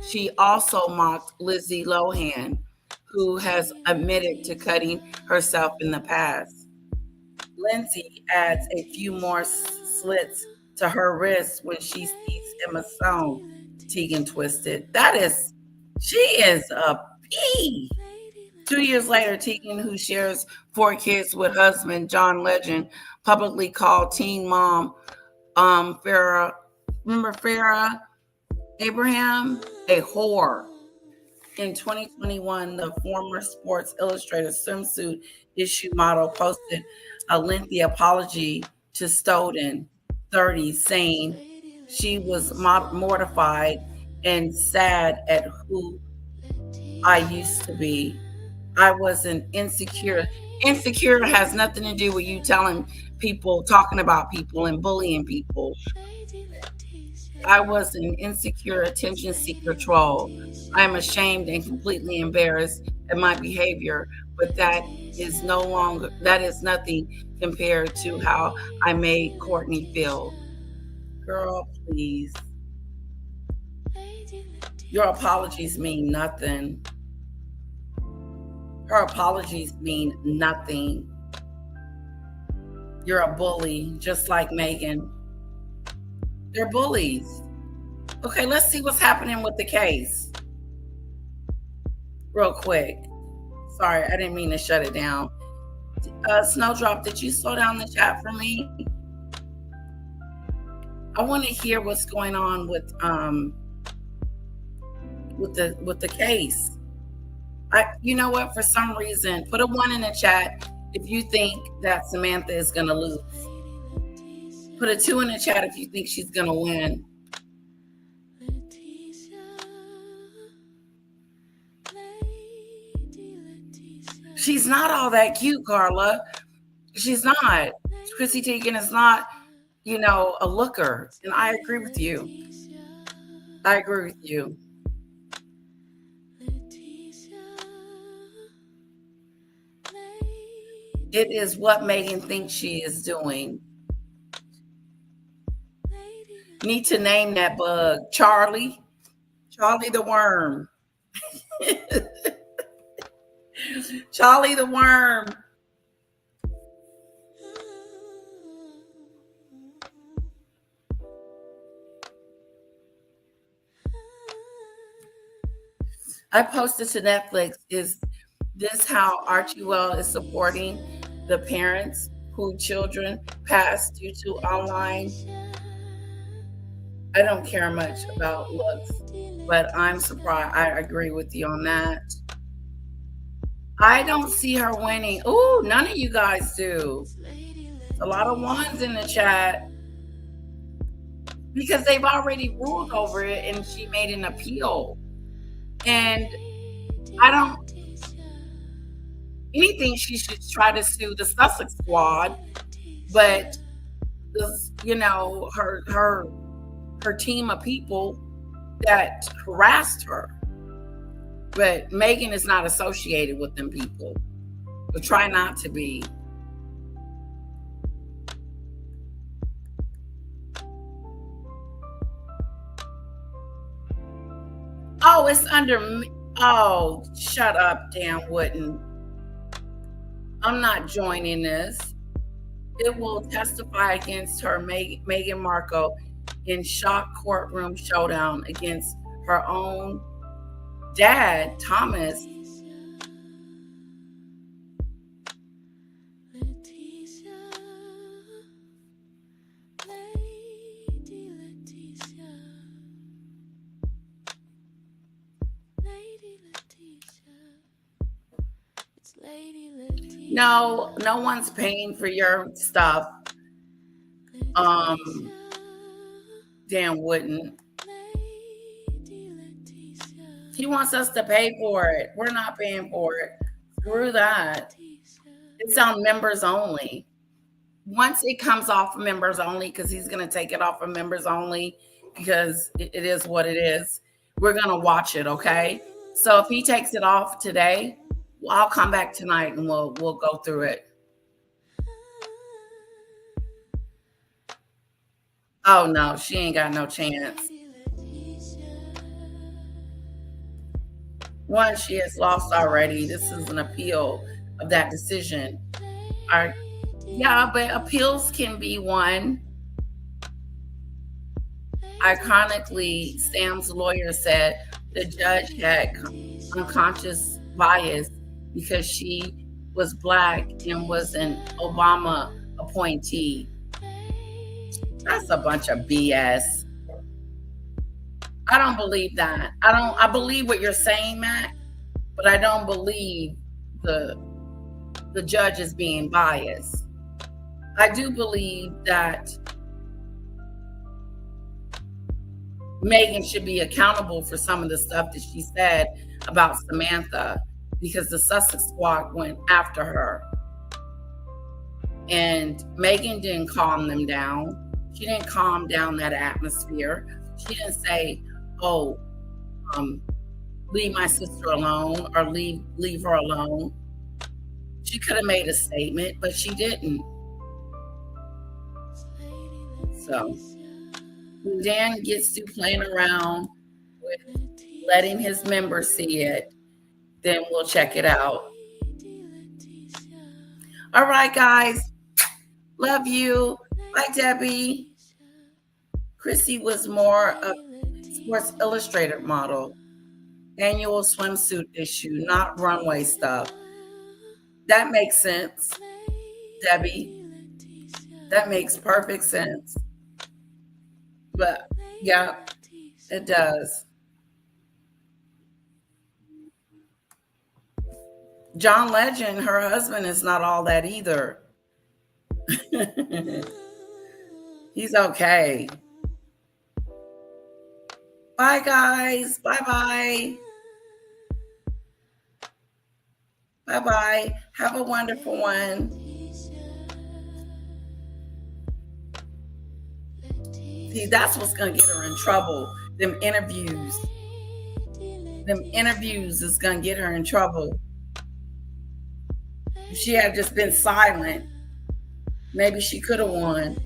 she also mocked Lindsay Lohan, who has admitted to cutting herself in the past. Lindsay adds a few more slits to her wrist when she sees Emma Stone. Teigen twisted. She is a bee. 2 years later, Teigen, who shares 4 kids with husband John Legend, publicly called teen mom Farrah Abraham a whore. In 2021, the former Sports Illustrated swimsuit issue model posted a lengthy apology to Stoughton, 30, saying she was mortified and sad at who I used to be. I wasn't insecure. Insecure has nothing to do with you telling people, talking about people, and bullying people. I was an insecure attention seeker troll. I am ashamed and completely embarrassed at my behavior, but that is nothing compared to how I made Courtney feel. Girl, please. Your apologies mean nothing. Her apologies mean nothing. You're a bully, just like Megan. They're bullies. Okay, let's see what's happening with the case. Real quick. Sorry, I didn't mean to shut it down. Snowdrop, did you slow down the chat for me? I want to hear what's going on with the case. You know what? For some reason, put a 1 in the chat if you think that Samantha is going to lose. Put a 2 in the chat if you think she's going to win. She's not all that cute, Carla. She's not. Chrissy Teigen is not, a looker. And I agree with you. I agree with you. It is what Megan thinks she is doing. Need to name that bug. Charlie the worm. Charlie the worm. I posted to Netflix, is this how Archie Well is supporting the parents whose children passed due to online? I don't care much about looks, but I'm surprised. I agree with you on that. I don't see her winning. Oh, none of you guys do. A lot of 1s in the chat because they've already ruled over it and she made an appeal. And anything, she should try to sue the Sussex Squad, but her team of people that harassed her. But Megan is not associated with them people. So try not to be. Oh, it's under me. Oh, shut up, Dan Wooden. I'm not joining this. It will testify against her, Meghan Markle, in shock courtroom showdown against her own dad, Thomas. No one's paying for your stuff. Dan Wooden. He wants us to pay for it. We're not paying for it. Screw that. It's on members only. Once it comes off of members only, because he's going to take it off of members only, because it is what it is, we're going to watch it, okay? So if he takes it off today, I'll come back tonight and we'll go through it. Oh, no, she ain't got no chance. One, she has lost already. This is an appeal of that decision. Yeah, but appeals can be won. Ironically, Sam's lawyer said the judge had unconscious bias because she was Black and was an Obama appointee. That's a bunch of BS. I don't believe that. I believe what you're saying, Matt, but I don't believe the judge is being biased. I do believe that Megan should be accountable for some of the stuff that she said about Samantha, because the Sussex squad went after her. And Megan didn't calm them down. She didn't calm down that atmosphere. She didn't say, oh, leave my sister alone, or leave her alone. She could have made a statement, but she didn't. So when Dan gets to playing around with letting his members see it, then we'll check it out. All right, guys. Love you. Bye, Debbie. Chrissy was more of a Sports Illustrated model. Annual swimsuit issue, not runway stuff. That makes sense, Debbie. That makes perfect sense. But yeah, it does. John Legend, her husband, is not all that either. He's okay. Bye, guys. Bye-bye. Bye-bye. Have a wonderful one. See, that's what's going to get her in trouble. Them interviews. Them interviews is going to get her in trouble. If she had just been silent, maybe she could have won.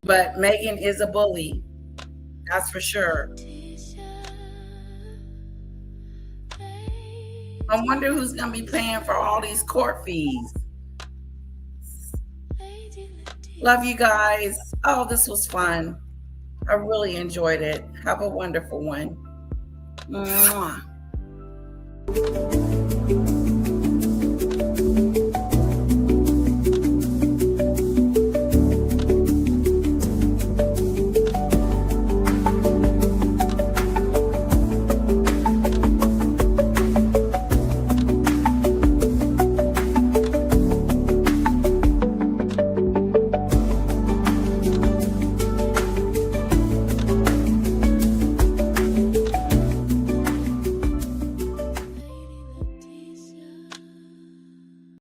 But Megan is a bully. That's for sure. I wonder who's going to be paying for all these court fees. Love you guys. Oh, this was fun. I really enjoyed it. Have a wonderful one. Mwah.